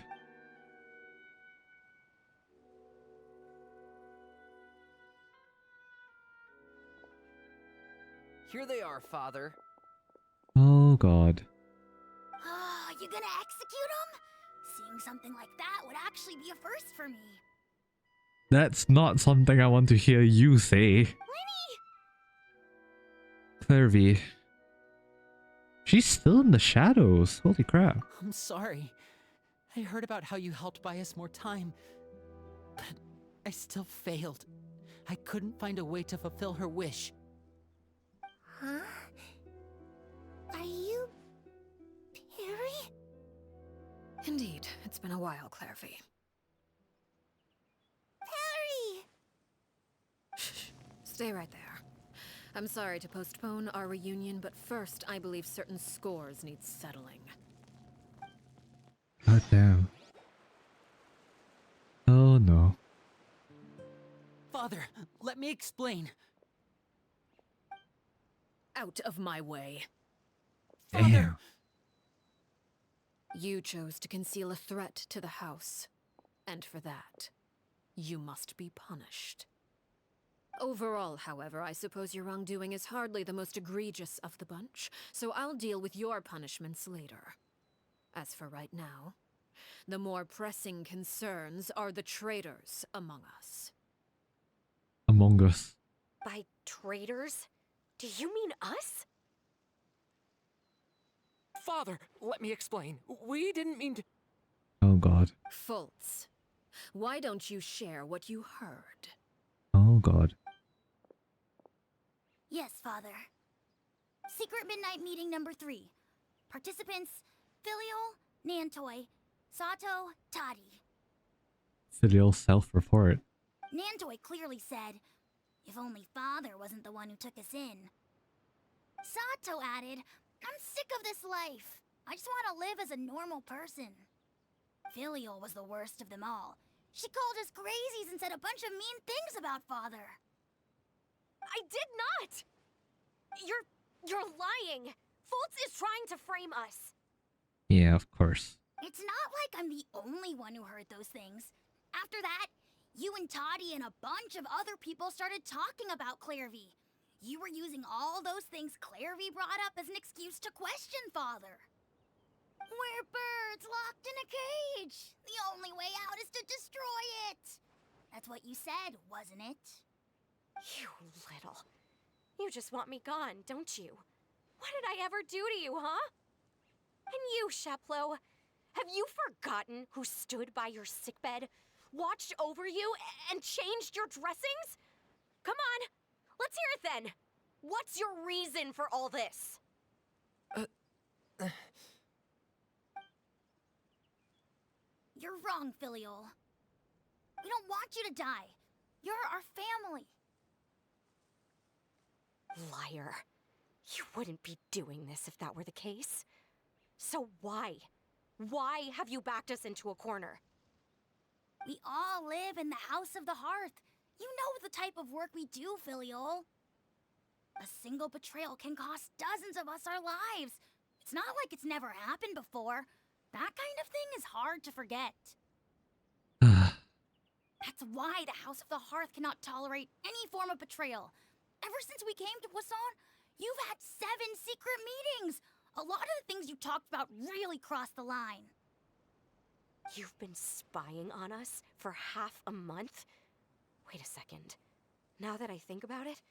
Here they are, Father. Oh god. Ah, you gonna execute him? Seeing something like that would actually be a first for me. That's not something I want to hear you say. Lenny! Clairvy. She's still in the shadows. Holy crap. I'm sorry. I heard about how you helped buy us more time, but I still failed. I couldn't find a way to fulfill her wish. It's been a while, Clairvy. Harry! Shh. Stay right there. I'm sorry to postpone our reunion, but first I believe certain scores need settling. God damn. Oh no. Father, let me explain. Out of my way. Damn. You chose to conceal a threat to the house, and for that, you must be punished. Overall, however, I suppose your wrongdoing is hardly the most egregious of the bunch, so I'll deal with your punishments later. As for right now, the more pressing concerns are the traitors among us. Among Us. By traitors? Do you mean us? Father, let me explain. We didn't mean to. Oh god. Fultz, why don't you share what you heard? Oh god. Yes, Father. Secret midnight meeting number 3. Participants: Filial, Nantoy, Sato, Toddy. Filial self-report. Nantoy clearly said, "If only Father wasn't the one who took us in." Sato added, "I'm sick of this life. I just want to live as a normal person." Filial was the worst of them all. She called us crazies and said a bunch of mean things about Father. I did not! You're lying! Fultz is trying to frame us. Yeah, of course. It's not like I'm the only one who heard those things. After that, you and Toddy and a bunch of other people started talking about Clairvy. You were using all those things Clairvy brought up as an excuse to question Father. We're birds locked in a cage. The only way out is to destroy it. That's what you said, wasn't it? You little. You just want me gone, don't you? What did I ever do to you, huh? And you, Sheplo, have you forgotten who stood by your sickbed, watched over you, and changed your dressings? Come on, let's hear it then. What's your reason for all this? You're wrong, Filial. We don't want you to die. You're our family. Liar. You wouldn't be doing this if that were the case. So why? Why have you backed us into a corner? We all live in the House of the Hearth. You know the type of work we do, Filial. A single betrayal can cost dozens of us our lives. It's not like it's never happened before. That kind of thing is hard to forget. That's why the House of the Hearth cannot tolerate any form of betrayal. Ever since we came to Poisson, you've had 7 secret meetings. A lot of the things you talked about really crossed the line. You've been spying on us for half a month? Wait a second. Now that I think about it,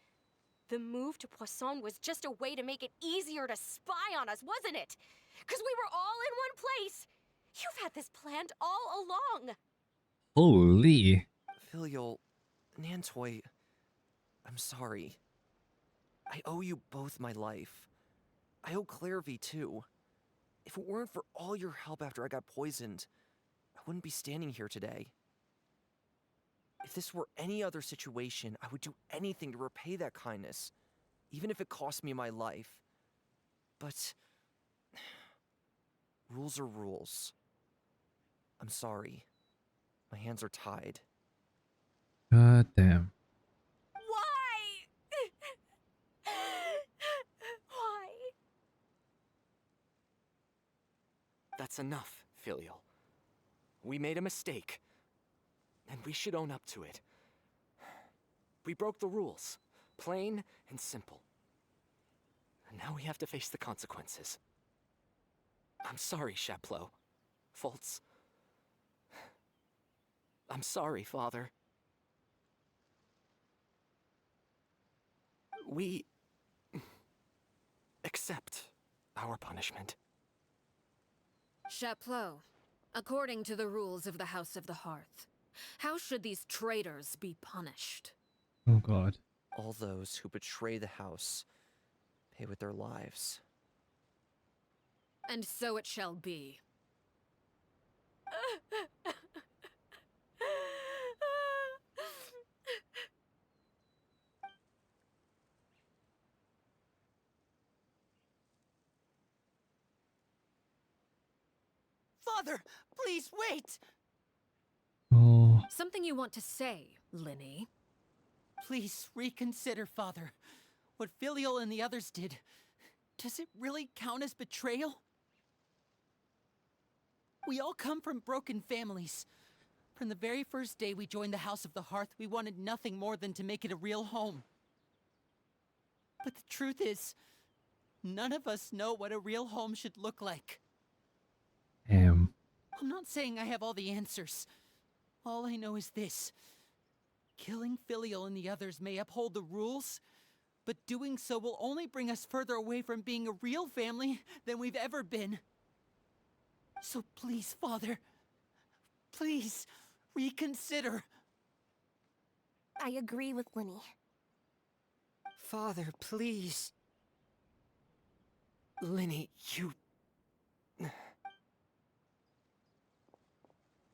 the move to Poisson was just a way to make it easier to spy on us, wasn't it? Because we were all in one place. You've had this planned all along. Holy. Filial, Nantoy, I'm sorry. I owe you both my life. I owe Clairvy too. If it weren't for all your help after I got poisoned, I wouldn't be standing here today. If this were any other situation, I would do anything to repay that kindness, even if it cost me my life. But rules are rules. I'm sorry. My hands are tied. God damn. Why? Why? That's enough, Filial. We made a mistake, and we should own up to it. We broke the rules, plain and simple. And now we have to face the consequences. I'm sorry, Sheplo. Fultz. I'm sorry, Father. We accept our punishment. Chapleau, according to the rules of the House of the Hearth, how should these traitors be punished? Oh god. All those who betray the house pay with their lives. And so it shall be. Father, please wait! Oh, Something you want to say, Linny? Please reconsider, Father. What Filial and the others did, does it really count as betrayal? We all come from broken families. From the very first day we joined the House of the Hearth, we wanted nothing more than to make it a real home. But the truth is, none of us know what a real home should look like. damn. I'm not saying I have all the answers. All I know is this. Killing Filial and the others may uphold the rules, but doing so will only bring us further away from being a real family than we've ever been. So please, Father, please reconsider. I agree with Linny. Father, please. Linny, you...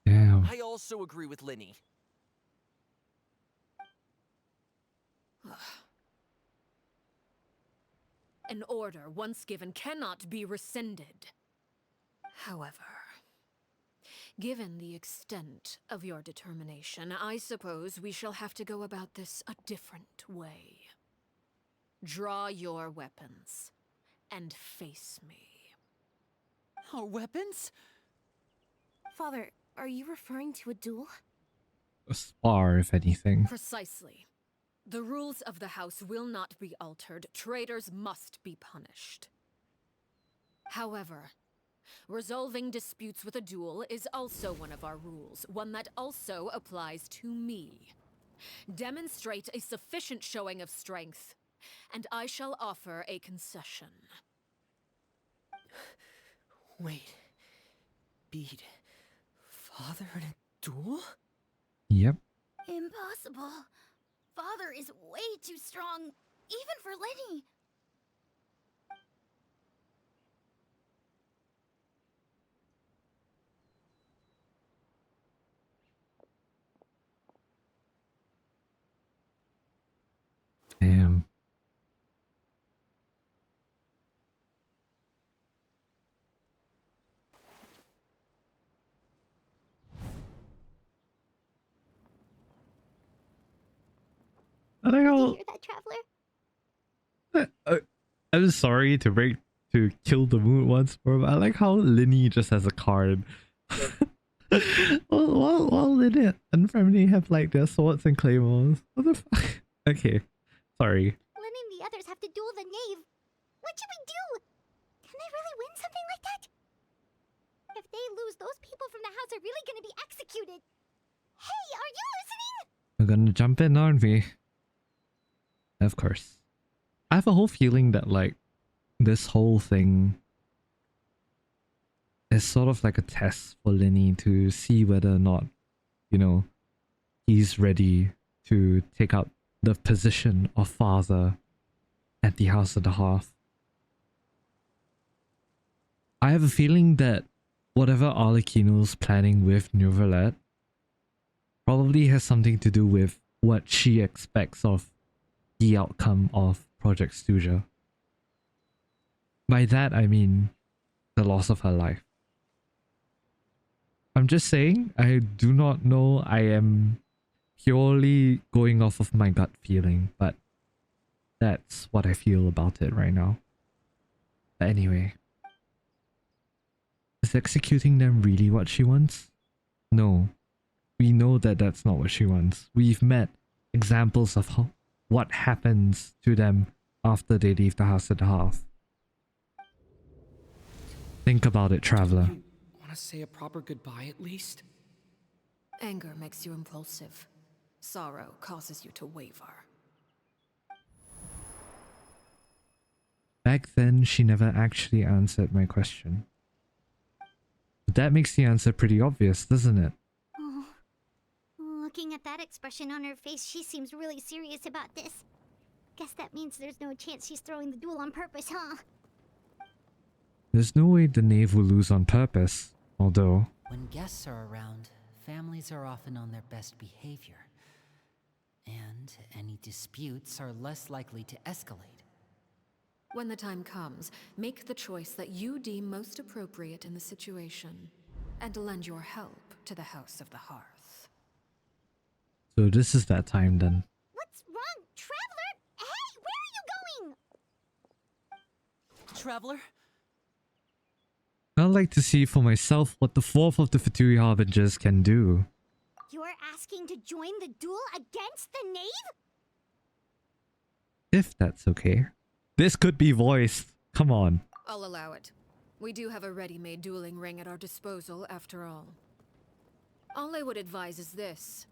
Damn. I also agree with Linny. An order once given cannot be rescinded. However, given the extent of your determination, I suppose we shall have to go about this a different way. Draw your weapons and face me. Our weapons? Father, are you referring to a duel? A spar, if anything. Precisely. The rules of the house will not be altered. Traitors must be punished. However, resolving disputes with a duel is also one of our rules, one that also applies to me. Demonstrate a sufficient showing of strength, and I shall offer a concession. Wait. Bede. Father in a duel? Yep. Impossible. Father is way too strong, even for Lenny. Damn. I don't Did you know. hear that, Traveler? I'm sorry to kill the mood once more, but I like how Linny just has a card. while Linny and Family have like their swords and claymores. What the fuck? Okay, sorry. Lenny and the others have to duel the knave. What should we do? Can they really win something like that? If they lose, those people from the house are really gonna be executed. Hey, are you listening? We're gonna jump in, aren't we? Of course. I have a whole feeling that like this whole thing is sort of like a test for Linny to see whether or not, you know, he's ready to take up the position of father at the House of the Hearth. I have a feeling that whatever Arlecchino's planning with Neuvillette probably has something to do with what she expects of the outcome of Project Stuja. By that I mean the loss of her life. I'm just saying, I do not know, I am purely going off of my gut feeling, but that's what I feel about it right now. But anyway. Is executing them really what she wants? No. We know that that's not what she wants. We've met examples of what happens to them after they leave the House of the Hearth. Think about it, Traveler. You want to say a proper goodbye at least? Anger makes you impulsive. Sorrow causes you to waver. Back then, she never actually answered my question. But that makes the answer pretty obvious, doesn't it? Oh. Looking at that expression on her face, she seems really serious about this. Guess that means there's no chance she's throwing the duel on purpose, huh? There's no way the knave will lose on purpose. Although, When guests are around, families are often on their best behavior. And any disputes are less likely to escalate. When the time comes, make the choice that you deem most appropriate in the situation, and lend your help to the House of the Hearth. so this is that time then. What's wrong, Traveler? Hey, where are you going? Traveler? I'd like to see for myself what the fourth of the Fatui Harbingers can do. You're asking to join the duel against the knave? If that's okay. This could be voiced. Come on. I'll allow it. We do have a ready-made dueling ring at our disposal, after all. All I would advise is this.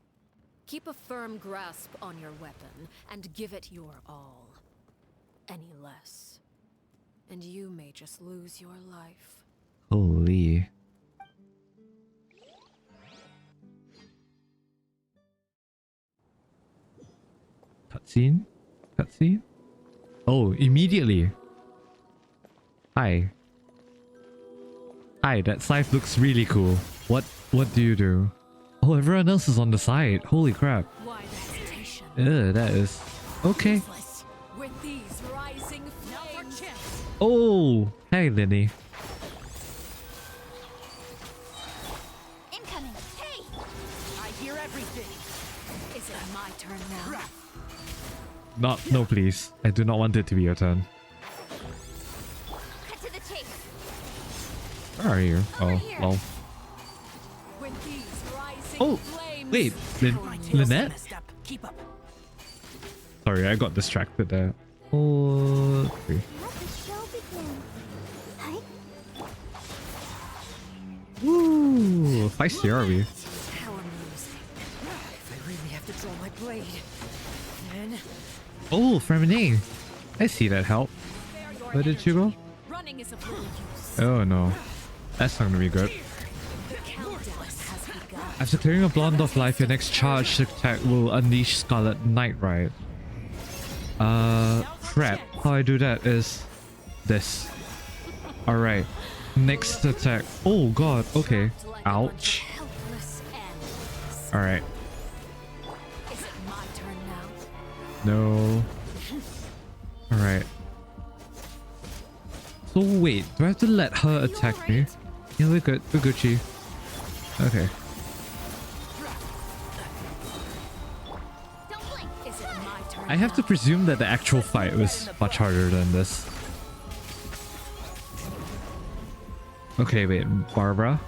Keep a firm grasp on your weapon, and give it your all. Any less, and you may just lose your life. Holy. Cutscene? Cutscene? Oh, immediately. Hi. Hi, that scythe looks really cool. What do you do? Oh, everyone else is on the side. Holy crap. Why the hesitation? That is... Okay. With these rising flames. Oh! Hey, Linny. Incoming. Hey! I hear everything. Is it my turn now? No, please. I do not want it to be your turn. Cut to the chase. Where are you? Oh, well. With these rising Oh, flames. wait. Lynette? Keep up. Sorry, I got distracted there. Oh, okay. Let the show begin. Hi. Woo! Feisty, are we? How amusing. If I really have to draw my blade, then... Oh, Fremine. I see that help. Where did you go? Running is of little use. Oh no. That's not gonna be good. The countdown has begun. After clearing a blonde of life, your next charge attack will unleash Scarlet Knight, right? Crap. How I do that is this. Alright. Next attack. Oh god, okay. Ouch. Helpless ends. Alright. Is it my turn now? No. Alright. So wait, do I have to let her attack me? Yeah, we're good. We're Gucci. Okay. Don't blink. Is it my turn I have to presume that the actual fight was much harder than this. Okay, wait. Barbara.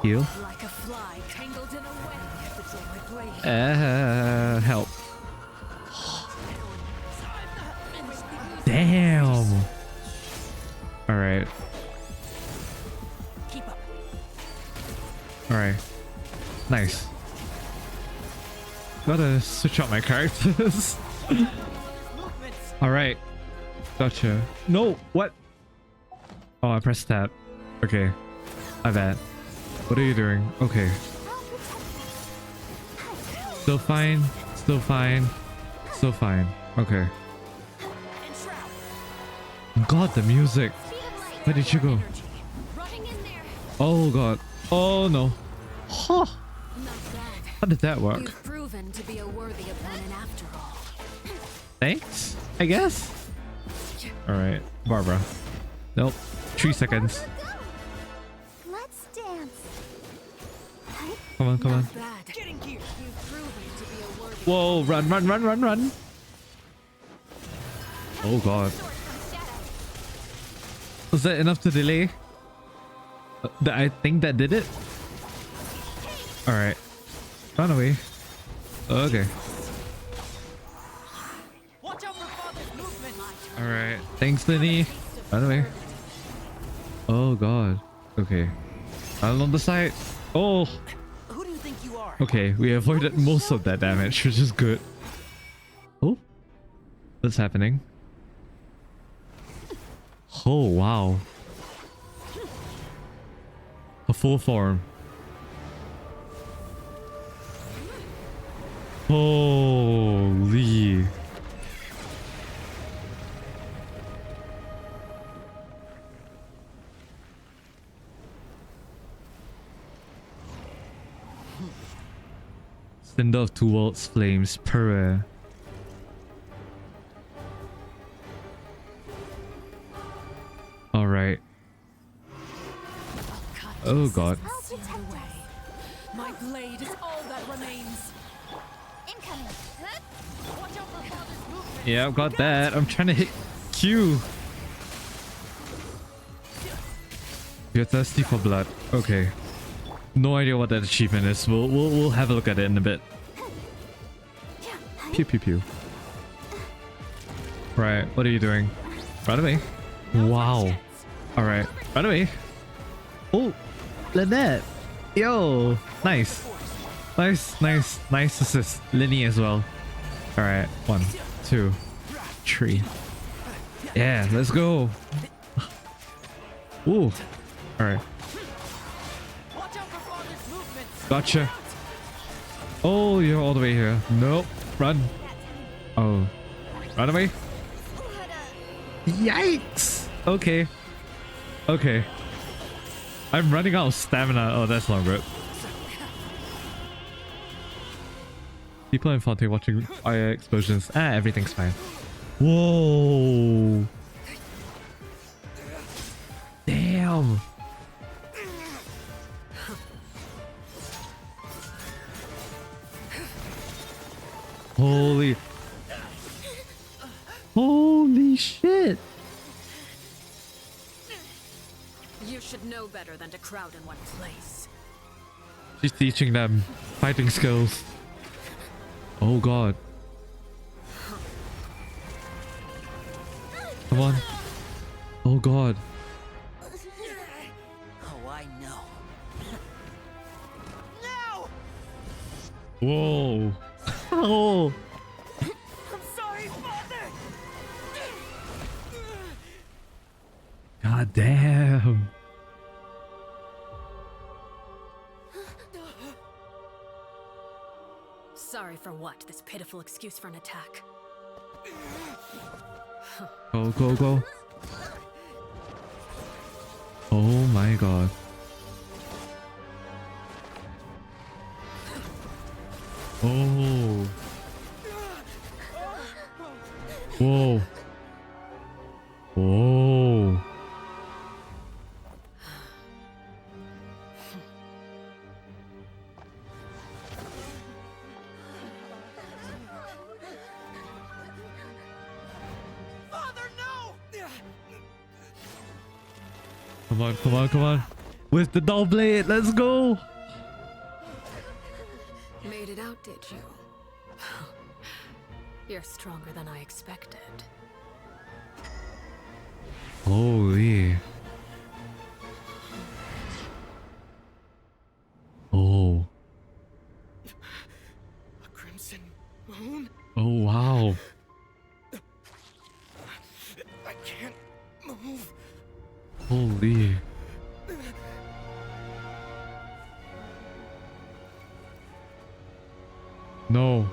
Heal. like a fly tangled in a web? I have to draw my blade. Help. Damn. Alright. Keep up. Alright. Nice. Gotta switch out my characters. Alright. Gotcha. No! What? Oh, I pressed tab. Okay. My bad. What are you doing? Okay. Still fine. Still fine. Still fine. Okay. God, the music. Where did you go? Running in there. Oh god. Oh no. Huh. Not bad. How did that work? You've proven to be a worthy opponent after all. Thanks, I guess. Alright, Barbara. Nope. 3 seconds. Let's dance. Hi. Come on, come on. Bad. Getting gear. You've proven to be a worthy Whoa, run, run, run, run, run. Oh god. Was that enough to delay? I think that did it. Alright. Run away. Okay. Watch out for father's movement. Alright. Thanks, Linny. Run away. Oh god. Okay. Run on the side. Oh. Who do you think you are? Okay, we avoided most of that damage, which is good. Oh. What's happening? Oh, wow. A full form. Holy. Spindle of Two Worlds Flames per. Alright. Oh god. My blade is all that remains. Incoming. Watch out for father's movement. Yeah, I've got that. I'm trying to hit Q. You're thirsty for blood. Okay. No idea what that achievement is. We'll have a look at it in a bit. Pew pew pew. Right, what are you doing? Run away. Wow. Alright, run away. Oh, Lynette. Yo, nice. Nice assist. Linny as well. Alright, 1, 2, 3. Yeah, let's go. Ooh. Alright. Gotcha. Oh, you're all the way here. Nope. Run. Oh. Run away. Yikes. Okay. Okay. I'm running out of stamina. Oh, that's not good. People in Fontaine watching fire explosions. Ah, everything's fine. Whoa. Damn. Holy shit. You should know better than to crowd in one place. She's teaching them fighting skills. Oh god. Come on. Oh god. Oh, I know. No! Whoa. Oh. I'm sorry, Father! God damn. Sorry for what? This pitiful excuse for an attack. Go, go, go. Oh my god. Oh. Whoa. Whoa. Father, no! Come on, come on, come on. With the dull blade, let's go. Made it out, did you? You're stronger than I expected. Holy. Oh. A crimson moon? Oh, wow. I can't move. Holy. No.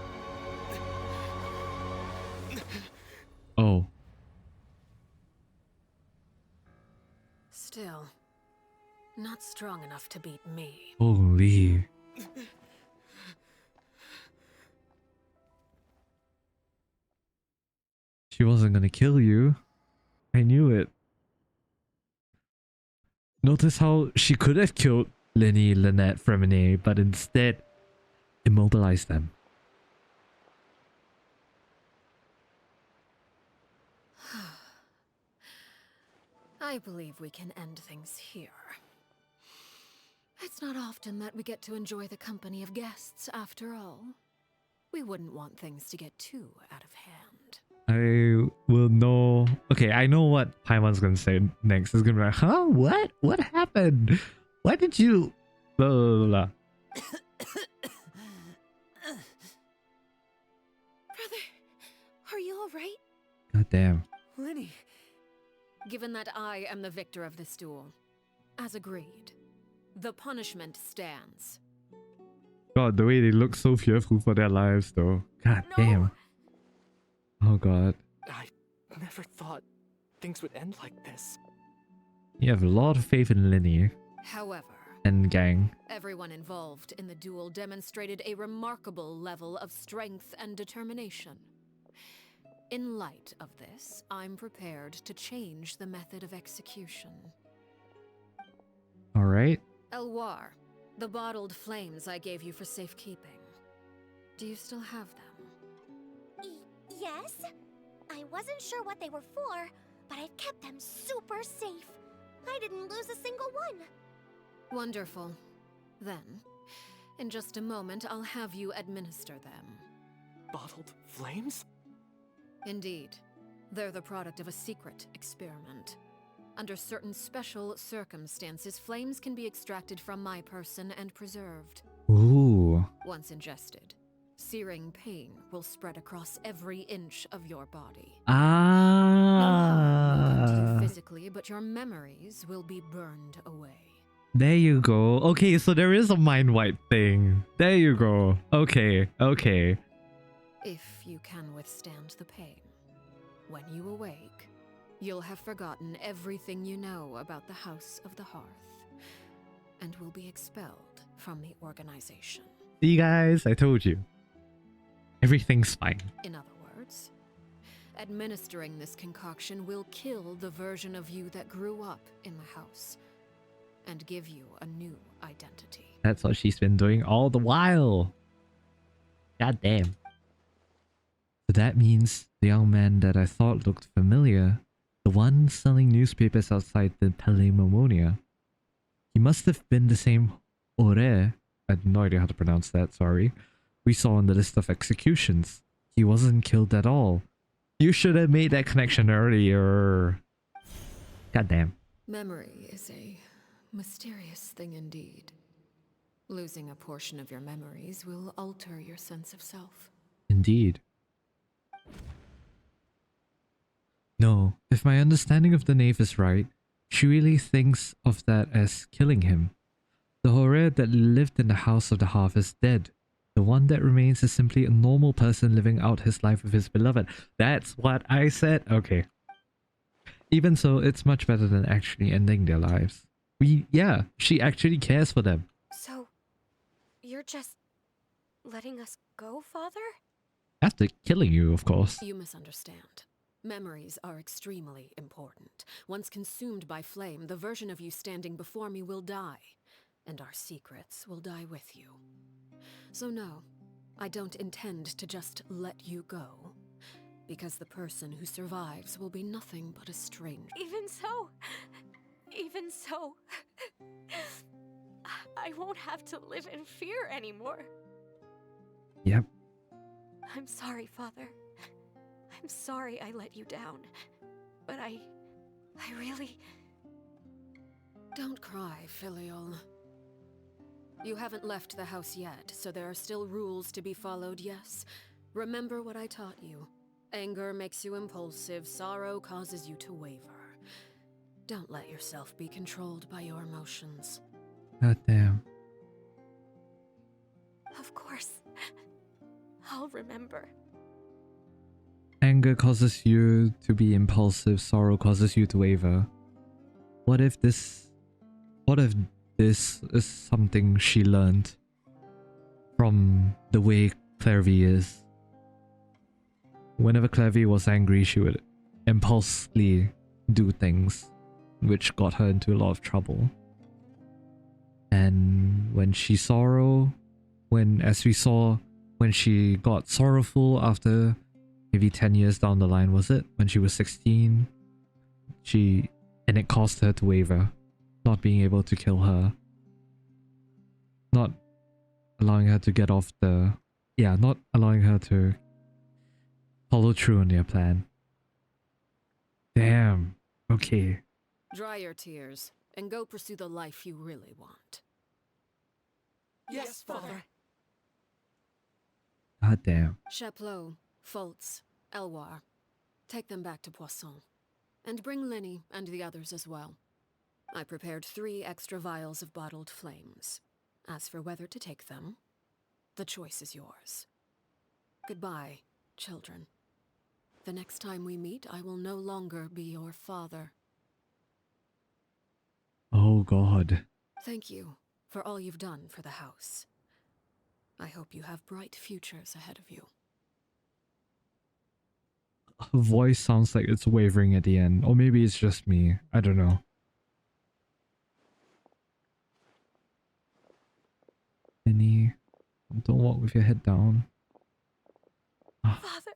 Oh. Still, not strong enough to beat me. Holy. She wasn't gonna kill you. I knew it. Notice how she could have killed Lenny, Lynette, Fremine, but instead immobilized them. I believe we can end things here. It's not often that we get to enjoy the company of guests, after all. We wouldn't want things to get too out of hand. I will know. Okay, I know what Paimon's gonna say next. It's gonna be like, huh? What? What happened? Why did you? Blah, blah, blah, blah. Brother, are you alright? God damn. Lenny. Given that I am the victor of this duel, as agreed, the punishment stands. God, the way they look so fearful for their lives, though. God damn. Oh god. I never thought things would end like this. You have a lot of faith in Lenny. However, and gang. Everyone involved in the duel demonstrated a remarkable level of strength and determination. In light of this, I'm prepared to change the method of execution. All right. Elwar, the bottled flames I gave you for safekeeping. Do you still have them? Yes? I wasn't sure what they were for, but I've kept them super safe. I didn't lose a single one. Wonderful. Then, in just a moment, I'll have you administer them. Bottled flames? Indeed. They're the product of a secret experiment. Under certain special circumstances, flames can be extracted from my person and preserved. Ooh. Once ingested, searing pain will spread across every inch of your body. No harm will come to you physically, but your memories will be burned away. There you go. Okay, so there is a mind wipe thing. There you go. Okay, okay. If you can withstand the pain, when you awake, you'll have forgotten everything you know about the House of the Hearth, and will be expelled from the organization. See guys, I told you. Everything's fine. In other words, administering this concoction will kill the version of you that grew up in the house, and give you a new identity. That's what she's been doing all the while. God damn. So that means the young man that I thought looked familiar, the one selling newspapers outside the Palais, he must have been the same Ore, I have no idea how to pronounce that, sorry, we saw on the list of executions. He wasn't killed at all. You should have made that connection earlier. God damn. Memory is a mysterious thing indeed. Losing a portion of your memories will alter your sense of self. Indeed. No, if my understanding of the knave is right, she really thinks of that as killing him. The Horer that lived in the House of the Hearth is dead. The one that remains is simply a normal person living out his life with his beloved. That's what I said. Okay. Even so, it's much better than actually ending their lives. Yeah, she actually cares for them. So, you're just letting us go, Father? After killing you, of course. You misunderstand. Memories are extremely important. Once consumed by flame, the version of you standing before me will die, and our secrets will die with you. So no, I don't intend to just let you go, because the person who survives will be nothing but a stranger. Even so, I won't have to live in fear anymore. Yep. I'm sorry, Father. I'm sorry I let you down. But I really... Don't cry, Filial. You haven't left the house yet, so there are still rules to be followed, yes? Remember what I taught you. Anger makes you impulsive, sorrow causes you to waver. Don't let yourself be controlled by your emotions. God damn. Of course. I'll remember. Anger causes you to be impulsive, sorrow causes you to waver. What if this is something she learned from the way Clairvy is? Whenever Clairvy was angry, she would impulsively do things, which got her into a lot of trouble. And when she as we saw, when she got sorrowful after maybe 10 years down the line, was it? When she was 16, and it caused her to waver, not being able to kill her. Not allowing her to get off not allowing her to follow through on their plan. Damn. Okay. Dry your tears, and go pursue the life you really want. Yes, Father. God damn. Chaplot, Foltz, Elwar, take them back to Poisson. And bring Linny and the others as well. I prepared 3 extra vials of bottled flames. As for whether to take them, the choice is yours. Goodbye, children. The next time we meet, I will no longer be your father. Oh God. Thank you for all you've done for the house. I hope you have bright futures ahead of you. Her voice sounds like it's wavering at the end. Or maybe it's just me. I don't know. Lenny, don't walk with your head down. Father.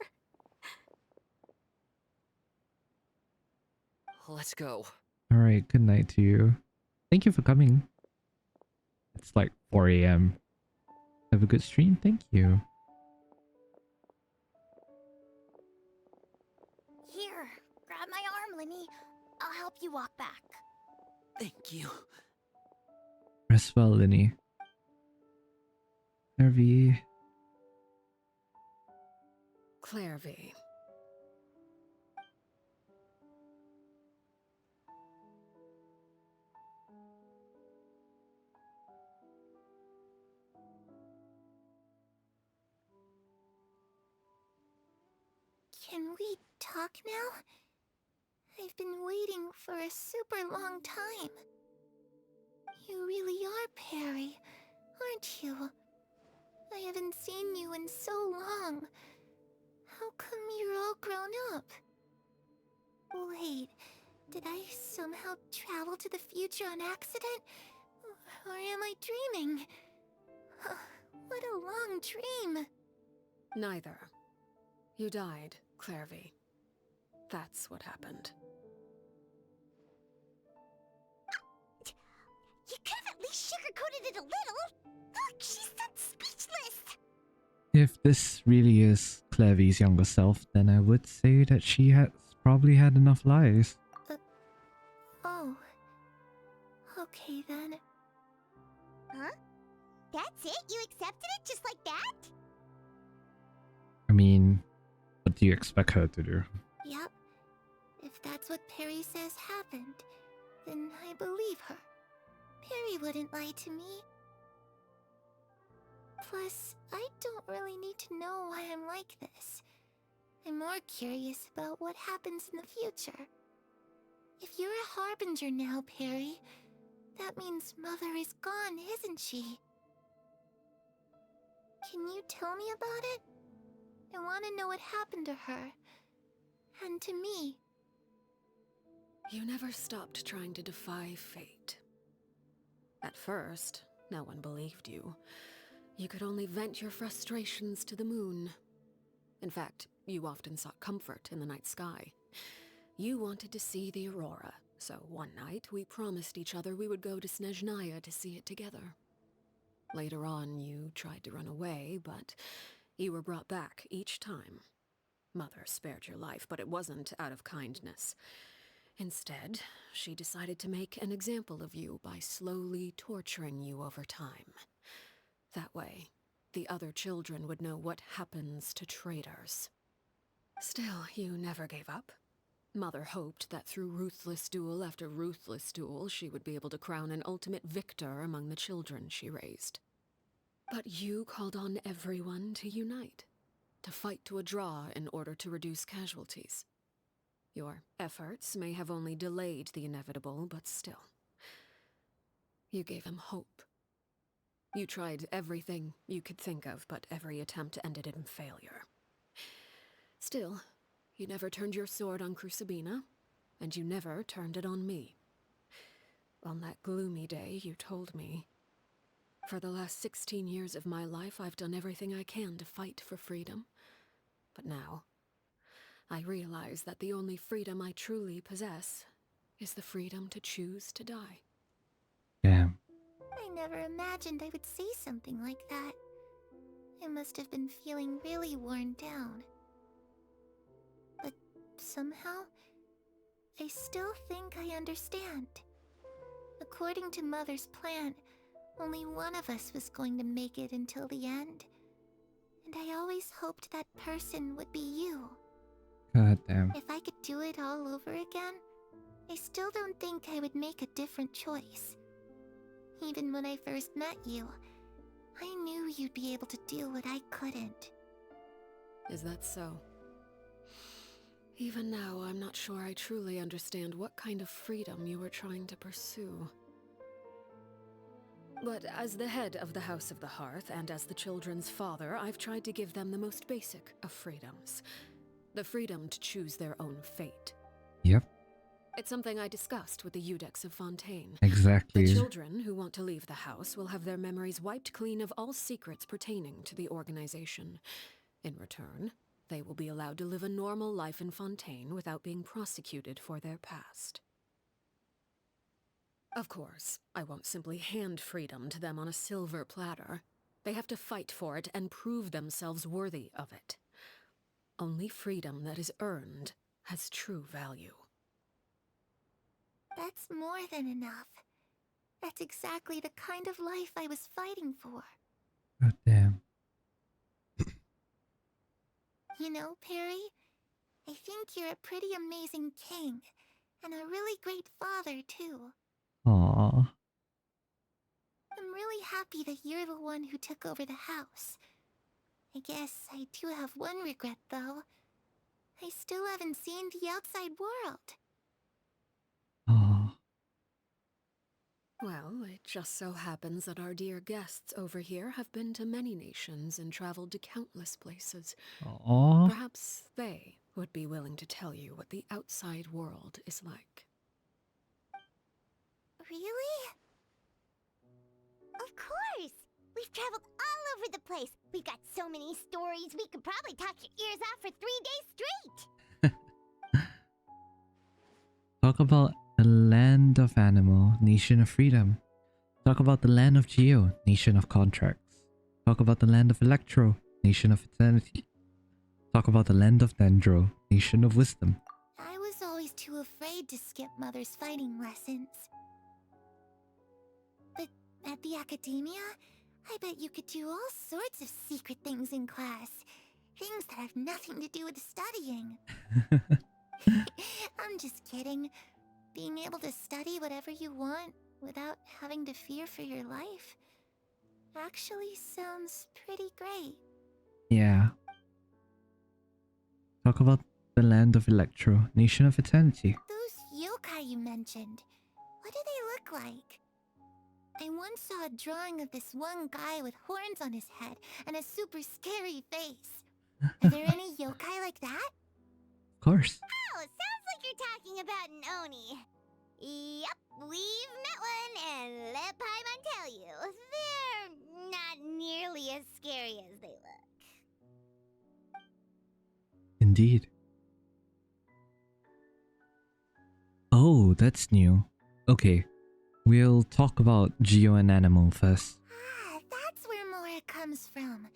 Let's go. Alright, good night to you. Thank you for coming. It's like 4 a.m. Have a good stream. Thank you. Here, grab my arm, Linny. I'll help you walk back. Thank you. Rest well, Linny. Harvey. Claire V. Can we talk now? I've been waiting for a super long time. You really are Perry, aren't you? I haven't seen you in so long. How come you're all grown up? Wait, did I somehow travel to the future on accident? Or am I dreaming? What a long dream. Neither. You died, Claire V. That's what happened. You could have at least sugarcoated it a little. Look, she's done speechless. If this really is Claire V's younger self, then I would say that she has probably had enough lies. Oh. Okay then. Huh? That's it? You accepted it just like that? I mean, what do you expect her to do? Yep. If that's what Perry says happened, then I believe her. Perry wouldn't lie to me. Plus, I don't really need to know why I'm like this. I'm more curious about what happens in the future. If you're a Harbinger now, Perry, that means Mother is gone, isn't she? Can you tell me about it? I want to know what happened to her. And to me. You never stopped trying to defy fate. At first, no one believed you. You could only vent your frustrations to the moon. In fact, you often sought comfort in the night sky. You wanted to see the aurora, so one night we promised each other we would go to Snezhnaya to see it together. Later on, you tried to run away, but you were brought back each time. Mother spared your life, but it wasn't out of kindness. Instead, she decided to make an example of you by slowly torturing you over time. That way, the other children would know what happens to traitors. Still, you never gave up. Mother hoped that through ruthless duel after ruthless duel, she would be able to crown an ultimate victor among the children she raised. But you called on everyone to unite, to fight to a draw in order to reduce casualties. Your efforts may have only delayed the inevitable, but still. You gave him hope. You tried everything you could think of, but every attempt ended in failure. Still, you never turned your sword on Crucibina, and you never turned it on me. On that gloomy day, you told me, "For the last 16 years of my life, I've done everything I can to fight for freedom. But now, I realize that the only freedom I truly possess is the freedom to choose to die." Damn. I never imagined I would say something like that. I must have been feeling really worn down. But somehow, I still think I understand. According to Mother's plan, only one of us was going to make it until the end. And I always hoped that person would be you. God damn. If I could do it all over again, I still don't think I would make a different choice. Even when I first met you, I knew you'd be able to do what I couldn't. Is that so? Even now, I'm not sure I truly understand what kind of freedom you were trying to pursue. But as the head of the House of the Hearth and as the children's father, I've tried to give them the most basic of freedoms. The freedom to choose their own fate. Yep, It's something I discussed with the Eudex of Fontaine. exactly. The children who want to leave the house will have their memories wiped clean of all secrets pertaining to the organization. In return, they will be allowed to live a normal life in Fontaine without being prosecuted for their past. Of course, I won't simply hand freedom to them on a silver platter. They have to fight for it and prove themselves worthy of it. Only freedom that is earned has true value. That's more than enough. That's exactly the kind of life I was fighting for. God damn. You know, Perry, I think you're a pretty amazing king, and a really great father, too. Aww. I'm really happy that you're the one who took over the house. I guess I do have one regret, though. I still haven't seen the outside world. Aww. Well, it just so happens that our dear guests over here have been to many nations and traveled to countless places. Aww. Perhaps they would be willing to tell you what the outside world is like. Really? Of course! We've traveled all over the place. We've got so many stories, we could probably talk your ears off for 3 days straight. Talk about the land of Animal, nation of freedom. Talk about the land of Geo, nation of contracts. Talk about the land of Electro, nation of eternity. Talk about the land of Dendro, nation of wisdom. I was always too afraid to skip Mother's fighting lessons. But at the academia, I bet you could do all sorts of secret things in class. Things that have nothing to do with studying. I'm just kidding. Being able to study whatever you want without having to fear for your life actually sounds pretty great. Yeah. Talk about the land of Electro, nation of eternity. Those yokai you mentioned, what do they look like? I once saw a drawing of this one guy with horns on his head and a super scary face. Are there any yokai like that? Of course. Oh, sounds like you're talking about an Oni. Yep, we've met one, and let Paimon tell you, they're not nearly as scary as they look. Indeed. Oh, that's new. Okay, we'll talk about Geo and Animal first. Ah, that's where Mora comes from.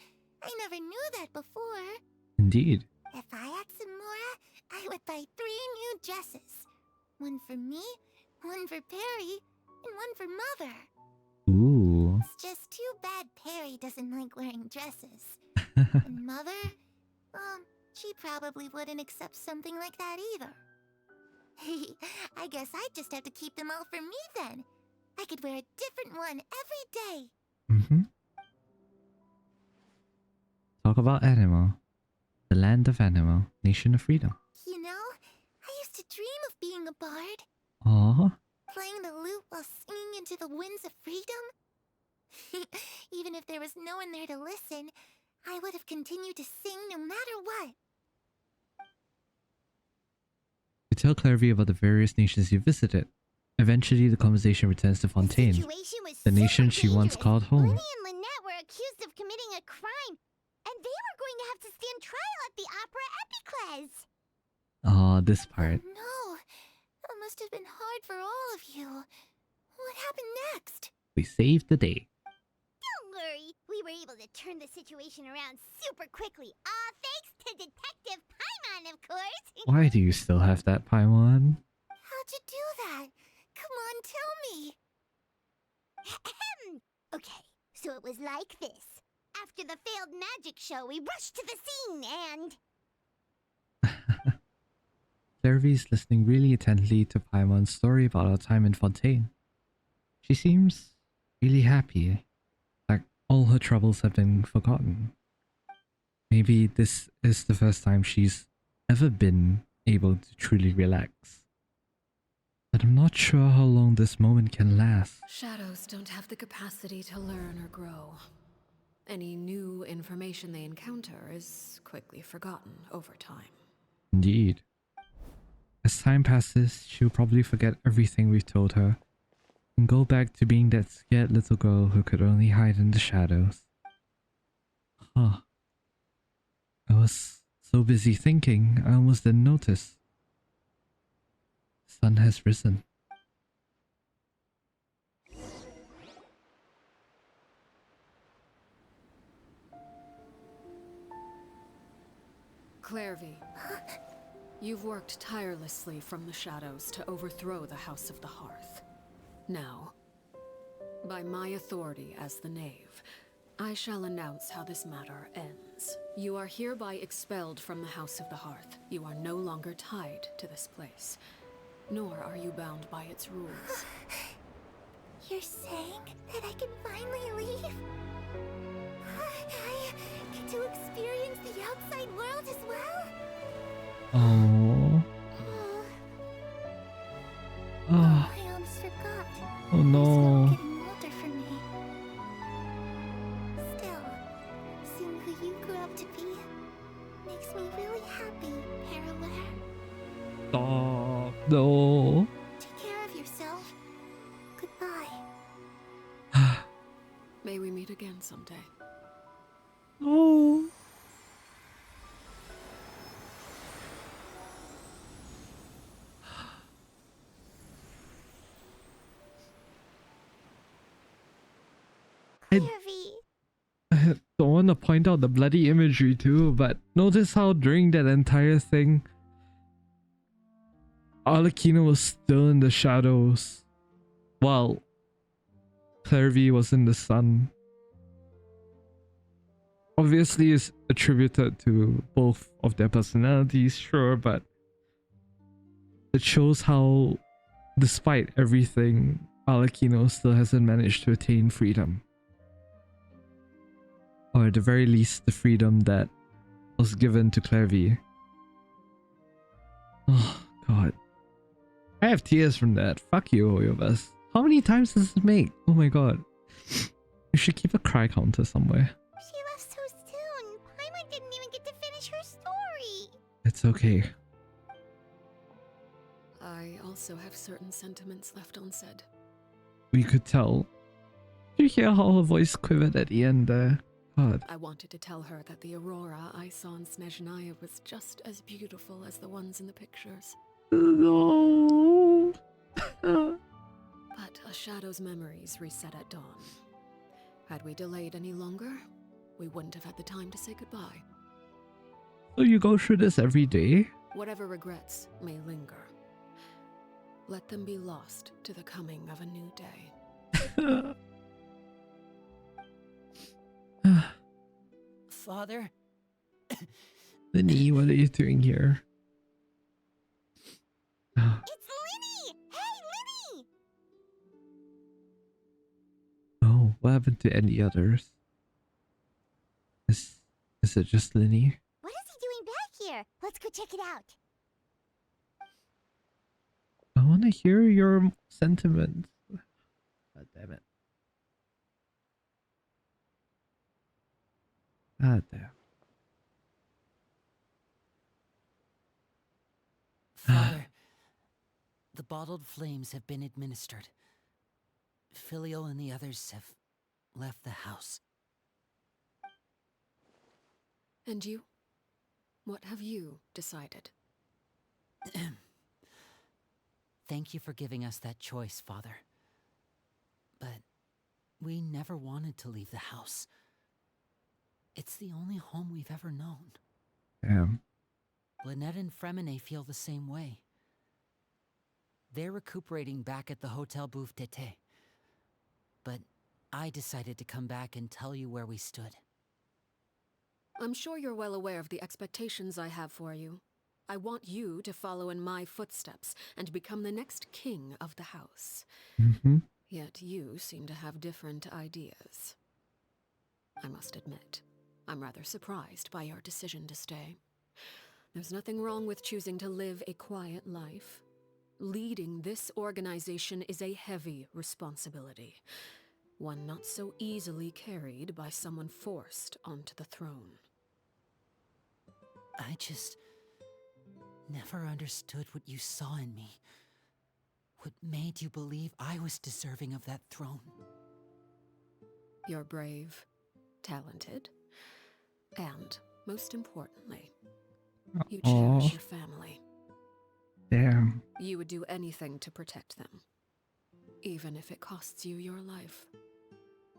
I never knew that before. Indeed. If I had some Mora, I would buy 3 new dresses. One for me, one for Perry, and one for Mother. Ooh. It's just too bad Perry doesn't like wearing dresses. And Mother, well, she probably wouldn't accept something like that either. I guess I'd just have to keep them all for me then. I could wear a different one every day. Mm-hmm. Talk about Animal. The land of Animal, nation of freedom. You know, I used to dream of being a bard. Aww. Playing the lute while singing into the winds of freedom. Even if there was no one there to listen, I would have continued to sing no matter what. You tell Clairvy about the various nations you visited. Eventually, the conversation returns to Fontaine, the nation she once called home. Lenny and Lynette were accused of committing a crime, and they were going to have to stand trial at the Opera Epicles. Aw, this part. No, that must have been hard for all of you. What happened next? We saved the day. Don't worry, we were able to turn the situation around super quickly, all thanks to Detective Paimon, of course. Why do you still have that Paimon? How'd you do that? Come on, tell me. Okay, so it was like this. After the failed magic show, we rushed to the scene and... Clairvy's listening really intently to Paimon's story about our time in Fontaine. She seems really happy, like all her troubles have been forgotten. Maybe this is the first time she's ever been able to truly relax. but I'm not sure how long this moment can last. Shadows don't have the capacity to learn or grow. Any new information they encounter is quickly forgotten over time. Indeed. As time passes, she'll probably forget everything we've told her and go back to being that scared little girl who could only hide in the shadows. Huh. I was so busy thinking, I almost didn't notice. The sun has risen. Clairvy, you've worked tirelessly from the shadows to overthrow the House of the Hearth. Now, by my authority as the Knave, I shall announce how this matter ends. You are hereby expelled from the House of the Hearth. You are no longer tied to this place, nor are you bound by its rules. You're saying that I can finally leave? I get to experience the outside world as well? Oh. Oh. I almost forgot. Oh no. It's getting older for me. Still, seeing who you grew up to be makes me really happy, Parallel. Stop. No. Take care of yourself. Goodbye. May we meet again someday. Oh. I don't want to point out the bloody imagery too, but notice how during that entire thing, Arlecchino was still in the shadows, while Clairvy was in the sun. Obviously, it's attributed to both of their personalities, sure, but it shows how, despite everything, Arlecchino still hasn't managed to attain freedom. Or at the very least, the freedom that was given to Clairvy. Oh, God. I have tears from that. Fuck you, Oyobus. How many times does this make? Oh my God. You should keep a cry counter somewhere. She left so soon. Paimon didn't even get to finish her story. It's okay. I also have certain sentiments left unsaid. We could tell. Did you hear how her voice quivered at the end there? God. I wanted to tell her that the aurora I saw in Snezhnaya was just as beautiful as the ones in the pictures. No. But a shadow's memories reset at dawn. Had we delayed any longer, we wouldn't have had the time to say goodbye. So you go through this every day? Whatever regrets may linger, let them be lost to the coming of a new day. Father? Linny, what are you doing here? It's Linny! Hey, Linny! Oh, what happened to any others? Is it just Linny? What is he doing back here? Let's go check it out. I want to hear your sentiments. God damn it. God damn. Father, the bottled flames have been administered. Filio and the others have left the house. And you? What have you decided? Thank you for giving us that choice, Father. But we never wanted to leave the house. It's the only home we've ever known. Damn. Lynette and Fremine feel the same way. They're recuperating back at the Hotel Bouffe d'été. But I decided to come back and tell you where we stood. I'm sure you're well aware of the expectations I have for you. I want you to follow in my footsteps and become the next king of the house. Mm-hmm. Yet you seem to have different ideas. I must admit, I'm rather surprised by your decision to stay. There's nothing wrong with choosing to live a quiet life. Leading this organization is a heavy responsibility, one not so easily carried by someone forced onto the throne. I just never understood what you saw in me. What made you believe I was deserving of that throne? You're brave, talented, and, most importantly, you cherish your family. Damn. You would do anything to protect them, even if it costs you your life.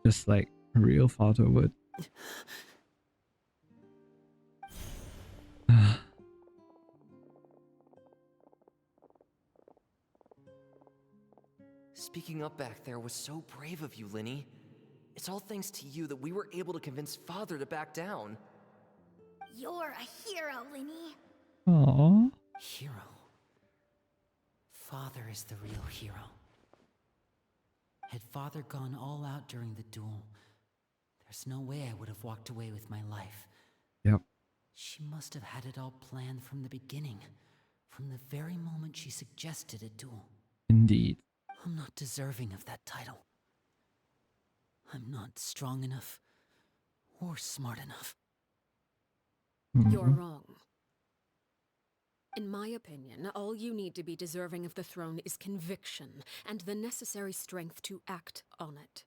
Just like a real father would. Speaking up back there was so brave of you, Linny. It's all thanks to you that we were able to convince Father to back down. You're a hero, Linny. Aww. Hero. Father is the real hero. Had Father gone all out during the duel, there's no way I would have walked away with my life. Yep. She must have had it all planned from the beginning, from the very moment she suggested a duel. Indeed. I'm not deserving of that title. I'm not strong enough or smart enough. You're wrong. In my opinion, all you need to be deserving of the throne is conviction and the necessary strength to act on it.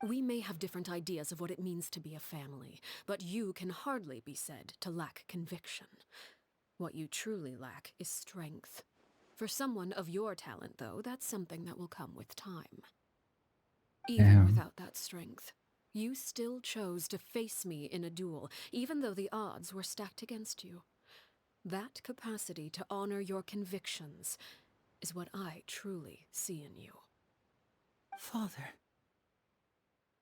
We may have different ideas of what it means to be a family, but you can hardly be said to lack conviction. What you truly lack is strength. For someone of your talent, though, that's something that will come with time. Even without that strength, you still chose to face me in a duel, even though the odds were stacked against you. That capacity to honor your convictions is what I truly see in you. Father.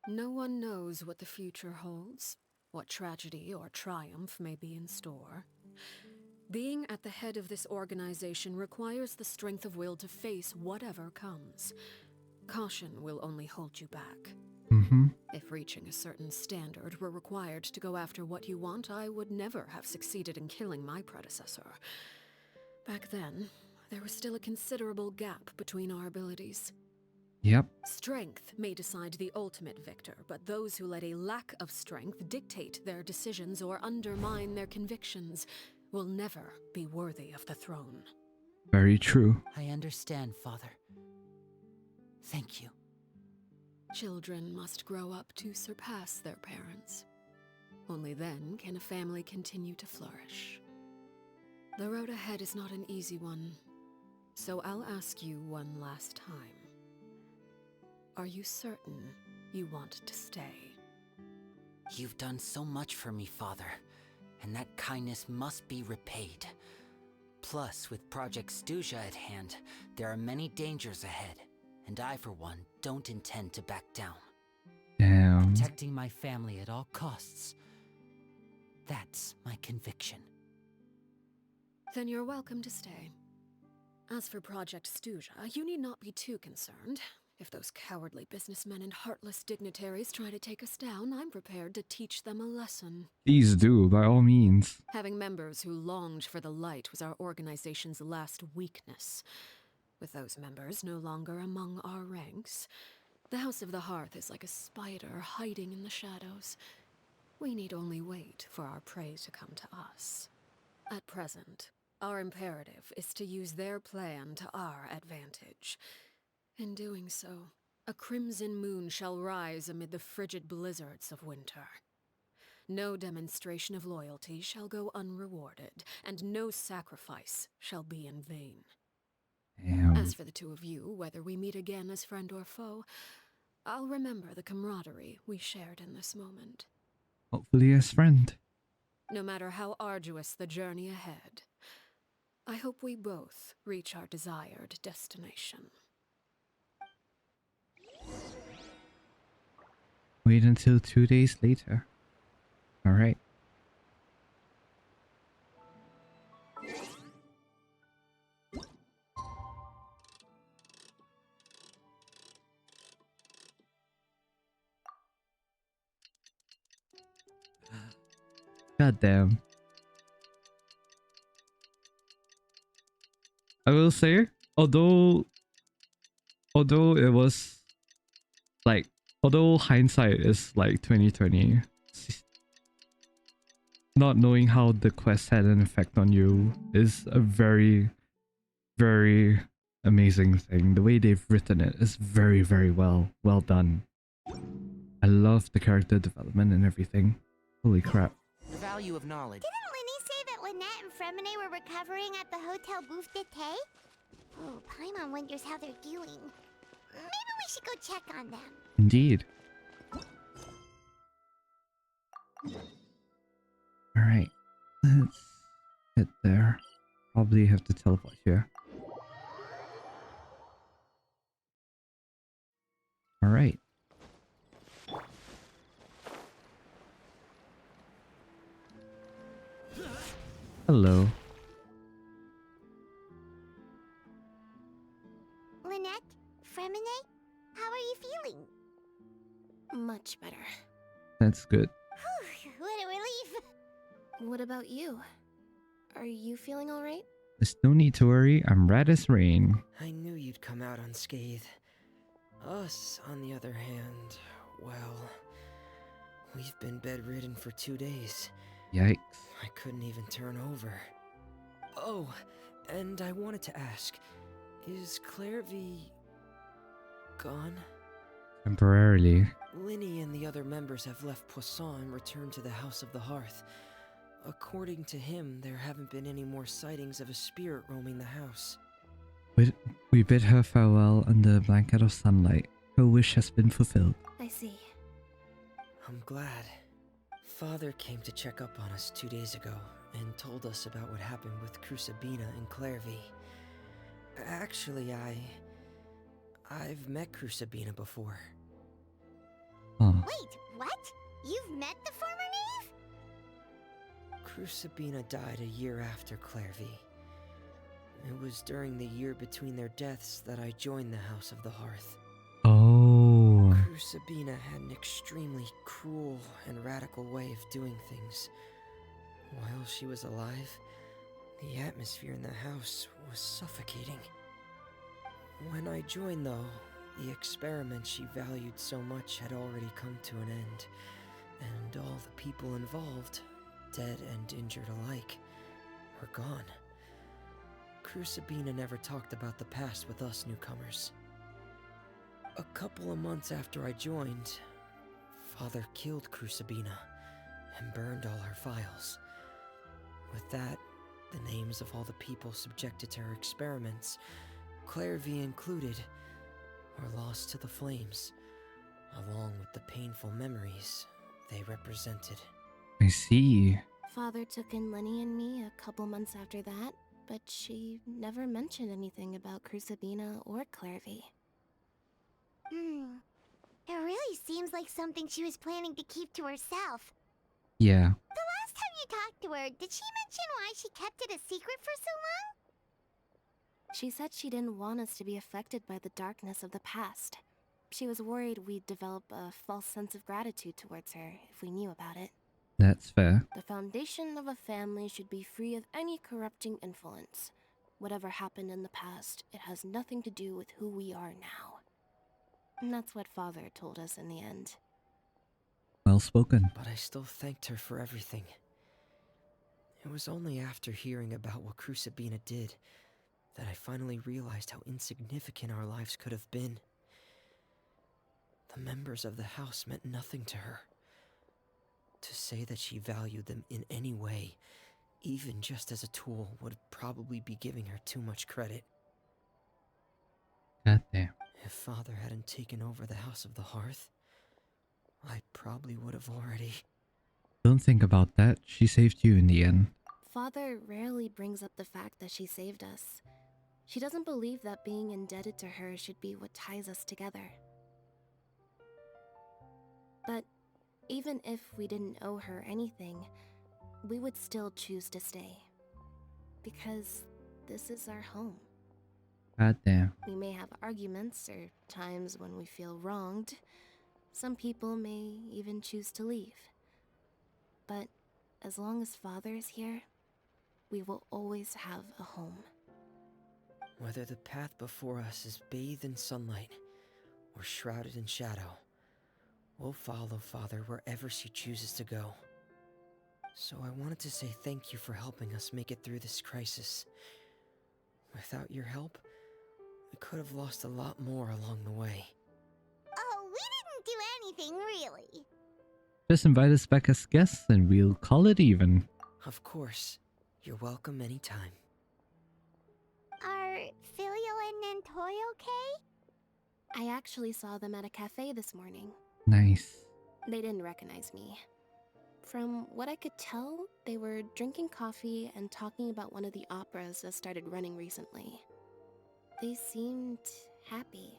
No one knows what the future holds, what tragedy or triumph may be in store. Being at the head of this organization requires the strength of will to face whatever comes. Caution will only hold you back. If reaching a certain standard were required to go after what you want, I would never have succeeded in killing my predecessor. Back then, there was still a considerable gap between our abilities. Yep. Strength may decide the ultimate victor, but those who let a lack of strength dictate their decisions or undermine their convictions will never be worthy of the throne. Very true. I understand, Father. Thank you. Children must grow up to surpass their parents. Only then can a family continue to flourish. The road ahead is not an easy one, so I'll ask you one last time. Are you certain you want to stay? You've done so much for me, Father, and that kindness must be repaid. Plus, with Project Stuja at hand, there are many dangers ahead, and I, for one, don't intend to back down. Damn. Protecting my family at all costs. That's my conviction. Then you're welcome to stay. As for Project Stuja, you need not be too concerned. If those cowardly businessmen and heartless dignitaries try to take us down, I'm prepared to teach them a lesson. Please do, by all means. Having members who longed for the light was our organization's last weakness. With those members no longer among our ranks, the House of the Hearth is like a spider hiding in the shadows. We need only wait for our prey to come to us. At present, our imperative is to use their plan to our advantage. In doing so, a crimson moon shall rise amid the frigid blizzards of winter. No demonstration of loyalty shall go unrewarded, and no sacrifice shall be in vain. Damn. As for the two of you, whether we meet again as friend or foe, I'll remember the camaraderie we shared in this moment. Hopefully as friend. No matter how arduous the journey ahead, I hope we both reach our desired destination. Wait until 2 days later. Alright. God damn. I will say, although it was like, although hindsight is like 2020, not knowing how the quest had an effect on you is a very, very amazing thing. The way they've written it is very, very well done. I love the character development and everything. Holy crap. The value of knowledge. Didn't Linny say that Lynette and Fremine were recovering at the Hotel Bouffe d'été? Oh, Paimon wonders how they're doing. Maybe we should go check on them. Indeed. Alright. Let's head there. Probably have to teleport here. Alright. Hello. Lynette? Fremine? How are you feeling? Much better. That's good. Whew, what a relief. What about you? Are you feeling alright? There's no need to worry. I'm red as rain. I knew you'd come out unscathed. Us, on the other hand, well, we've been bedridden for 2 days. Yikes. I couldn't even turn over. Oh, and I wanted to ask, is Clairvy gone? Temporarily. Linny and the other members have left Poisson and returned to the House of the Hearth. According to him, there haven't been any more sightings of a spirit roaming the house. We bid her farewell under a blanket of sunlight. Her wish has been fulfilled. I see. I'm glad. Father came to check up on us 2 days ago and told us about what happened with Crusabina and Clairvy. Actually, I've met Crusabina before. Huh. Wait, what? You've met the former knave? Crusabina died a year after Clairvy. It was during the year between their deaths that I joined the House of the Hearth. Oh. Crusabina had an extremely cruel and radical way of doing things. While she was alive, the atmosphere in the house was suffocating. When I joined, though, the experiment she valued so much had already come to an end, and all the people involved, dead and injured alike, were gone. Crusabina never talked about the past with us newcomers. A couple of months after I joined, Father killed Crusabina and burned all her files. With that, the names of all the people subjected to her experiments, Clairvy included, were lost to the flames, along with the painful memories they represented. I see. Father took in Lenny and me a couple months after that, but she never mentioned anything about Crusabina or Clairvy. It really seems like something she was planning to keep to herself. Yeah. The last time you talked to her, did she mention why she kept it a secret for so long? She said she didn't want us to be affected by the darkness of the past. She was worried we'd develop a false sense of gratitude towards her if we knew about it. That's fair. The foundation of a family should be free of any corrupting influence. Whatever happened in the past, it has nothing to do with who we are now. And that's what Father told us in the end. Well spoken. But I still thanked her for everything. It was only after hearing about what Crusabina did that I finally realized how insignificant our lives could have been. The members of the house meant nothing to her. To say that she valued them in any way, even just as a tool, would probably be giving her too much credit. Goddamn. If Father hadn't taken over the House of the Hearth, I probably would have already... Don't think about that. She saved you in the end. Father rarely brings up the fact that she saved us. She doesn't believe that being indebted to her should be what ties us together. But even if we didn't owe her anything, we would still choose to stay. Because this is our home. Goddamn. We may have arguments or times when we feel wronged. Some people may even choose to leave. But as long as Father is here, we will always have a home. Whether the path before us is bathed in sunlight or shrouded in shadow, we'll follow Father wherever she chooses to go. So I wanted to say thank you for helping us make it through this crisis. Without your help, we could have lost a lot more along the way. Oh, we didn't do anything, really. Just invite us back as guests and we'll call it even. Of course. You're welcome anytime. Are Filio and Nantoy okay? I actually saw them at a cafe this morning. Nice. They didn't recognize me. From what I could tell, they were drinking coffee and talking about one of the operas that started running recently. They seemed happy.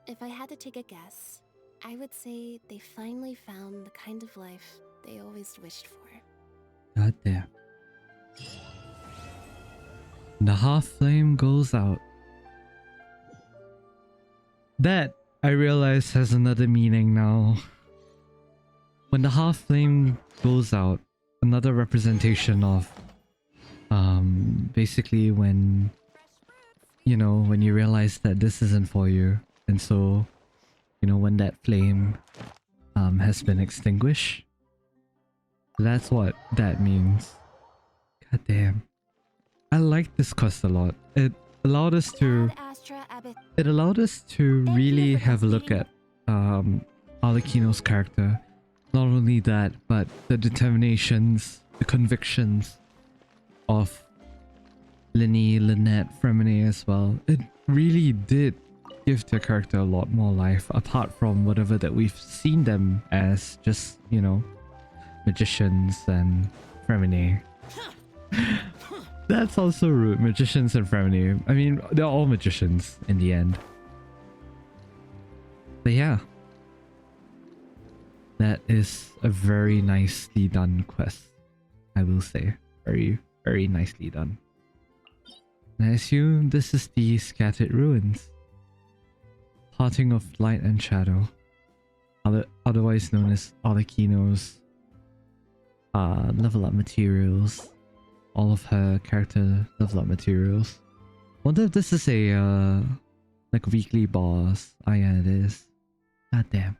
If I had to take a guess, I would say they finally found the kind of life they always wished for. God damn. The half flame goes out. That, I realize, has another meaning now. When the half flame goes out, another representation of basically when, you know, when you realize that this isn't for you, and so, you know, when that flame has been extinguished. That's what that means. God damn. I like this quest a lot. It allowed us to really have a look at Arlecchino's character. Not only that, but the determinations, the convictions of Lynnie, Lynette, Fremine as well. It really did give their character a lot more life, apart from whatever that we've seen them as, just, you know, magicians and Fremine. That's also rude. Magicians and Fremine. I mean, they're all magicians in the end. But yeah. That is a very nicely done quest, I will say. Very, very nicely done. And I assume this is the Scattered Ruins. Parting of Light and Shadow. Otherwise known as Arlecchino's level up materials. All of her character level up materials. Wonder if this is a like a weekly boss. Ah yeah, it is. God damn.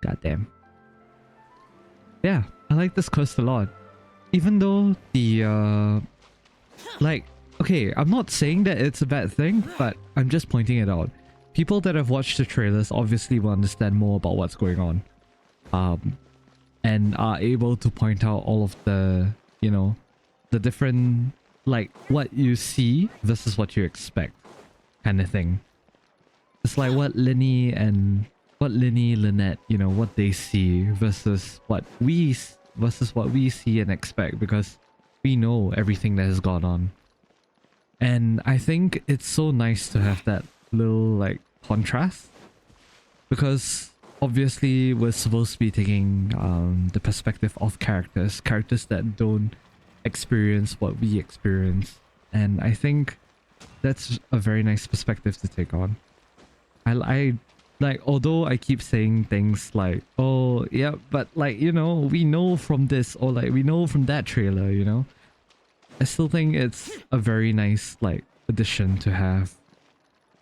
God damn. Yeah, I like this quest a lot. Even though the like, okay, I'm not saying that it's a bad thing, but I'm just pointing it out. People that have watched the trailers obviously will understand more about what's going on. And are able to point out all of the, you know, the different, like, what you see versus what you expect kind of thing. It's like what Lynnie, Lynette, you know, what they see versus what we see and expect, because we know everything that has gone on. And I think it's so nice to have that little, like, contrast, because obviously we're supposed to be taking the perspective of characters that don't experience what we experience, and I think that's a very nice perspective to take on. I like, although I keep saying things like, oh yeah, but like, you know, we know from this, or like we know from that trailer, you know, I still think it's a very nice, like, addition to have.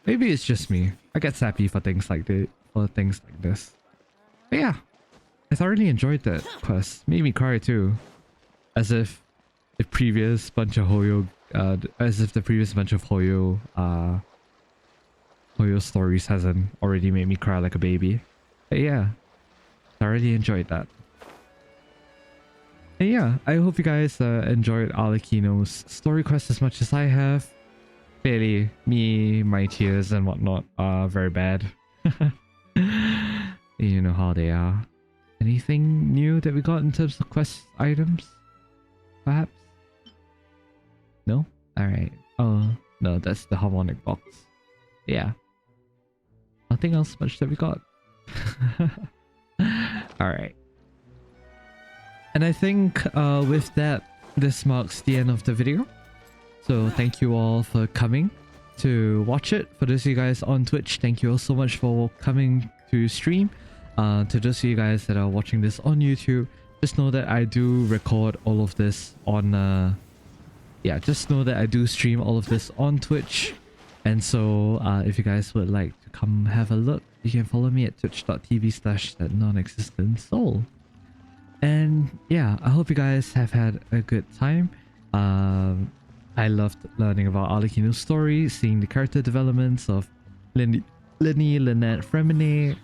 Maybe it's just me. I get sappy for things like this. But yeah, I thoroughly enjoyed that quest. Made me cry too, as if the previous bunch of Hoyo, Hoyo stories hasn't already made me cry like a baby. But yeah, thoroughly enjoyed that. And yeah, I hope you guys enjoyed Arlecchino's story quest as much as I have. Clearly, my tears and whatnot are very bad. You know how they are. Anything new that we got in terms of quest items? Perhaps? No? Alright. Oh, no, that's the harmonic box. Yeah. Nothing else much that we got. Alright. And I think with that, this marks the end of the video. So thank you all for coming to watch it. For those of you guys on Twitch, thank you all so much for coming to stream. To those of you guys that are watching this on YouTube, just know that I do record all of this on yeah, just know that I do stream all of this on Twitch. And so if you guys would like to come have a look, you can follow me at twitch.tv/thatnonexistentsoul. And yeah, I hope you guys have had a good time. I loved learning about Arlecchino's story, seeing the character developments of Linny, Lynette, Fremine,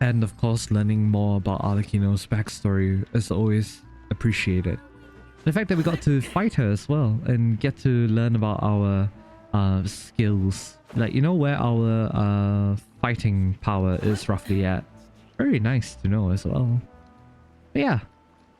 and of course learning more about Arlecchino's backstory is always appreciated. The fact that we got to fight her as well and get to learn about our skills, like, you know, where our fighting power is roughly at. Very nice to know as well. But yeah,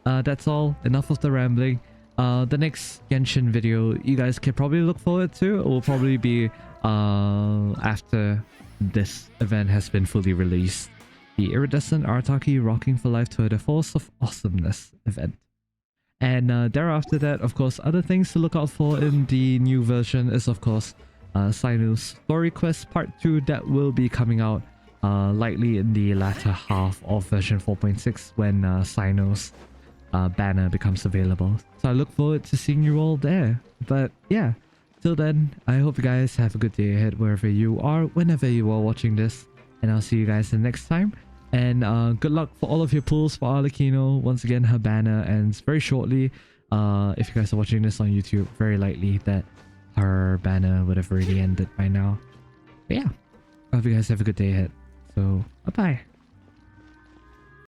that's all. Enough of the rambling. The next Genshin video you guys can probably look forward to will probably be after this event has been fully released. The Iridescent Artaki Rocking for Life Tour de Force of Awesomeness event. And thereafter that, of course, other things to look out for in the new version is, of course, Sinus Story Quest Part 2 that will be coming out likely in the latter half of version 4.6 when Sinus banner becomes available. So I look forward to seeing you all there. But yeah, till then, I hope you guys have a good day ahead wherever you are, whenever you are watching this. And I'll see you guys the next time. And good luck for all of your pulls for Arlecchino. Once again, her banner ends very shortly. If you guys are watching this on YouTube, very likely that her banner would have already ended by now. But yeah, I hope you guys have a good day ahead. So, bye-bye.